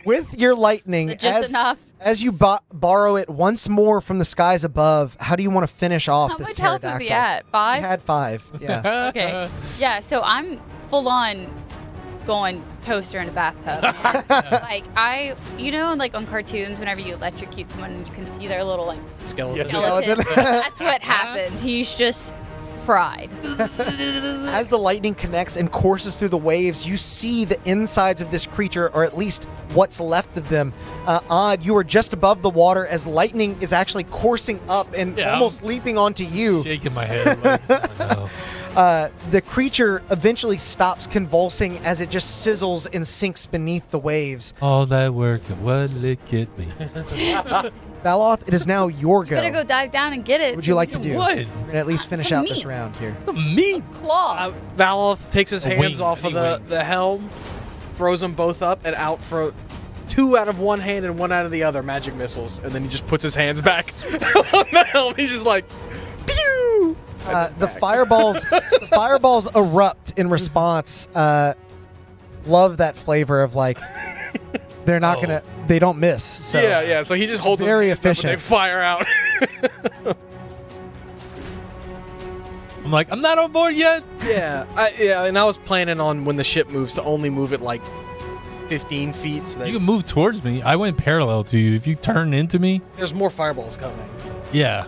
with your lightning, Is it just enough? as you borrow it once more from the skies above, how do you want to finish off How this much health pterodactyl? is he at? 5? He had 5. Yeah. Okay. Yeah, so I'm full on going toaster in a bathtub. Like like on cartoons, whenever you electrocute someone, you can see their little like Skeleton. Skeleton. skeleton. That's what happens. He's just fried. As the lightning connects and courses through the waves, you see the insides of this creature, or at least what's left of them. Odd, you are just above the water as lightning is actually coursing up and Yeah, almost leaping onto you. Shaking my head. Like, oh, no. The creature eventually stops convulsing as it just sizzles and sinks beneath the waves. All that work and what lick at me. Valoth, it is now your go. Better go dive down and get it. What would you like to do? What? We're going to at least finish Some out this meat. round here. The meat. Claw. Valoth takes his A hands wing, off of any wing. the helm, throws them both up and out for 2 out of one hand and 1 out of the other magic missiles, and then he just puts his hands back on the helm. He's just like, pew! The fireballs erupt in response. Love that flavor of like they're not Oh. gonna, they don't miss. So yeah. So he just holds Very his hands up and efficient. they fire out. I'm like, I'm not on board yet. And I was planning on when the ship moves to only move it like 15 feet. So You can move towards me. I went parallel to you. If you turn into me, there's more fireballs coming. yeah.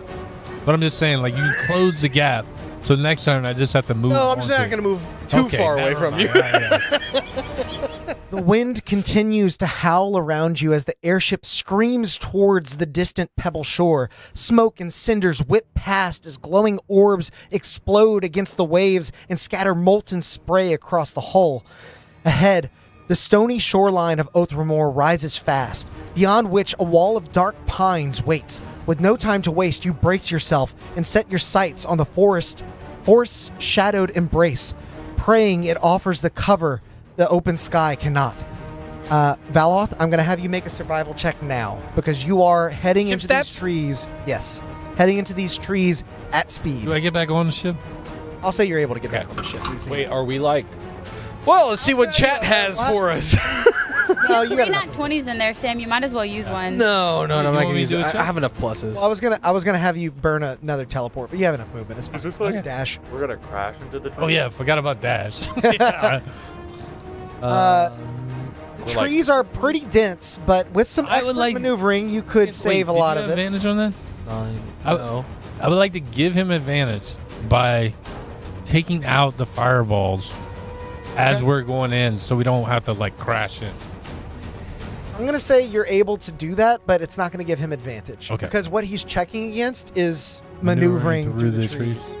But I'm just saying, like, you can close the gap. So the next turn, I just have to move. No, I'm just not onto- going to move too Okay, far away never from you. mind. Yeah. The wind continues to howl around you as the airship screams towards the distant pebble shore. Smoke and cinders whip past as glowing orbs explode against the waves and scatter molten spray across the hull. Ahead, the stony shoreline of Othermore rises fast, beyond which a wall of dark pines waits. With no time to waste, you brace yourself and set your sights on the forest's shadowed embrace, praying it offers the cover the open sky cannot. Valoth, I'm going to have you make a survival check now, because you are heading Ship into these stats? trees. Yes, heading into these trees at speed. Do I get back on the ship? I'll say you're able to get back on the ship. Easy. Wait, are we like? Well, let's see what throw you chat a- has what? for us. No, you got Three enough. nat 20s in there, Sam. You might as well use one. no, You I'm not want going to me use to it. do a I check? have enough pluses. Well, I was gonna have you burn another teleport, but you have enough movement. It's fine. Is this like Dash? we're gonna crash into the? Oh yeah, forgot about Dash. Yeah. The We're trees are pretty dense, but with some I would expert like- maneuvering, you could save a Wait, lot did you of have it. advantage on that? 9. I- No. I would like to give him advantage by taking out the fireballs as Okay. we're going in, so we don't have to like crash in. I'm gonna say you're able to do that, but it's not gonna give him advantage. Okay. Because what he's checking against is maneuvering through the trees.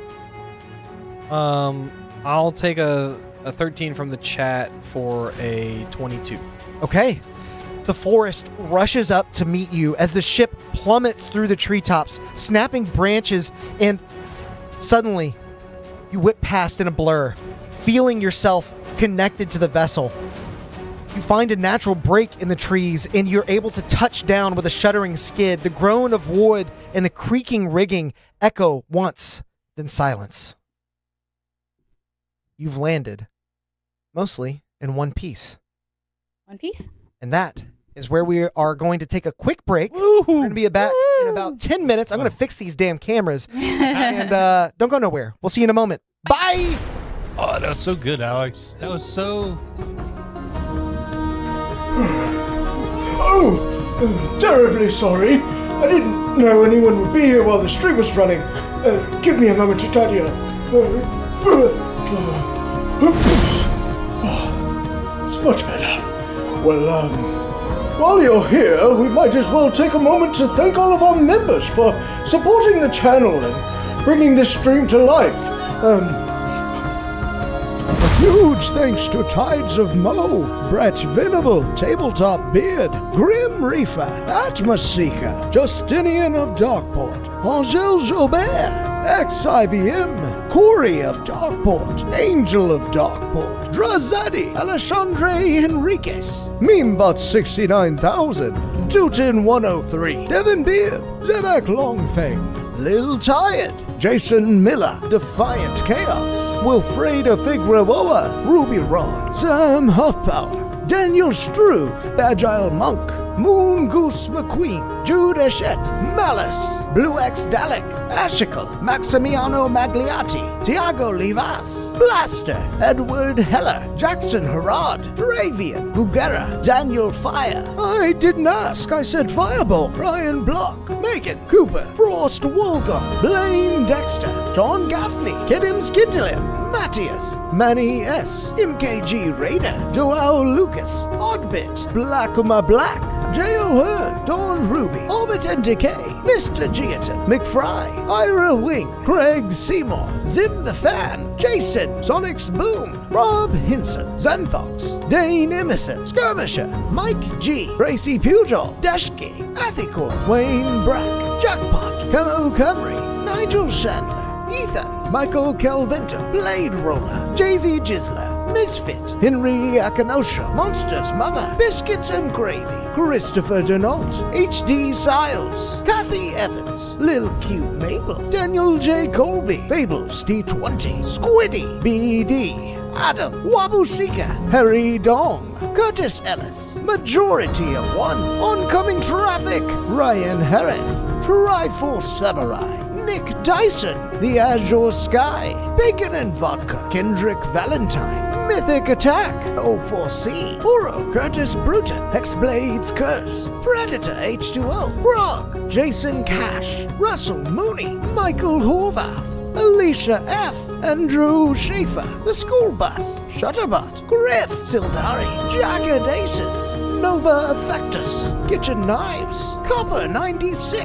I'll take a 13 from the chat for a 22. Okay. The forest rushes up to meet you as the ship plummets through the treetops, snapping branches, and suddenly you whip past in a blur, feeling yourself connected to the vessel. You find a natural break in the trees, and you're able to touch down with a shuddering skid. The groan of wood and the creaking rigging echo once, then silence. You've landed, mostly in one piece. One piece? And that is where we are going to take a quick break. We're going to be back in about 10 minutes. I'm going to fix these damn cameras. And don't go nowhere. We'll see you in a moment. Bye! Oh, that was so good, Alex. That was so... Oh, terribly sorry. I didn't know anyone would be here while the stream was running. Give me a moment to tidy up. It's much better. Well, while you're here, we might as well take a moment to thank all of our members for supporting the channel and bringing this stream to life. A huge thanks to Tides of Mo, Brett Venable, Tabletop Beard, Grim Reaper, Atmos Seeker, Justinian of Darkport, Angel Jobert, XIVM, Corey of Darkport, Angel of Darkport, Drazadi, Alexandre Enriquez, Memebot 69000, Dutin 103, Devin Beard, Zebek Longfang, Lil Tired, Jason Miller, Defiant Chaos, Wilfredo Figueroa, Ruby Rod, Sam Huffpower, Daniel Struve, Agile Monk, Moon Goose McQueen, Jude Eshett, Malice, Blue X Dalek, Ashical, Maximiano Magliati, Tiago Livas, Blaster, Edward Heller, Jackson Harad, Dravian, Bugera, Daniel Fire. I didn't ask, I said Fireball, Brian Block, Megan Cooper, Frost Wolgon, Blaine Dexter, John Gaffney, Kedim Skindilim, Matthias, Manny S, MKG Raider, Joao Lucas, Oddbit, Blackuma Black, J.O. Hearn, Dawn Ruby, Orbit and Decay, Mr. Geaton, McFry, Ira Wing, Craig Seymour, Zim the Fan, Jason, Sonic's Boom, Rob Hinson, Xanthox, Dane Emerson, Skirmisher, Mike G, Gracie Pujol, Dashki, Athicor, Wayne Brack, Jackpot, Camo Camry, Nigel Chandler, Ethan, Michael Calvento, Blade Roller, Jay-Z Jizzler, Misfit, Henry Akanosha, Monsters Mother, Biscuits and Gravy, Christopher Denault, H.D. Siles, Kathy Evans, Lil Q Maple, Daniel J. Colby, Fables D20, Squiddy, B.D., Adam, Wabusika, Harry Dong, Curtis Ellis, Majority of One, Oncoming Traffic, Ryan Harif, Triforce Samurai, Nick Dyson, The Azure Sky, Bacon and Vodka, Kendrick Valentine, Mythic Attack, O4C, Uro, Curtis Bruton, Hexblade's Curse, Predator H2O, Grog, Jason Cash, Russell Mooney, Michael Horvath, Alicia F., Andrew Schaefer, The School Bus, Shutterbot, Griff, Sildari, Jagged Aces, Nova Effectus, Kitchen Knives, Copper 96,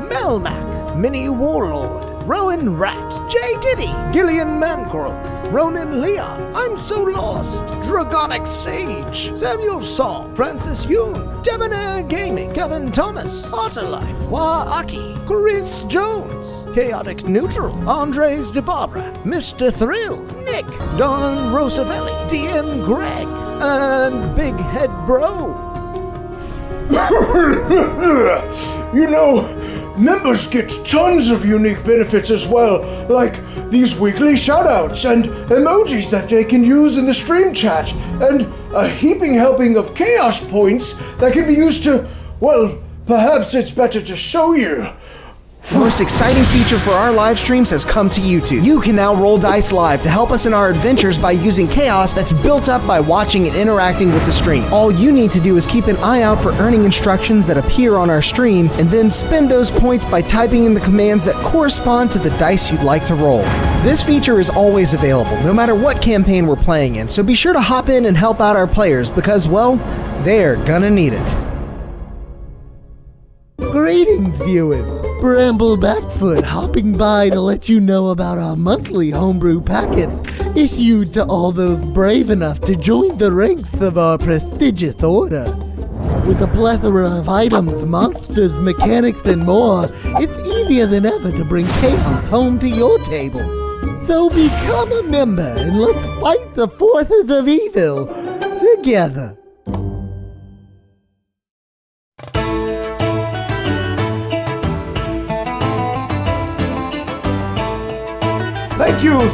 Melmac, Mini Warlord, Rowan Rat, J. Diddy, Gillian Mangrove, Ronan Leon, I'm So Lost, Dragonic Sage, Samuel Song, Francis Yoon, Debonair Gaming, Kevin Thomas, Otterlife, Wa'aki, Chris Jones, Chaotic Neutral, Andres de Barbara, Mr. Thrill, Nick, Don Rosavelli, DM Greg, and Big Head Bro. You know, members get tons of unique benefits as well, like these weekly shoutouts and emojis that they can use in the stream chat, and a heaping helping of chaos points that can be used to, well, perhaps it's better to show you. The most exciting feature for our live streams has come to YouTube. You can now roll dice live to help us in our adventures by using chaos that's built up by watching and interacting with the stream. All you need to do is keep an eye out for earning instructions that appear on our stream, and then spend those points by typing in the commands that correspond to the dice you'd like to roll. This feature is always available, no matter what campaign we're playing in, so be sure to hop in and help out our players because, well, they're gonna need it. Greetings, viewers. Bramble Backfoot hopping by to let you know about our monthly homebrew packets issued to all those brave enough to join the ranks of our prestigious order. With a plethora of items, monsters, mechanics, and more, it's easier than ever to bring chaos home to your table. So become a member and let's fight the forces of evil together.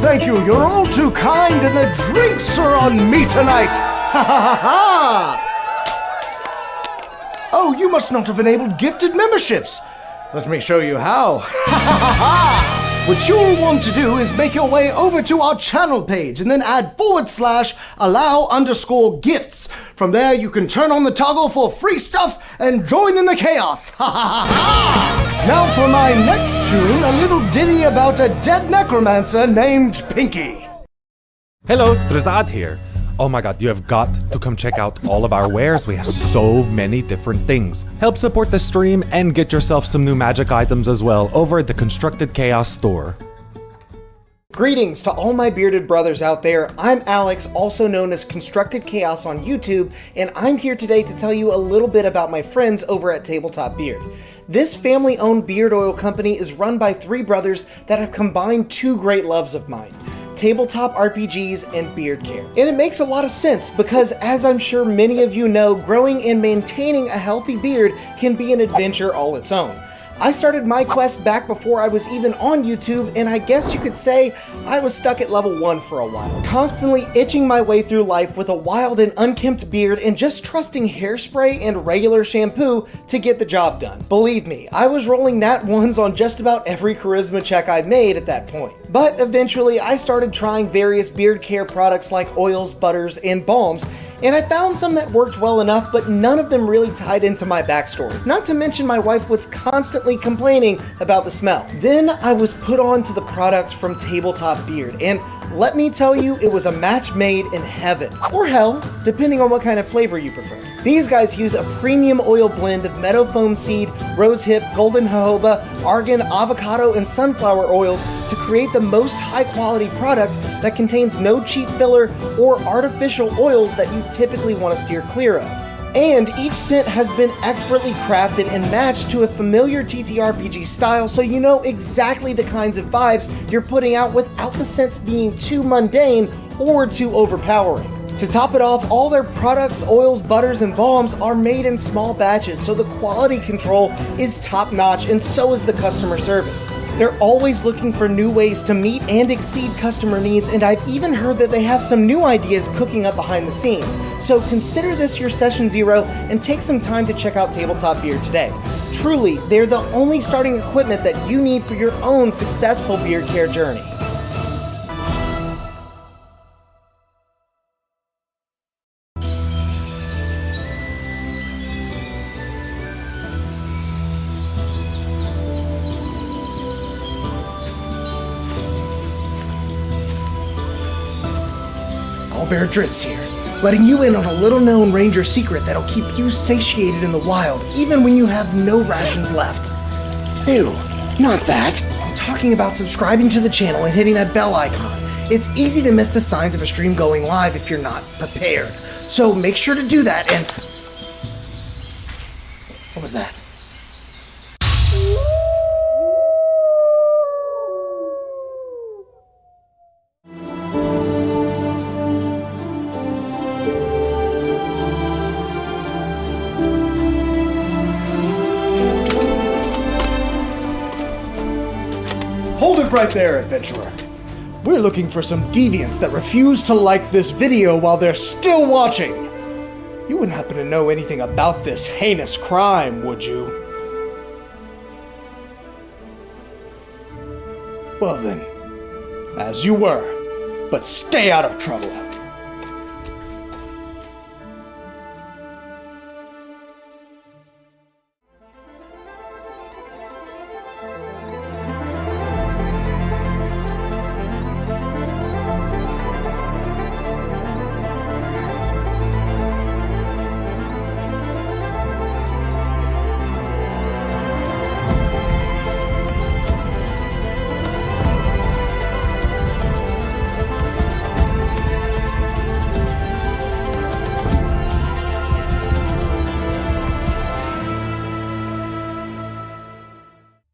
Thank you, you're all too kind, and the drinks are on me tonight! Ha ha ha ha! Oh, you must not have enabled gifted memberships! Let me show you how. Ha ha ha ha! What you'll want to do is make your way over to our channel page and then add /allow_gifts. From there, you can turn on the toggle for free stuff and join in the chaos. Ha ha ha! Now for my next tune, a little ditty about a dead necromancer named Pinky. Hello, Drazad here. Oh my god, you have got to come check out all of our wares. We have so many different things. Help support the stream and get yourself some new magic items as well over at the Constructed Chaos store. Greetings to all my bearded brothers out there. I'm Alex, also known as Constructed Chaos on YouTube, and I'm here today to tell you a little bit about my friends over at Tabletop Beard. This family-owned beard oil company is run by three brothers that have combined two great loves of mine: tabletop RPGs and beard care. And it makes a lot of sense because, as I'm sure many of you know, growing and maintaining a healthy beard can be an adventure all its own. I started my quest back before I was even on YouTube, and I guess you could say I was stuck at level 1 for a while, constantly itching my way through life with a wild and unkempt beard and just trusting hairspray and regular shampoo to get the job done. Believe me, I was rolling nat 1s on just about every charisma check I made at that point. But eventually I started trying various beard care products like oils, butters, and balms, and I found some that worked well enough, but none of them really tied into my backstory. Not to mention my wife was constantly complaining about the smell. Then I was put on to the products from Tabletop Beard, and let me tell you, it was a match made in heaven. Or hell, depending on what kind of flavor you prefer. These guys use a premium oil blend of meadow foam seed, rosehip, golden jojoba, argan, avocado, and sunflower oils to create the most high quality product that contains no cheap filler or artificial oils that you typically want to steer clear of. And each scent has been expertly crafted and matched to a familiar TTRPG style, so you know exactly the kinds of vibes you're putting out without the scents being too mundane or too overpowering. To top it off, all their products, oils, butters, and balms are made in small batches, so the quality control is top-notch, and so is the customer service. They're always looking for new ways to meet and exceed customer needs, and I've even heard that they have some new ideas cooking up behind the scenes. So consider this your session 0 and take some time to check out Tabletop Beard today. Truly, they're the only starting equipment that you need for your own successful beard care journey. Bear Dritz here, letting you in on a little-known ranger secret that'll keep you satiated in the wild, even when you have no rations left. Ew, not that. I'm talking about subscribing to the channel and hitting that bell icon. It's easy to miss the signs of a stream going live if you're not prepared. So make sure to do that and... What was that? Hold it right there, adventurer. We're looking for some deviants that refuse to like this video while they're still watching. You wouldn't happen to know anything about this heinous crime, would you? Well then, as you were, but stay out of trouble.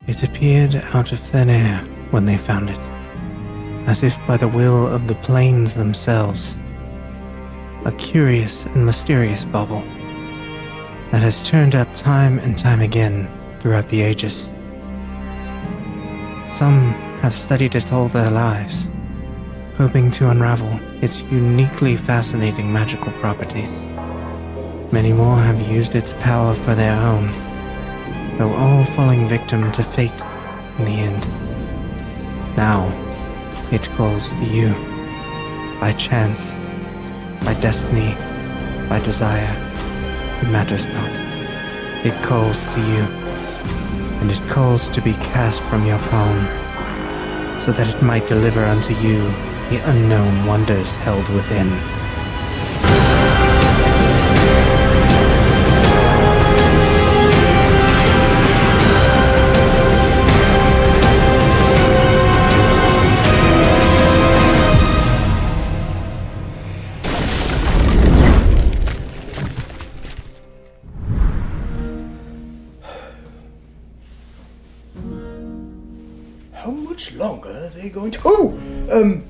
It appeared out of thin air when they found it, as if by the will of the plains themselves. A curious and mysterious bauble that has turned up time and time again throughout the ages. Some have studied it all their lives, hoping to unravel its uniquely fascinating magical properties. Many more have used its power for their own, though all falling victim to fate in the end. now, it calls to you. By chance, by destiny, by desire, it matters not. It calls to you, and it calls to be cast from your palm, so that it might deliver unto you the unknown wonders held within. How much longer are they going to...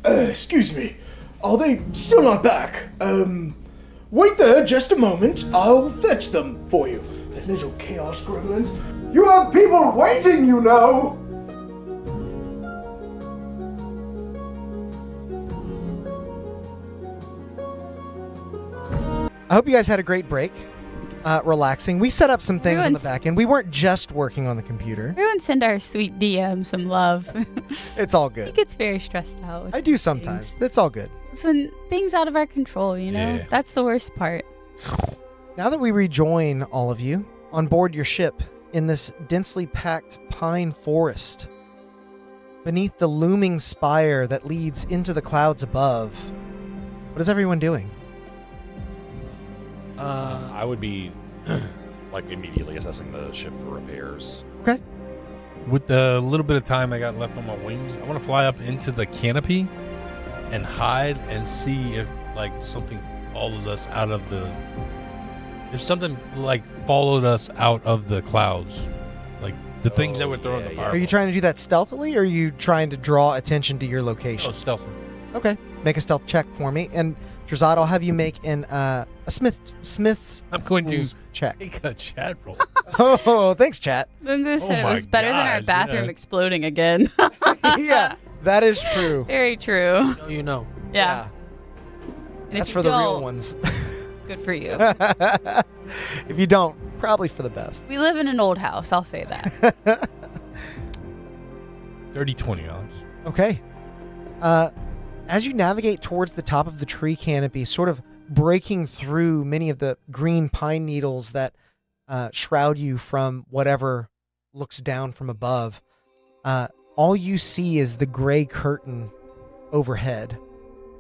excuse me. Are they still not back? Wait there just a moment. I'll fetch them for you. The little chaos gremlins. You have people waiting, you know! I hope you guys had a great break. Relaxing. We set up some things on the Everyone's- back end. We weren't just working on the computer. Everyone send our sweet DM some love. It's all He good. gets very stressed out. I do sometimes. It's all good. It's when things out of our control, you know? Yeah. That's the worst part. Now that we rejoin all of you on board your ship in this densely packed pine forest, beneath the looming spire that leads into the clouds above, what is everyone doing? I would be like immediately assessing the ship for repairs. Okay. With the little bit of time I got left on my wings, I want to fly up into the canopy and hide and see if like something follows us out of the. If something like followed us out of the clouds, like the things that were throwing yeah, the yeah. fire. Are you trying to do that stealthily, or are you trying to draw attention to your location? Oh, stealth. Okay. Make a stealth check for me. And Drazad, I'll have you make a Smith's I'm going to rules check. take a chat roll. Oh, thanks, chat. Lungu said it my was better than our gosh, bathroom yeah. exploding again. Yeah, that is true. Very true. You know. Yeah. And That's if for you the real don't, ones. Good for you. If you don't, probably for the best. We live in an old house, I'll say that. Dirty $20. Okay. As you navigate towards the top of the tree canopy, sort of breaking through many of the green pine needles that shroud you from whatever looks down from above, all you see is the gray curtain overhead.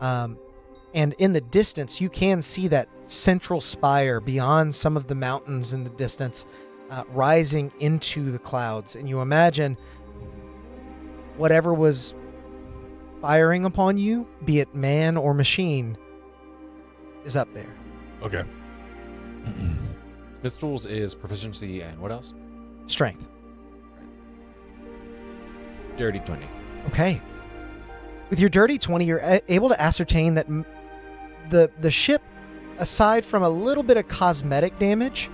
And in the distance, you can see that central spire beyond some of the mountains in the distance, rising into the clouds. And you imagine whatever was firing upon you, be it man or machine, is up there. Okay. Smith's tools is proficiency and what else? Strength. Dirty 20. Okay. With your dirty 20, you're able to ascertain that the ship, aside from a little bit of cosmetic damage,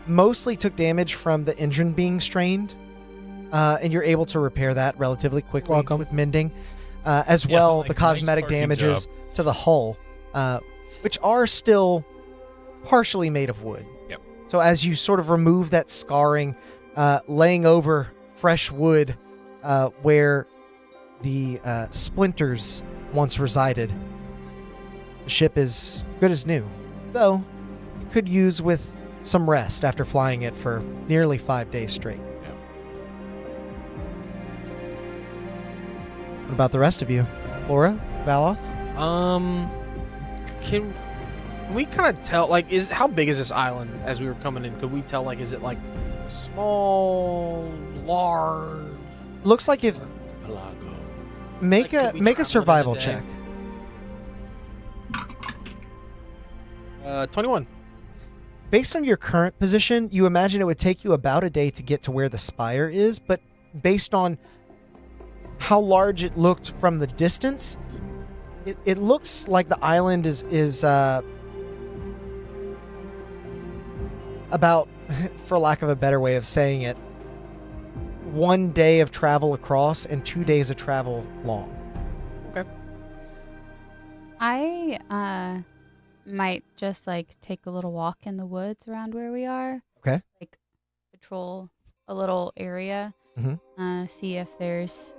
mostly took damage from the engine being strained, and you're able to repair that relatively quickly Welcome. with mending. As Yeah, well, like, the nice cosmetic parking damages to the hull, which are still partially made of wood. Yep. So as you sort of remove that scarring, laying over fresh wood where the splinters once resided, the ship is good as new, though it could use with some rest after flying it for nearly 5 days straight. What about the rest of you? Flora? Valoth? Can we kind of tell, like, how big is this island as we were coming in? Could we tell, like, is it like small, large? Looks like if make Like, could we make a travel in a survival day? check. 21. Based on your current position, you imagine it would take you about a day to get to where the spire is, but based on how large it looked from the distance, it looks like the island is about, for lack of a better way of saying it, 1 day of travel across and 2 days of travel long. I might just like take a little walk in the woods around where we are. Okay. Like patrol a little area. Mhm. See if there's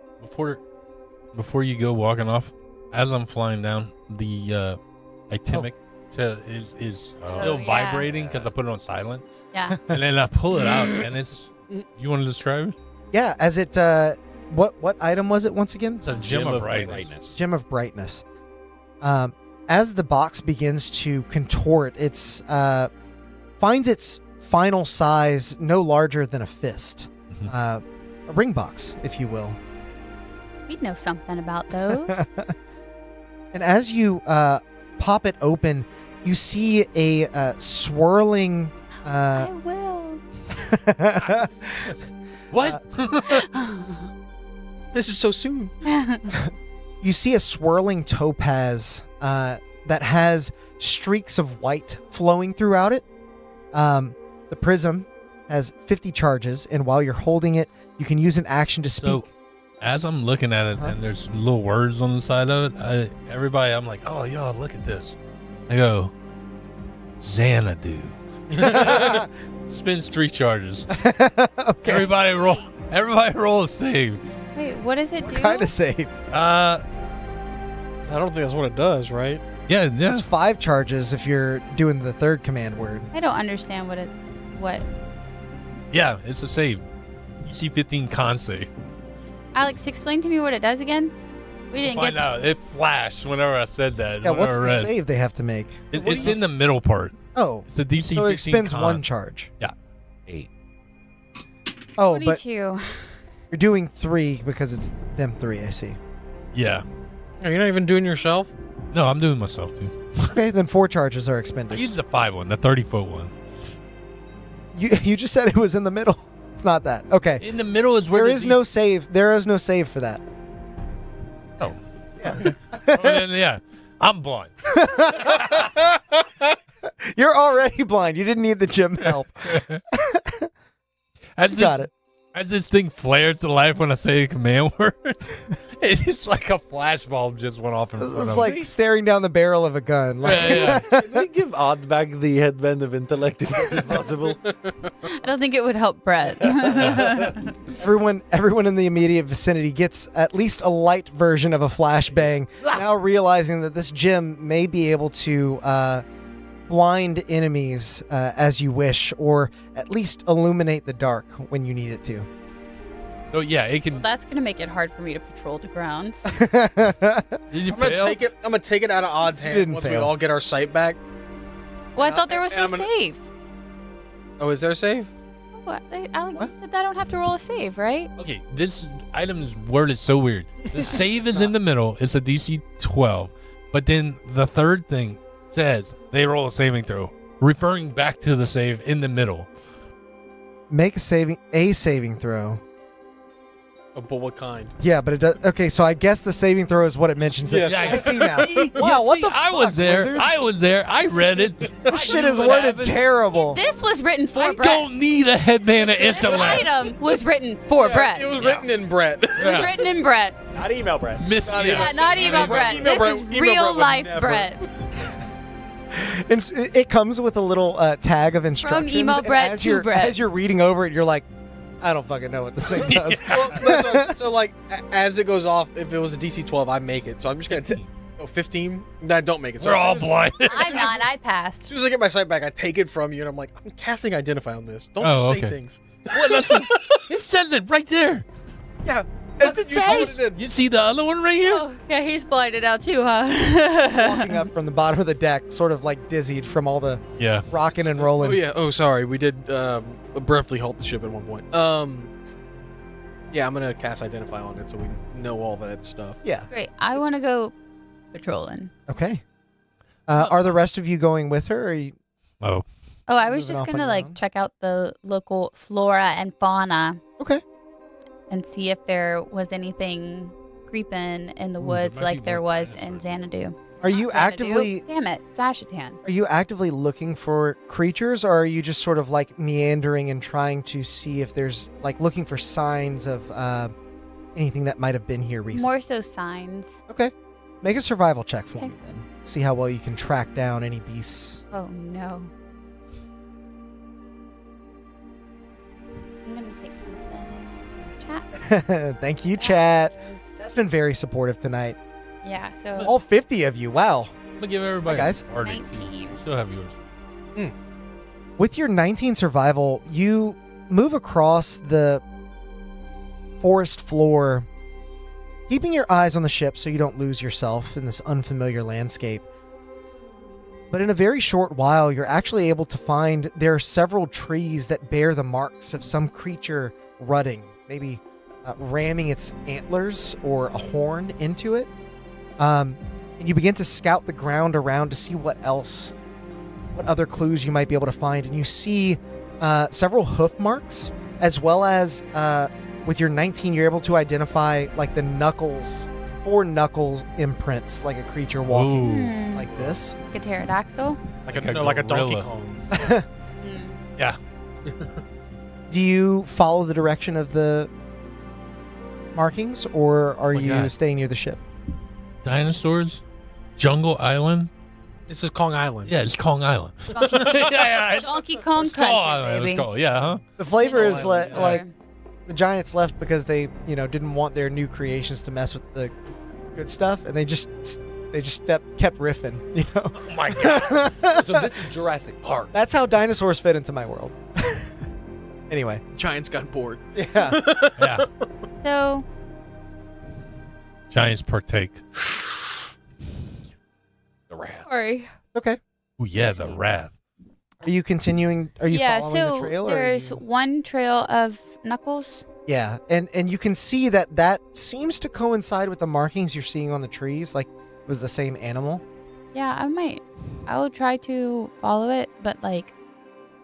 before you go walking off, as I'm flying down, the itemic is still yeah. vibrating because I put it on silent, Yeah. and then I pull it out, and it's. You want to describe it? Yeah, as it what item was it once again? It's a gem of brightness. Gem of brightness. As the box begins to contort, it's finds its final size no larger than a fist, a ring box, if you will. We know something about those. And as you pop it open, you see a swirling. I will. What? This is so soon. You see a swirling topaz that has streaks of white flowing throughout it. The prism has 50 charges, and while you're holding it, you can use an action to speak. So, as I'm looking at it, and there's little words on the side of it, I'm like, oh, y'all, look at this. I go, Xanadu. Spins 3 charges. Okay. Everybody roll a save. Wait, what does it do? Kind of save. I don't think that's what it does, right? Yeah. It's 5 charges if you're doing the third command word. I don't understand what. Yeah, it's a save. You see 15 con save. Alex, explain to me what it does again. We didn't Find get. out. It flashed whenever I said that. Yeah, what's whenever I the read. save they have to make? It's in the middle part. Oh, It's a DC so it 15 expends con. 1 charge. 8. Oh, but 22. you're doing 3 because it's them 3, I see. Yeah. Are you not even doing yourself? No, I'm doing myself too. Okay, then 4 charges are I expended. used the 5 one, the 30-foot one. You just said it was in the middle. It's not that. Okay. In the middle is where There the is no save. There is no save for that. Oh. Yeah. Oh, then, yeah. I'm blind. You're already blind. You didn't need the gym help. You got it. As this thing flares to life when I say a command word, it's like a flashbulb just went off in front It's of like me. staring down the barrel of a gun. Like, Yeah. Can we give Oddbag the headband of intellect if that is possible? I don't think it would help Brett. everyone in the immediate vicinity gets at least a light version of a flashbang, now realizing that this gym may be able to blind enemies as you wish, or at least illuminate the dark when you need it to. So yeah, it can. That's gonna make it hard for me to patrol the grounds. Did you I'm gonna fail? take it out of Odd's You hand didn't once we fail. all get our sight back. Well, I thought there was And no I'm gonna- save. Oh, is there a save? What? Alex, you said I don't have to roll a save, right? Okay, this item's word is so weird. The save is in the middle. It's a DC 12, but then the third thing says they roll a saving throw, referring back to the save in the middle. Make a saving throw. Oh, but what kind? Yeah, but it does. Okay, so I guess the saving throw is what it mentions. Yes. I see now. See? Wow, what See, the I fuck, was there. Wizards? I was there. I read it. This shit is worded terrible. This was written for I Brett. don't need a headband of This intellect. item was written for Brett. It was written in Brett. It was written in Brett. Not email, Brett. Miss Yeah, not email Brett. Email This Brett- is email real Brett would life never. Brett. And it comes with a little tag of instructions. email and Brett as to you're, Brett. As you're reading over it, you're like, I don't fucking know what this thing does. Well, so like as it goes off, if it was a DC 12, I make it. So I'm just gonna 15. I don't make it. So We're as all soon as- blind. I'm not. I As passed. soon as I get my sight back, I take it from you, and I'm like, I'm casting Identify on this. Don't Oh, just say okay. things. What? It says it right there. Yeah. What's it You saw say? what it did. You see the other one right here? Oh, yeah, he's blinded out too, huh? Walking up from the bottom of the deck, sort of like dizzied from all the Yeah. rocking and rolling. Oh yeah. Oh, sorry. We did abruptly halt the ship at one point. Yeah, I'm gonna cast Identify on it so we know all that stuff. Yeah. Great. I want to go patrolling. Okay. Are the rest of you going with her? Or are you... Oh. Oh, I was Moving just off on gonna your like own? check out the local flora and fauna Okay. and see if there was anything creeping in the Ooh, there woods might like be there more was in dinosaurs. Xanadu. Are you Not Xanadu. actively Damn it, Zashatan. Are you actively looking for creatures, or are you just sort of like meandering and trying to see if there's like looking for signs of anything that might have been here recently? More so signs. Okay. Make a survival check for Okay. me then. See how well you can track down any beasts. Oh no. I'm gonna take something in chat. Thank you, chat. That's been very supportive tonight. Yeah, so All 50 of you. Wow. I'm gonna give everybody Hi, guys. a party. 19. You still have yours. With your 19 survival, you move across the forest floor, keeping your eyes on the ship so you don't lose yourself in this unfamiliar landscape. But in a very short while, you're actually able to find there are several trees that bear the marks of some creature rutting, maybe ramming its antlers or a horn into it. And you begin to scout the ground around to see what other clues you might be able to find. And you see several hoof marks, as well as with your 19, you're able to identify like the knuckles, 4 knuckles imprints, like a creature walking like this. Like a pterodactyl. Like a Donkey gorilla. Kong. Yeah. Do you follow the direction of the markings, or are you God. staying near the ship? Dinosaurs, Jungle Island. This is Kong Island. Yeah, it's Kong Island. Donkey, yeah. Donkey Kong It's Kong Country, Island. baby. It's called, yeah, huh? The flavor is Middle like Island. the Giants left because they, didn't want their new creations to mess with the good stuff, and they just kept riffing, Oh my god. So this is Jurassic Park. That's how dinosaurs fit into my world. Anyway, Giants got bored. yeah. Yeah. So Giants partake. The rat. sorry. Okay. Oh yeah, the wrath. Are you continuing? Are you Yeah, following so the trail? or are there's you- one trail of knuckles. Yeah, and you can see that seems to coincide with the markings you're seeing on the trees, like it was the same animal. Yeah, I will try to follow it, but like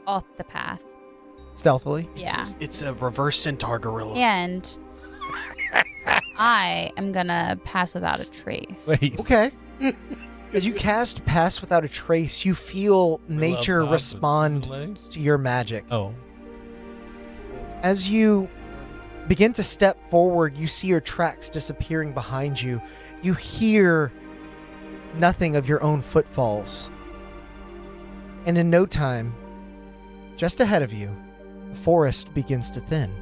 off the path. Stealthily. Yeah. It's a reverse centaur gorilla. And I am gonna pass without a trace. Wait. Okay. As you cast Pass Without a Trace, you feel nature respond to your magic. Oh. As you begin to step forward, you see your tracks disappearing behind you. You hear nothing of your own footfalls. And in no time, just ahead of you, the forest begins to thin.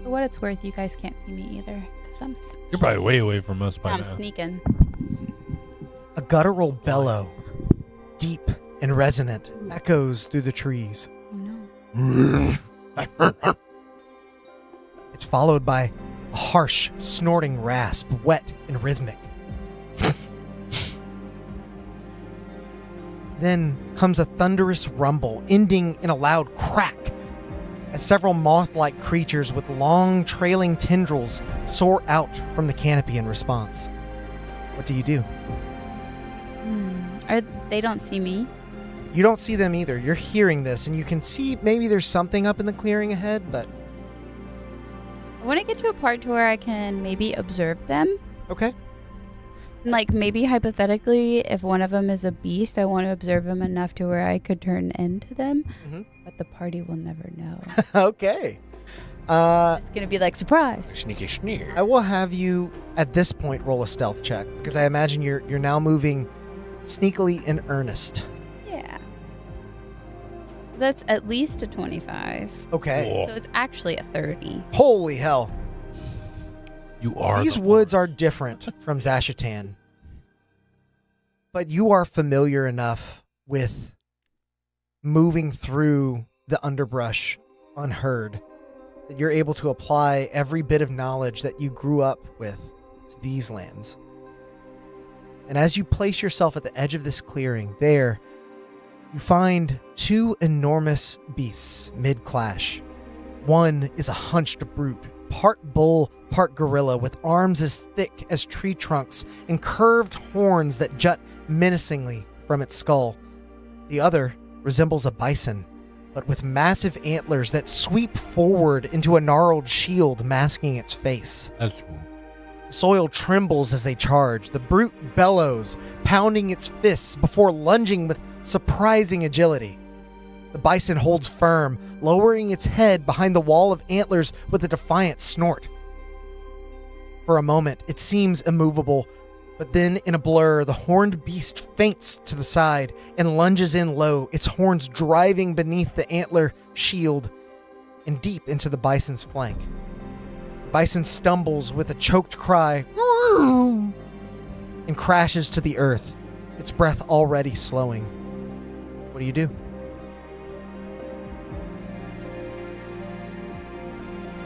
For what it's worth, you guys can't see me either, because You're probably way away from us by I'm now. sneaking. A guttural bellow, deep and resonant, echoes through the trees. Oh no. It's followed by a harsh, snorting rasp, wet and rhythmic. Then comes a thunderous rumble, ending in a loud crack, as several moth-like creatures with long, trailing tendrils soar out from the canopy in response. What do you do? They don't see me. You don't see them either. You're hearing this, and you can see maybe there's something up in the clearing ahead, but I want to get to a part to where I can maybe observe them. okay. Like maybe hypothetically, if one of them is a beast, I want to observe them enough to where I could turn into them. Mhm. But the party will never know. Okay. It's gonna be like surprise. Sneaky sneer. I will have you at this point roll a stealth check because I imagine you're now moving sneakily in earnest. Yeah. That's at least a 25. Okay. So it's actually a 30. Holy hell. You are. These the woods are different from Zashitan. But you are familiar enough with moving through the underbrush unheard that you're able to apply every bit of knowledge that you grew up with to these lands. And as you place yourself at the edge of this clearing, there, you find 2 enormous beasts mid-clash. One is a hunched brute, part bull, part gorilla, with arms as thick as tree trunks and curved horns that jut menacingly from its skull. The other resembles a bison, but with massive antlers that sweep forward into a gnarled shield masking its face. That's cool. The soil trembles as they charge. The brute bellows, pounding its fists before lunging with surprising agility. The bison holds firm, lowering its head behind the wall of antlers with a defiant snort. For a moment, it seems immovable, but then in a blur, the horned beast feints to the side and lunges in low, its horns driving beneath the antler shield and deep into the bison's flank. Bison stumbles with a choked cry and crashes to the earth, its breath already slowing. What do you do?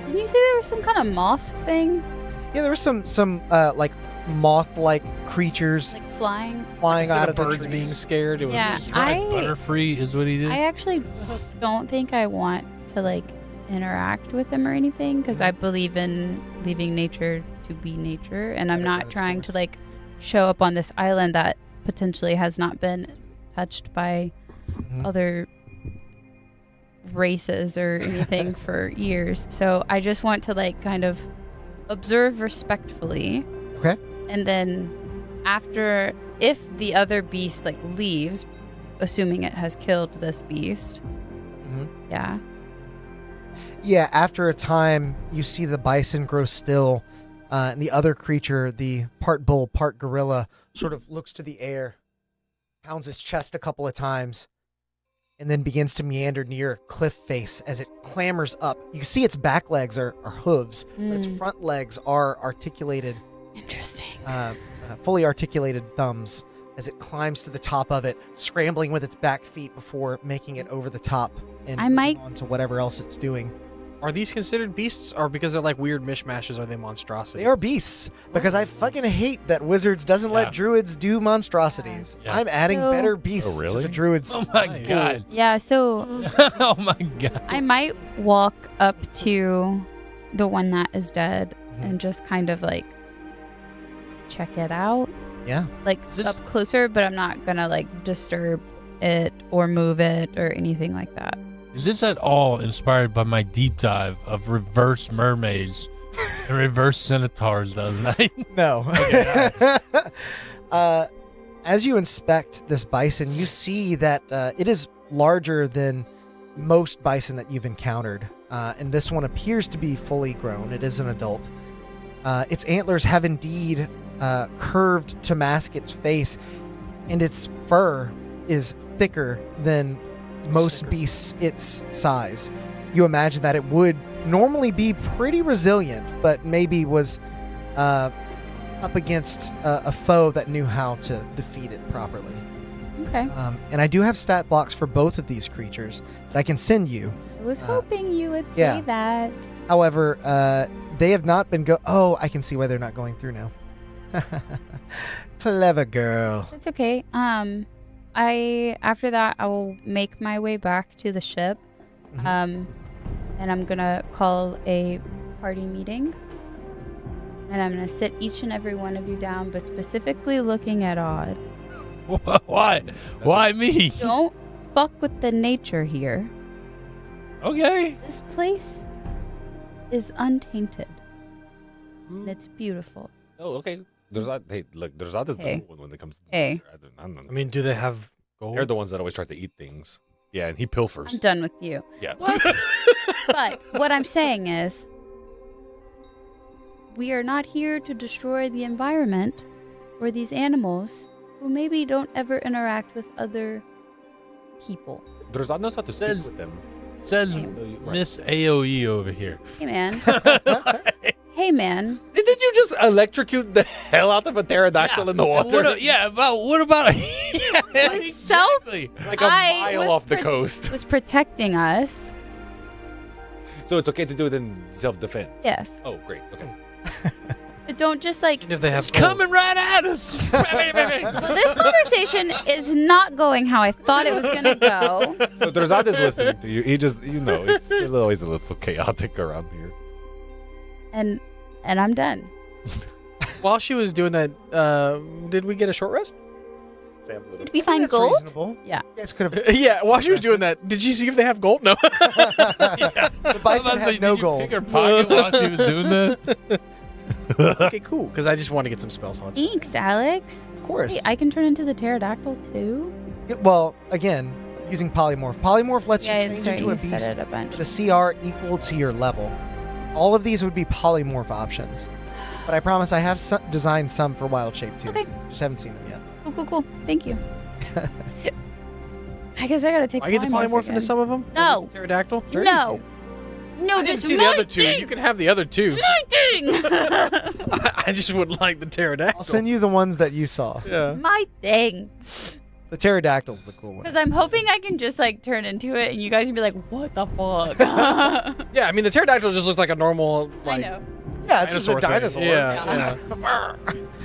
Didn't you say there was some kind of moth thing? Yeah, there were some like moth-like creatures Like flying? flying Instead out of of the birds being trees. scared, it was Yeah, just Butterfree is what he did. I actually don't think I want to like interact with them or anything because I believe in leaving nature to be nature, and I'm Yeah, not that's trying to course. like show up on this island that potentially has not been touched by Mhm. other races or anything for years. So I just want to like kind of observe respectfully. Okay. And then after, if the other beast like leaves, assuming it has killed this beast, Mhm. yeah. Yeah, after a time, you see the bison grow still, and the other creature, the part bull, part gorilla, sort of looks to the air, pounds its chest a couple of times, and then begins to meander near a cliff face as it clambers up. You see its back legs are hooves, but its front legs are articulated, Interesting. fully articulated thumbs as it climbs to the top of it, scrambling with its back feet before making it over the top and I moving might- on to whatever else it's doing. Are these considered beasts, or because they're like weird mishmashes, are they monstrosities? They are beasts, because I fucking hate that Wizards doesn't Yeah. let druids do monstrosities. Yeah. I'm adding So- better beasts Oh, to really? the druids. Oh my Nice. god. Yeah, so Oh my god. I might walk up to the one that is dead Mhm. and just kind of like check it out, Yeah. like Is this- up closer, but I'm not gonna like disturb it or move it or anything like that. Is this at all inspired by my deep dive of reverse mermaids and reverse centaurs the other night? No. As you inspect this bison, you see that it is larger than most bison that you've encountered. And this one appears to be fully grown. It is an adult. Its antlers have indeed curved to mask its face, and its fur is thicker than most Stickers. beasts its size. You imagine that it would normally be pretty resilient, but maybe was up against a foe that knew how to defeat it properly. Okay. And I do have stat blocks for both of these creatures that I can send you. I was hoping you would yeah. say that. However, they have not been Oh, I can see why they're not going through now. Clever girl. That's okay. After that I will make my way back to the ship. Mhm. And I'm gonna call a party meeting. And I'm gonna sit each and every one of you down, but specifically looking at Odd. Why? Why me? Don't fuck with the nature here. Okay. This place is untainted. And it's beautiful. Oh, okay. There's that. Hey, look, there's that. Hey. When it comes to Hey. I don't know. I mean, do they have gold? They're the ones that always try to eat things. Yeah, and he I'm pilfers. done with you. Yeah. But what I'm saying is, we are not here to destroy the environment or these animals who maybe don't ever interact with other people. Drazad knows how to speak Says- with them. Says Right. Miss AOE over here. Hey, man. Hey, man. Did you just electrocute the hell out of a pterodactyl in the water? What about yeah, was self- exactly. Like a I mile was off the pre- coast. Was protecting us. So it's okay to do it in self-defense? Yes. Oh, great. Okay. But don't just like. If they have It's gold. coming right at us. Well, this conversation is not going how I thought it was going to go. So Drazad is listening to you. He just, it's always a little chaotic around here. And I'm done. While she was doing that, did we get a short rest? Did we find That's gold? reasonable. Yeah. You guys could have. Yeah, while she was doing that, did she see if they have gold? No. The bison had no gold. Pick her pocket while she was doing that. Okay, cool. Because I just want to get some spell slots. Thanks, Alex. Of course. Hey, I can turn into the pterodactyl too? Well, again, using polymorph. Polymorph lets Yeah, you that's change right. into a You beast said it a bunch. with a CR equal to your level. All of these would be polymorph options. But I promise I have designed some for Wild Shape too. Okay. Just haven't seen them yet. Cool. Thank you. I guess I gotta take I get the polymorph again. into some of them? No. Pterodactyl? Sure you No. No, I didn't see the other two. You can have the other two. I just would like the pterodactyl. I'll send you the ones that you saw. Yeah. My thing. The pterodactyl's the cool one. Because I'm hoping I can just like turn into it and you guys can be like, what the fuck? Yeah, I mean the pterodactyl just looks like a normal I like know. Yeah, it's just a thing. dinosaur. Yeah.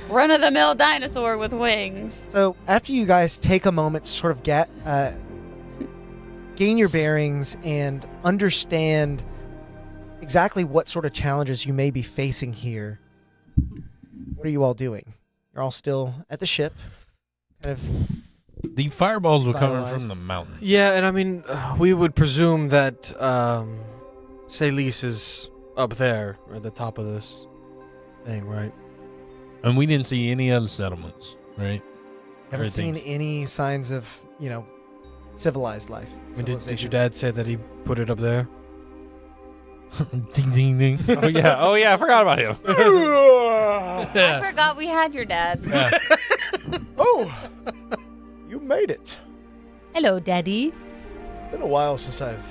Run of the mill dinosaur with wings. So after you guys take a moment to sort of gain your bearings and understand exactly what sort of challenges you may be facing here, what are you all doing? You're all still at the ship, kind of. The fireballs were coming Finalized. from the mountain. Yeah, and I mean we would presume that Celis is up there at the top of this thing, right? And we didn't see any other settlements, right? Haven't seen Everything's- any signs of, civilized life. I mean, did your civilization. dad say that he put it up there? Ding, ding, ding. Oh yeah, I forgot about him. I forgot we had your dad. Yeah. Oh, you made it. Hello, Daddy. Been a while since I've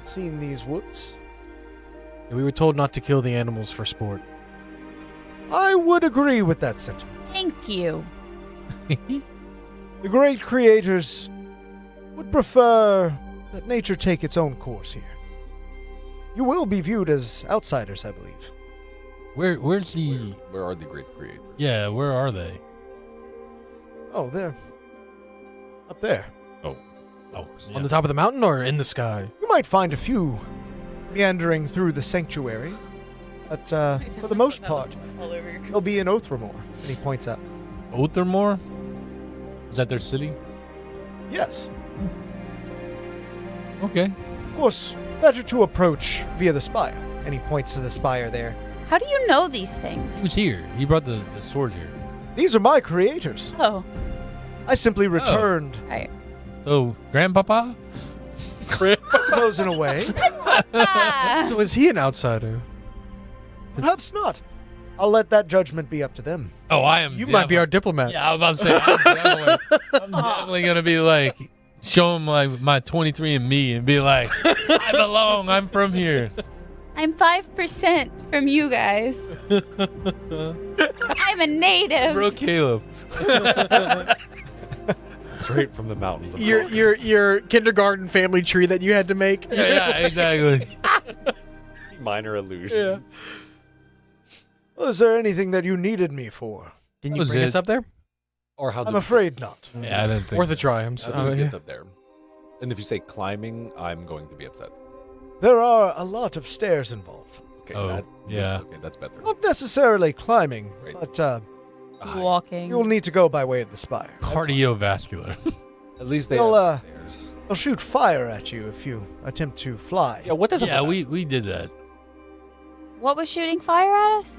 seen these woods. We were told not to kill the animals for sport. I would agree with that sentiment. Thank you. The great creators would prefer that nature take its own course here. You will be viewed as outsiders, I believe. Where's the... Where are the great creators? Yeah, where are they? Oh, they're up there. Oh, On the top of the mountain or in the sky? You might find a few meandering through the sanctuary, but for the most part, they'll be in Othermore. And he points up. Othermore? Is that their city? Yes, Okay. of course, better to approach via the spire. And he points to the spire there. How do you know these He things? was here. He brought the sword here. These are my creators. Oh, I simply returned, right. So, Grandpapa? I suppose, in a way. Ah, So is he an outsider? Perhaps not. I'll let that judgment be up to them. Oh, I am. You might be our diplomat. Yeah, I was about to say. I'm definitely gonna be like, show him like my 23andMe and be like, I belong. I'm from here. I'm 5% from you guys. I'm a native. Bro, Caleb. Straight from the mountains. Of Your kindergarten family tree that you had to make. Yeah, exactly. minor illusion. Well, is there anything that you needed me for? Can That you was bring it. us up there? Or how? I'm afraid not. Yeah, I didn't think. Worth a try. I'm How do we sorry. get up there? And if you say climbing, I'm going to be upset. There are a lot of stairs involved. Okay. Oh, yeah. Okay, that's better. Not necessarily climbing, Right. but Walking. you'll need to go by way of the spire. Cardiovascular. At least they Well, have stairs. I'll shoot fire at you if you attempt to fly. Yeah. What does? Yeah, we did that. What was shooting fire at us?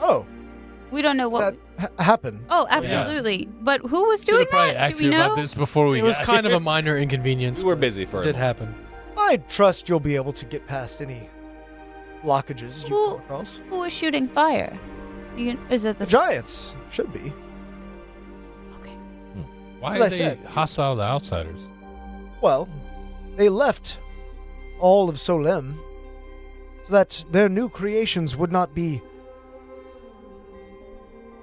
Oh, We don't know what. that happened. Oh, absolutely. But who was Should doing have probably that? asked Do we you know? about this before we It was got kind of here. a minor inconvenience. We were busy for It a did moment. happen. I trust you'll be able to get past any blockages you Who- come across. Who was shooting fire? Is it The the? giants should be. Okay. Why As are I they said. hostile to outsiders? Well, they left all of Solem so that their new creations would not be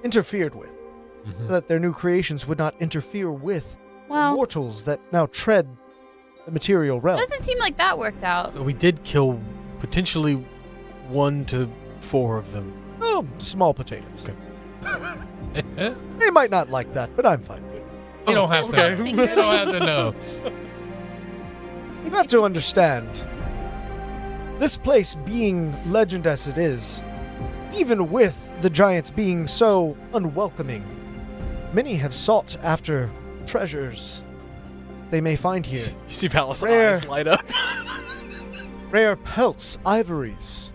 interfered with. Mhm. So that their new creations would not interfere with the Well, mortals that now tread the material realm. doesn't seem like that worked out. We did kill potentially 1 to 4 of them. Oh, small potatoes. Okay. They might not like that, but I'm fine with it. You don't have okay. to. You don't have to know. You have to understand, this place being legend as it is, even with the giants being so unwelcoming, many have sought after treasures they may find here. You see Valis' Rare. eyes light up. Rare pelts, ivories,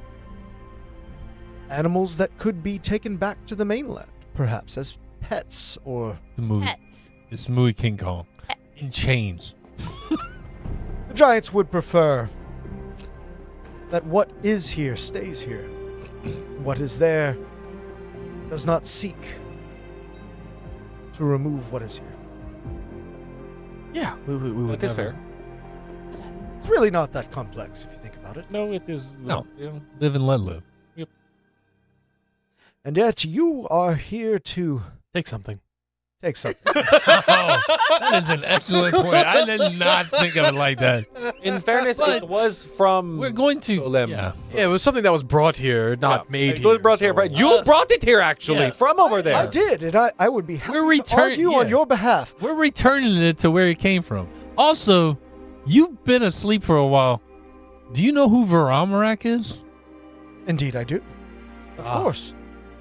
animals that could be taken back to the mainland, perhaps as pets or... The movie. Pets. It's the movie King Kong. Pets. In chains. The giants would prefer that what is here stays here. What is there does not seek to remove what is here. Yeah, we would That is never. fair. It's really not that complex if you think about about it. No, it is. No. Yeah. Live and let live. And yet you are here to Take something. Take something. Oh, that is an excellent point. I did not think of it like that. In fairness, But it was from. We're going to. Golem. Yeah. Yeah, it was something that was brought here, not made It here. was brought here, so- but you brought it here actually Yeah. from over there. I did, and I would be happy We're to argue on yeah. your behalf. We're returning it to where it came from. Also, you've been asleep for a while. Do you know who Verarak is? Indeed, I do. Of Ah. course.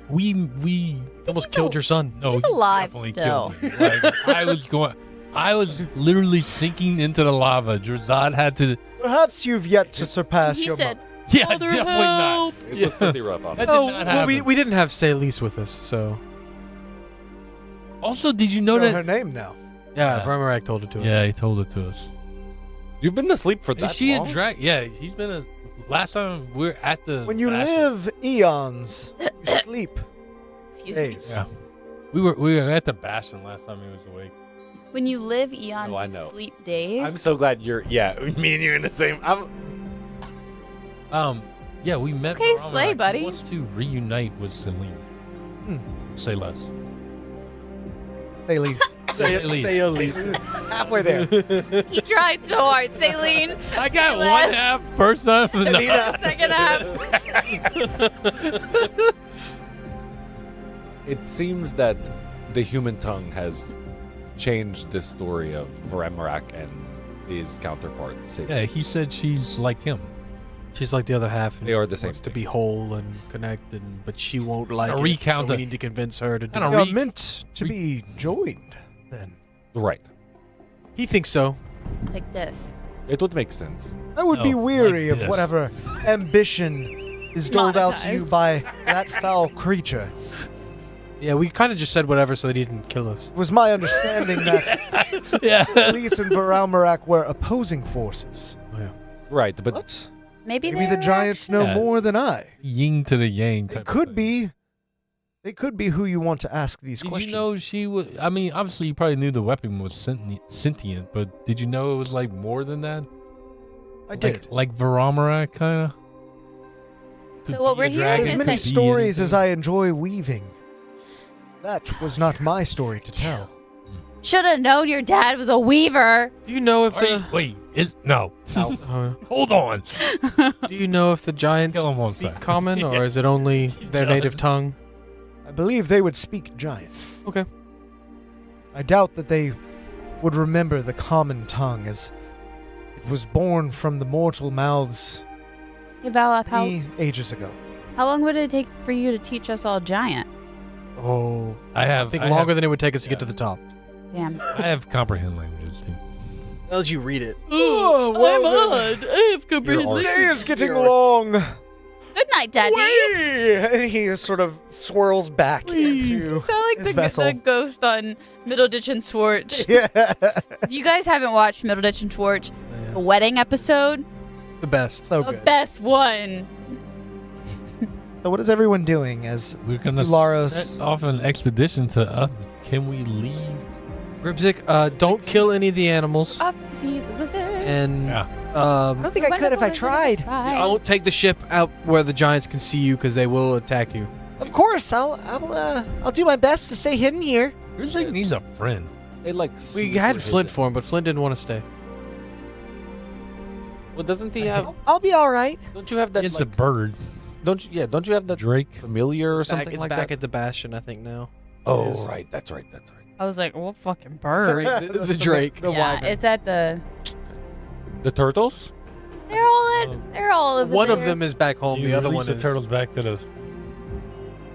We Almost killed your son. no. He's you alive definitely still. killed me. Like, I was literally sinking into the lava. Drazad had to. Perhaps you've yet to surpass He your said, mother. Yeah, "Father, definitely help." not. It was pretty rough on That it. did Oh, not well, we happen. didn't have Celise with us, so Also, did you know Know her that? name now. yeah, Yeah. Verarak told it to us. Yeah, he told it to us. You've been asleep for Is that she long? a drag? Yeah, he's been a. Last time we were at the. When you bastion- live eons, you sleep Excuse me. days. Yeah. We were at the bastion last time he was awake. When you live eons, I you know. sleep days. I'm so glad you're. Yeah, me and you in the same. Yeah, we met. Okay, Verarak. slay, He buddy. wants to reunite with Celine. Say less. Hey, Lise. Say Elise. Halfway there. He tried so hard, Saline. I got Say one less. half first time. and The second half. It seems that the human tongue has changed the story of Verarak and his counterpart. Yeah, he said she's like him. She's like the other half. And They are the same wants to thing. be whole and connect, but she won't like Gotta it. recount so we it. need to convince her to do Kinda it. You're re- meant to be joined, then. Right. He thinks so. Like this. It would make sense. I would be No, weary like of this. whatever ambition is doled out to you Monetized. by that foul creature. Yeah, we kind of just said whatever so they didn't kill us. It was my understanding that Yeah. Elise and Varalmarak were opposing forces. Oh, yeah. Right, but But Maybe maybe the they're giants know Yeah. more than I. Yin to the yang. They type of could thing. be. They could be who you want to ask these Did questions. you know she was? I mean, obviously you probably knew the weapon was sentient, but did you know it was like more than that? I did. Like Verarak, kind of. So what we're hearing As is many that- stories as I enjoy weaving, that was not my story to tell. Should have known your dad was a weaver. Do you know if the Wait, is no? uh, Hold on. do you know if the giants Kill him one speak sec. common or is it only their native tongue? I believe they would speak giant. Okay. I doubt that they would remember the common tongue, as it was born from the mortal mouths Hey, Valath, many ages ago. how long would it take for you to teach us all giant? Oh, I have. I think I longer have, than it would take us to get to yeah. the top. Damn. I have comprehend languages too. As you read it. Oh, well then. I have comprehend The day is getting You're- long. Good night, Daddy. And he sort of swirls back You into sound like his the vessel. ghost on Middleditch and Swartz. Yeah. If you guys haven't watched Middleditch and Swartz, the wedding episode, The best. So the good. best one. So what is everyone doing as We're gonna Laros- set off an expedition to. Can we leave? Gribzik, don't kill any of the animals. Off to see the wizard. And Yeah. I don't think I could if I tried. don't take the ship out where the giants can see you because they will attack you. Of course, I'll do my best to stay hidden here. Grizzly needs a friend. they like. We super had hidden. Flint for him, but Flint didn't want to stay. Well, doesn't he have? I'll be all right. Don't you have that? It's a Like, bird. don't you? Yeah. Don't you have that Drake. familiar or It's something back, it's like back that? at the Bastion, I think, now. Oh, Is- right. That's right. That's right. I was like, what fucking bird? The Drake. The yeah, wyvern. it's at the. The turtles. They're all at. They're all over One of there. them is back home. You The other release one the is turtles back to the.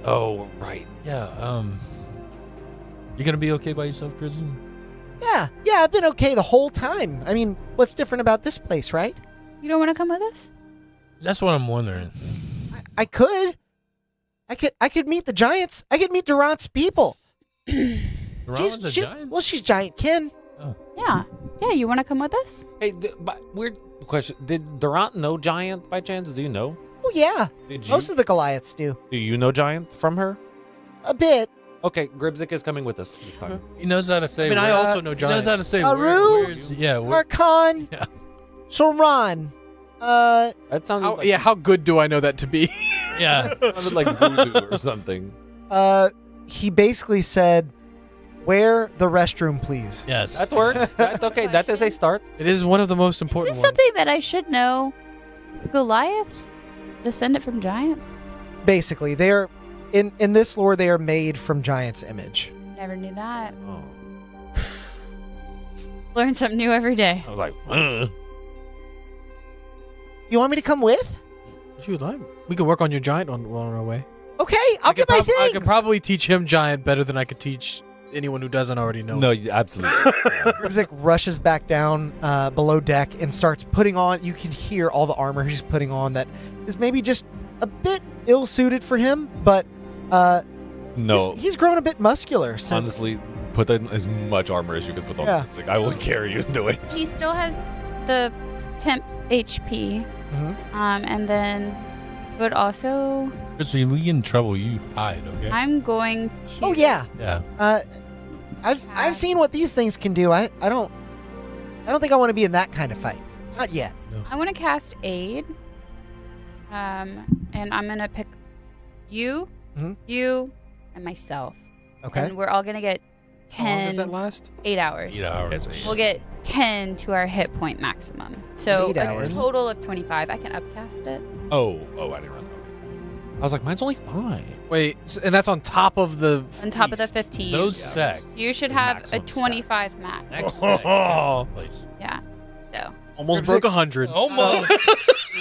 Oh, right. Yeah. You gonna be okay by yourself, Grizzly? Yeah, I've been okay the whole time. I mean, what's different about this place, right? You don't want to come with us? That's what I'm wondering. I could. I could meet the giants. I could meet Durant's people. Ron's a giant. Well, she's giant kin. Yeah. Yeah, you want to come with us? Hey, but weird question. Did Durant know Giant by chance? Do you know? Oh yeah, Did you? most of the Goliaths do. Do you know Giant from her? A bit. Okay, Gribzik is coming with us this time. He knows how to say. I mean, I where- also know He knows Giant. how to say. Aru? Where's, yeah. Where, Archon. Yeah. Soran. That sounded How good do I know that to be? Yeah. sounded like voodoo or something. He basically said, "Where the restroom, please." Yes. That works. Okay. That is a start. It is one of the most Is important this ones. something that I should know? Goliaths descended from giants? Basically, they are in this lore. They are made from giant's image. Never knew that. Oh. Learn something new every day. I was like, You want me to come with? If you would like, we could work on your giant on our way. Okay, I'll get my things. I could probably teach him giant better than I could teach anyone who doesn't already know. no, absolutely. Grimzik rushes back down below deck and starts putting on. You can hear all the armor he's putting on that is maybe just a bit ill-suited for him, but No, he's grown a bit muscular. Since, honestly, put on as much armor as you could put on. Yeah. It's like, I will carry you into it. He still has the temp HP. Mhm. And then would also Christy, if we get in trouble, you hide, okay? I'm going to Oh yeah, Yeah. I've seen what these things can do. I don't think I want to be in that kind of fight. Not yet. I want to cast aid. And I'm gonna pick you, Mhm. you, and myself. Okay. And we're all gonna get How long does that 10 last? 8 hours. 8 hours. We'll get 10 to our hit point maximum. So 8 a hours. total of 25. I can upcast it. Oh, I didn't run. I was like, mine's only 5. Wait, and that's on top of the. On top of the feast. 15. Those stack. You should It's have a maximum stack. 25 max. Next stack. Place. Yeah. So Almost Grimzik- broke 100. Almost.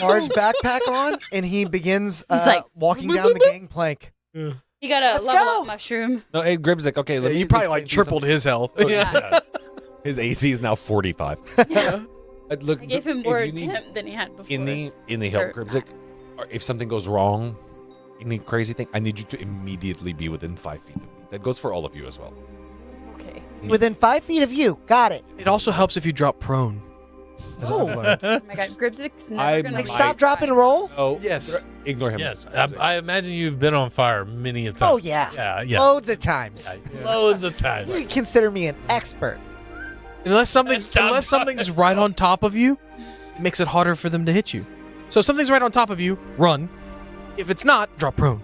Large backpack on, and he begins He's like, walking boop, down boop, the boop. gangplank. you got a Let's level go. up mushroom. No, hey, Grimzik, okay, let me You probably like explain to you tripled his health. something. Yeah. His AC is now 45. Look, I gave him if more you need- temp than he had before. in the help, Or Grimzik, or if something goes wrong, any crazy thing, I need you to immediately be within 5 feet of me. That goes for all of you as well. Okay. Within 5 feet of you. Got it. It also helps if you drop prone. As I've learned. Oh my god, Gribzik's never I gonna Like, might- stop, drop, and roll. Oh, Yes. Ignore him. Yes. Grimzik. I imagine you've been on fire many a time. Oh yeah. Yeah, yeah. Loads of times. Loads of times. You can consider me an expert. Unless something's right on top of you, it makes it harder for them to hit you. So if something's right on top of you, run. If it's not, drop prone.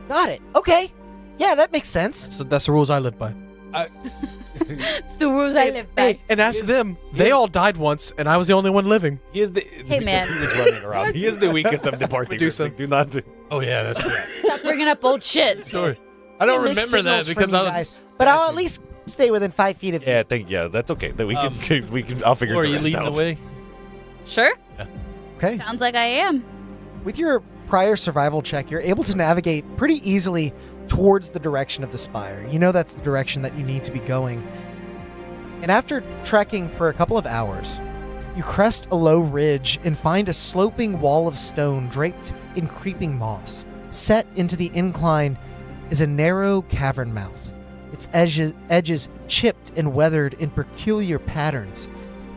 Got it. Okay. Yeah, that makes sense. So that's the rules I live by. It's the rules I live by. And ask them. They all died once, and I was the only one living. He is the. Hey, man. He was running around. He is the weakest of the party. Medusa. Grimzik. Do not. Oh, yeah, that's right. Stop bringing up old shit. Sorry. I don't He makes remember that signals because from I you was. guys, but I'll at least stay within 5 feet of you. Yeah, that's okay. That we can. We can. I'll figure Or are the you rest leading out. the way? Sure. Okay. Sounds like I am. With your prior survival check, you're able to navigate pretty easily towards the direction of the spire. You know that's the direction that you need to be going. And after trekking for a couple of hours, you crest a low ridge and find a sloping wall of stone draped in creeping moss. Set into the incline is a narrow cavern mouth, its edges chipped and weathered in peculiar patterns.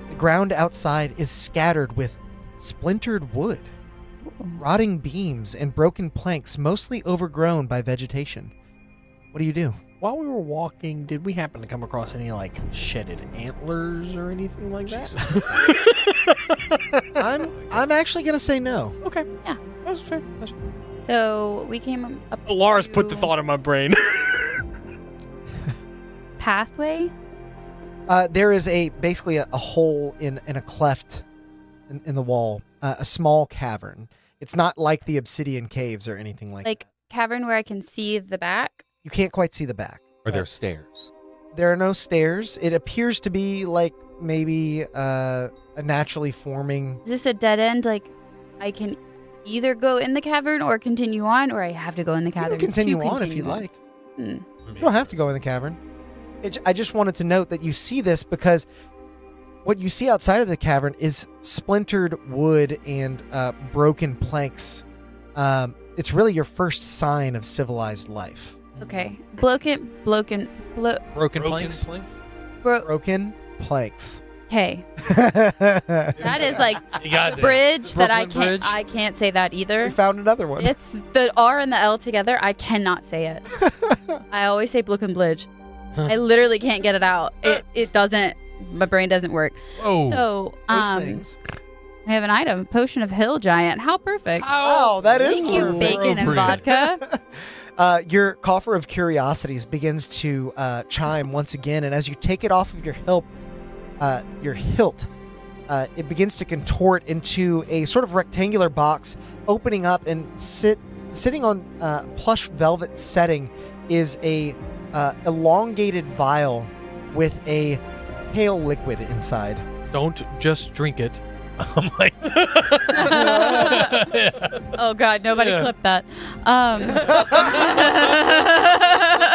The ground outside is scattered with splintered wood, rotting beams, and broken planks, mostly overgrown by vegetation. What do you do? While we were walking, did we happen to come across any, like, shedded antlers or anything like that? I'm actually gonna say no. Okay. Yeah. That's fair. That's fair. So we came up Lars to put the thought in my brain. pathway. There is basically a hole in a cleft in the wall, a small cavern. It's not like the obsidian caves or anything like Like that. cavern where I can see the back. You can't quite see the back. Are there stairs? There are no stairs. It appears to be like maybe a naturally forming. Is this a dead end? Like I can either go in the cavern or continue on, or I have to go in the You cavern. can continue to on if continue you'd on? like. Hmm. You don't have to go in the cavern. I just wanted to note that you see this because what you see outside of the cavern is splintered wood and broken planks. It's really your first sign of civilized life. Okay. Broken Broken planks. Broken planks. Hey, that is like You got the that. bridge that Brooklyn Bridge? I can't say that We either. found another one. It's the R and the L together. I cannot say it. I always say Brooklyn Bridge. I literally can't get it out. It doesn't. My brain doesn't work. Oh. So Those things. I have an item, potion of hill giant. How perfect. Oh, that is Thank you, perfect. bacon and vodka. Your coffer of curiosities begins to chime once again, and as you take it off of your hilt, it begins to contort into a sort of rectangular box, opening up and sitting on plush velvet setting is a elongated vial with a pale liquid inside. Don't just drink it. I'm like, Oh God, nobody clipped that.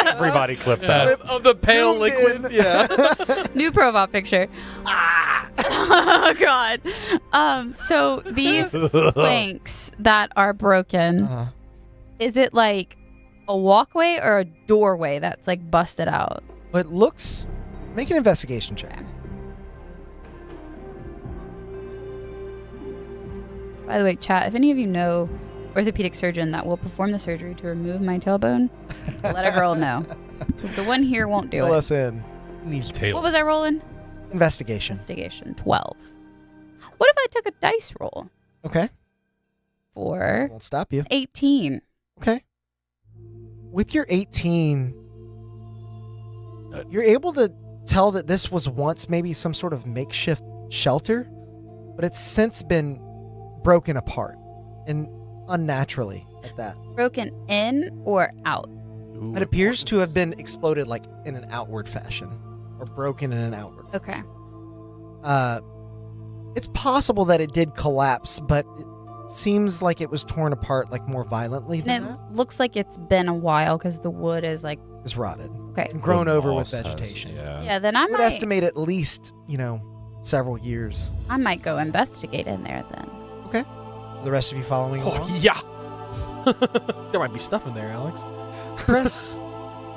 Everybody clip that. Of the pale Zoomed liquid. in. Yeah. New profile picture. Oh God. So these planks that are broken, is it like a walkway or a doorway that's like busted out? But looks. Make an investigation check. Okay. By the way, chat, if any of you know orthopedic surgeon that will perform the surgery to remove my tailbone, let a girl know. Because the one here won't do Fill it. us in. needs tail. What was I rolling? Investigation. Investigation 12. What if I took a dice roll Okay. for Won't stop you. 18? Okay. With your 18, you're able to tell that this was once maybe some sort of makeshift shelter, but it's since been broken apart and unnaturally at that. Broken in or out? It appears to have been exploded like in an outward fashion or broken in an outward. Okay. It's possible that it did collapse, but it seems like it was torn apart like more violently than And it that. looks like it's been a while because the wood is like, It's rotted okay. and grown The over with moss has- vegetation. Yeah, then I I would might, estimate at least, several years. I might go investigate in there then. The rest of you following Oh, along? yeah. There might be stuff in there, Alex. Press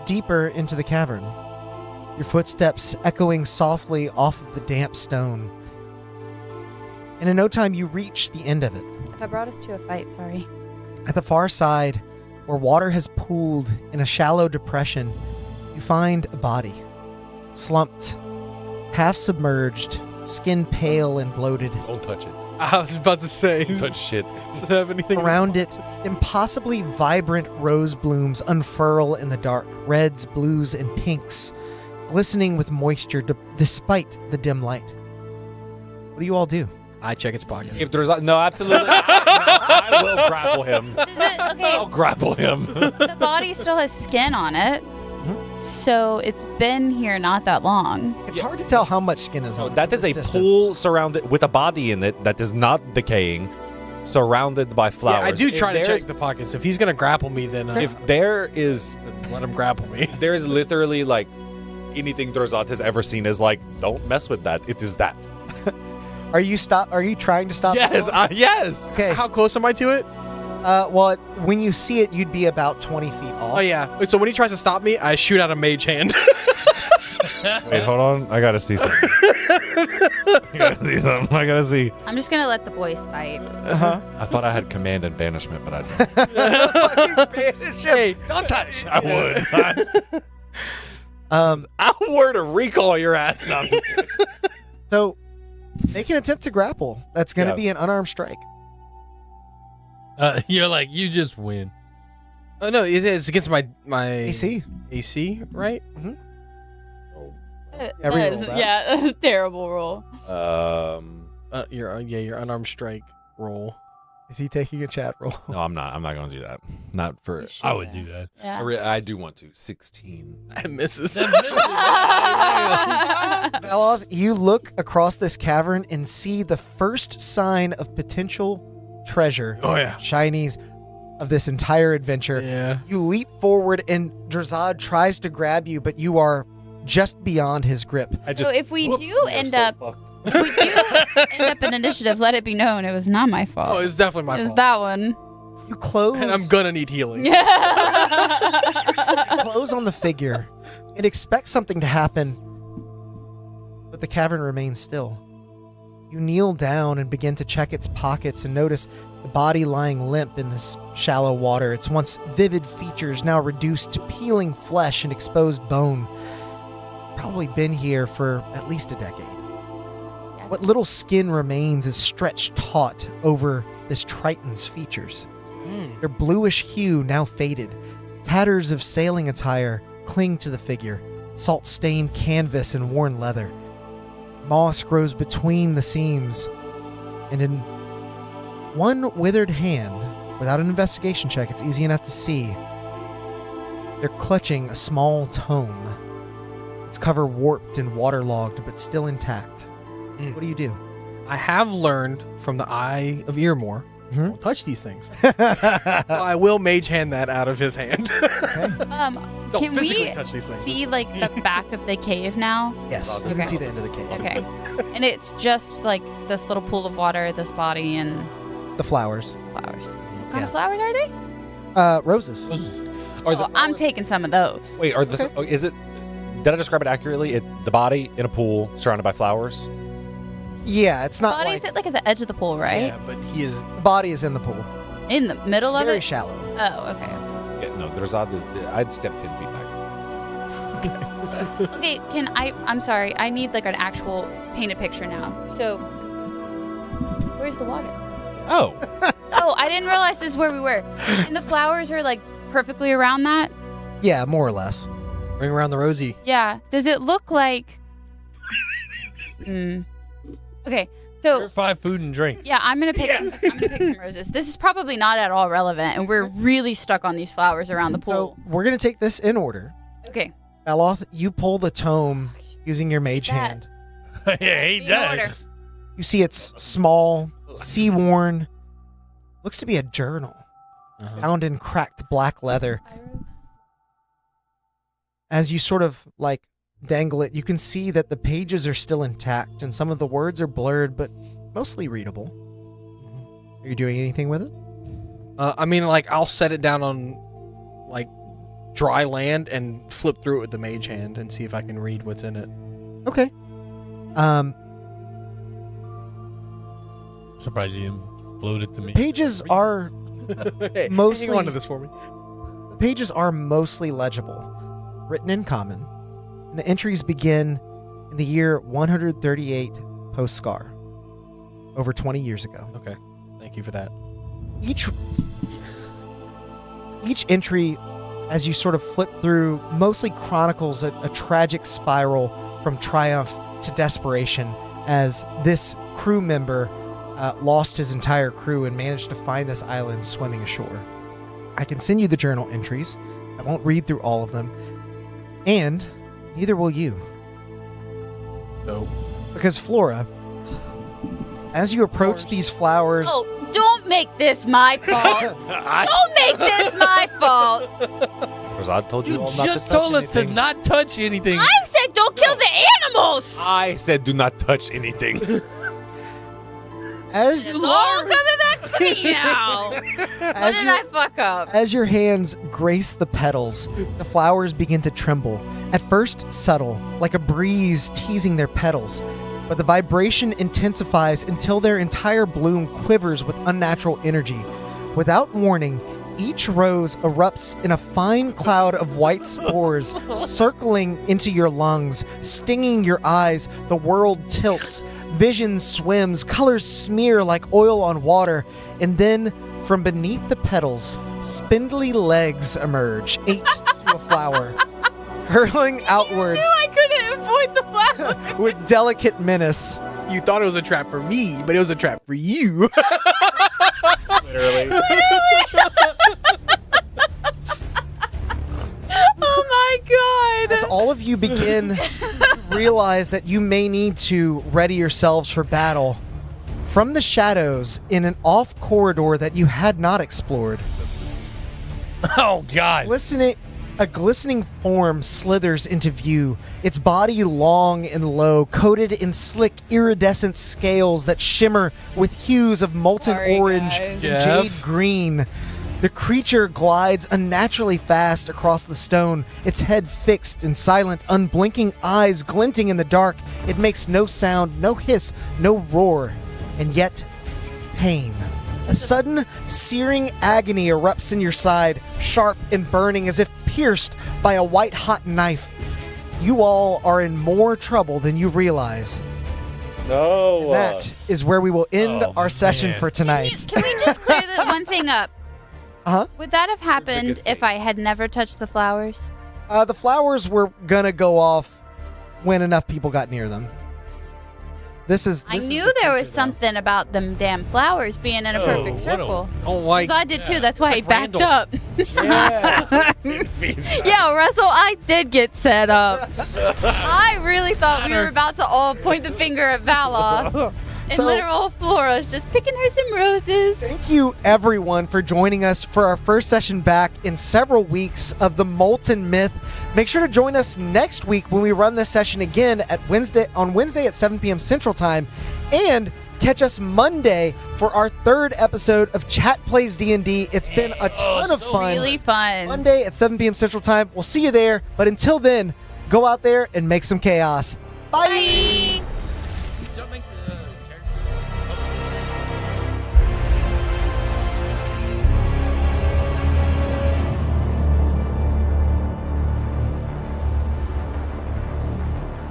deeper into the cavern, your footsteps echoing softly off of the damp stone. And in no time, you reach the end of it. If I brought us to a fight, sorry. At the far side, where water has pooled in a shallow depression, you find a body, slumped, half submerged, skin pale and bloated. Don't touch it. I was about to say. Don't touch shit. Does it have anything Around it, impossibly vibrant rose blooms unfurl in the dark, reds, blues, and pinks, glistening with moisture despite the dim light. What do you all do? I check its pockets. If there's no, absolutely, I will grapple him. Does it, okay, I'll grapple him. the body still has skin on it. So it's been here not that long. It's hard to tell how much skin is So on that it is a from this distance. pool surrounded with a body in it that is not decaying, surrounded by flowers. Yeah, I do If try to there's- check the pockets. If he's gonna grapple me, then If there is, let him grapple me. there is literally like anything Drazat has ever seen is like, don't mess with that. It is that. Are you trying to stop? Yes, the yes. Okay. How close am I to it? Well, when you see it, you'd be about 20 feet off. Oh yeah. So when he tries to stop me, I shoot out a mage hand. Wait, hold on. I gotta see something. I gotta see something. I gotta see. I'm just gonna let the boys fight. Uh-huh. I thought I had command and banishment, but I don't. Hey, don't touch. I would. I were to recall your ass. No, I'm just kidding. So, make an attempt to grapple. That's going to Yeah. be an unarmed strike. You're like, you just win. Oh no, it's against my AC. AC, right? Every roll that. Yeah, that's a terrible roll. Your unarmed strike roll. Is he taking a chat roll? No, I'm not. I'm not gonna do that. Not for. I would do that. Yeah. I do want to. 16. I misses. Beloth, you look across this cavern and see the first sign of potential treasure. Oh, yeah. Shinies of this entire adventure. Yeah. You leap forward and Drazad tries to grab you, but you are just beyond his grip. I just. So if we whoop, do you're end so up, fucked. if we do end up in initiative, let it be known it was not my fault. Oh, it's definitely my it was fault. that one. You close. And I'm gonna need healing. Yeah. Close on the figure and expect something to happen, but the cavern remains still. You kneel down and begin to check its pockets and notice the body lying limp in this shallow water, its once vivid features now reduced to peeling flesh and exposed bone. It's probably been here for at least a decade. Yeah, What little skin remains is stretched taut over this Triton's features. Their bluish hue now faded. Tatters of sailing attire cling to the figure, salt-stained canvas and worn leather. Moss grows between the seams, and in one withered hand, without an investigation check, it's easy enough to see, they're clutching a small tome. Its cover warped and waterlogged, but still intact. What do you do? I have learned from the Eye of Earmore, don't touch these things. So I will mage hand that out of his hand. Can physically we touch these things. see like the back of the cave now? Yes, you can Okay. see the end of the cave. Okay. And it's just like this little pool of water, this body, and The flowers. flowers. What kind Yeah. of flowers are they? Roses. Are the Oh, I'm flowers- taking some of those. Wait, are the is it? Did I describe it accurately? The body in a pool surrounded by flowers. Yeah, it's not Body's like at like at the edge of the pool, right? Yeah, but he is. the body is in the pool. In the middle It's of very it? shallow. Oh, okay. Yeah, no, I'd step 10 feet back. Okay, I'm sorry. I need like an actual painted picture now. So, where's the water? Oh, Oh, I didn't realize this is where we were. And the flowers are like perfectly around that? Yeah, more or less. Ring around the rosy. Yeah. Does it look like... Okay, so... Purify food and drink. Yeah, I'm gonna pick some roses. This is probably not at all relevant, and we're really stuck on these flowers around the So pool. we're going to take this in order. Okay. Aloth, you pull the tome using your mage That. hand. Ain't In that? order. You see it's small, sea-worn, looks to be a journal, bound in cracked black leather. As you sort of like dangle it, you can see that the pages are still intact and some of the words are blurred, but mostly readable. Are you doing anything with it? I mean, like, I'll set it down on, like, dry land and flip through it with the mage hand and see if I can read what's in it. Okay. Surprised you didn't float it to me. Pages are Hey, Mostly- hang on to this for me. the pages are mostly legible, written in common. And the entries begin in the year 138 post-Scar, over 20 years ago. Okay, thank you for that. Each entry, as you sort of flip through, mostly chronicles a tragic spiral from triumph to desperation as this crew member lost his entire crew and managed to find this island swimming ashore. I can send you the journal entries. I won't read through all of them. And neither will you. No. Because Flora, as you approach these flowers... Oh, don't make this my fault. Don't make this my fault. Razad told you, You all not just to touch told us to anything. not touch anything. I said don't kill the animals. I said do not touch anything. As It's all coming back to me now. What did I fuck up? As your hands grace the petals, the flowers begin to tremble. At first subtle, like a breeze teasing their petals, but the vibration intensifies until their entire bloom quivers with unnatural energy. Without warning, each rose erupts in a fine cloud of white spores, circling into your lungs, stinging your eyes. The world tilts, vision swims, colors smear like oil on water, and then from beneath the petals, spindly legs emerge, 8 to a flower, hurling outwards I couldn't avoid the flower. with delicate menace. You thought it was a trap for me, but it was a trap for you. Literally. Oh my god. As all of you begin to realize that you may need to ready yourselves for battle, from the shadows in an off corridor that you had not explored, Oh God! a glistening form slithers into view, its body long and low, coated in slick iridescent scales that shimmer with hues of molten Sorry, orange guys. and Jeff? jade green. The creature glides unnaturally fast across the stone, its head fixed and silent, unblinking eyes glinting in the dark. It makes no sound, no hiss, no roar, and yet pain. A sudden, searing agony erupts in your side, sharp and burning as if pierced by a white-hot knife. You all are in more trouble than you realize. No. That is where we will end our session man. for tonight. Can we just clear the one thing up? Uh-huh. Would that have happened good if save. I had never touched the flowers? The flowers were gonna go off when enough people got near them. This is I the knew there feature, was though. something about them damn flowers being in a Oh, perfect what a- circle. Oh, like, So I did too. That's why It's he like backed Randall. up. Yeah. Yeah, Russell, I did get set up. I really thought we were about to all point the finger at Valoth. And So- literal Flora's just picking her some roses. Thank you, everyone, for joining us for our first session back in several weeks of the Molten Myth. Make sure to join us next week when we run this session again on Wednesday at 7 p.m. Central Time, and catch us Monday for our third episode of Chat Plays D&D. It's been a ton of fun. Really fun. Monday at 7 p.m. Central Time. We'll see you there. But until then, go out there and make some chaos. Bye. Bye. Don't make the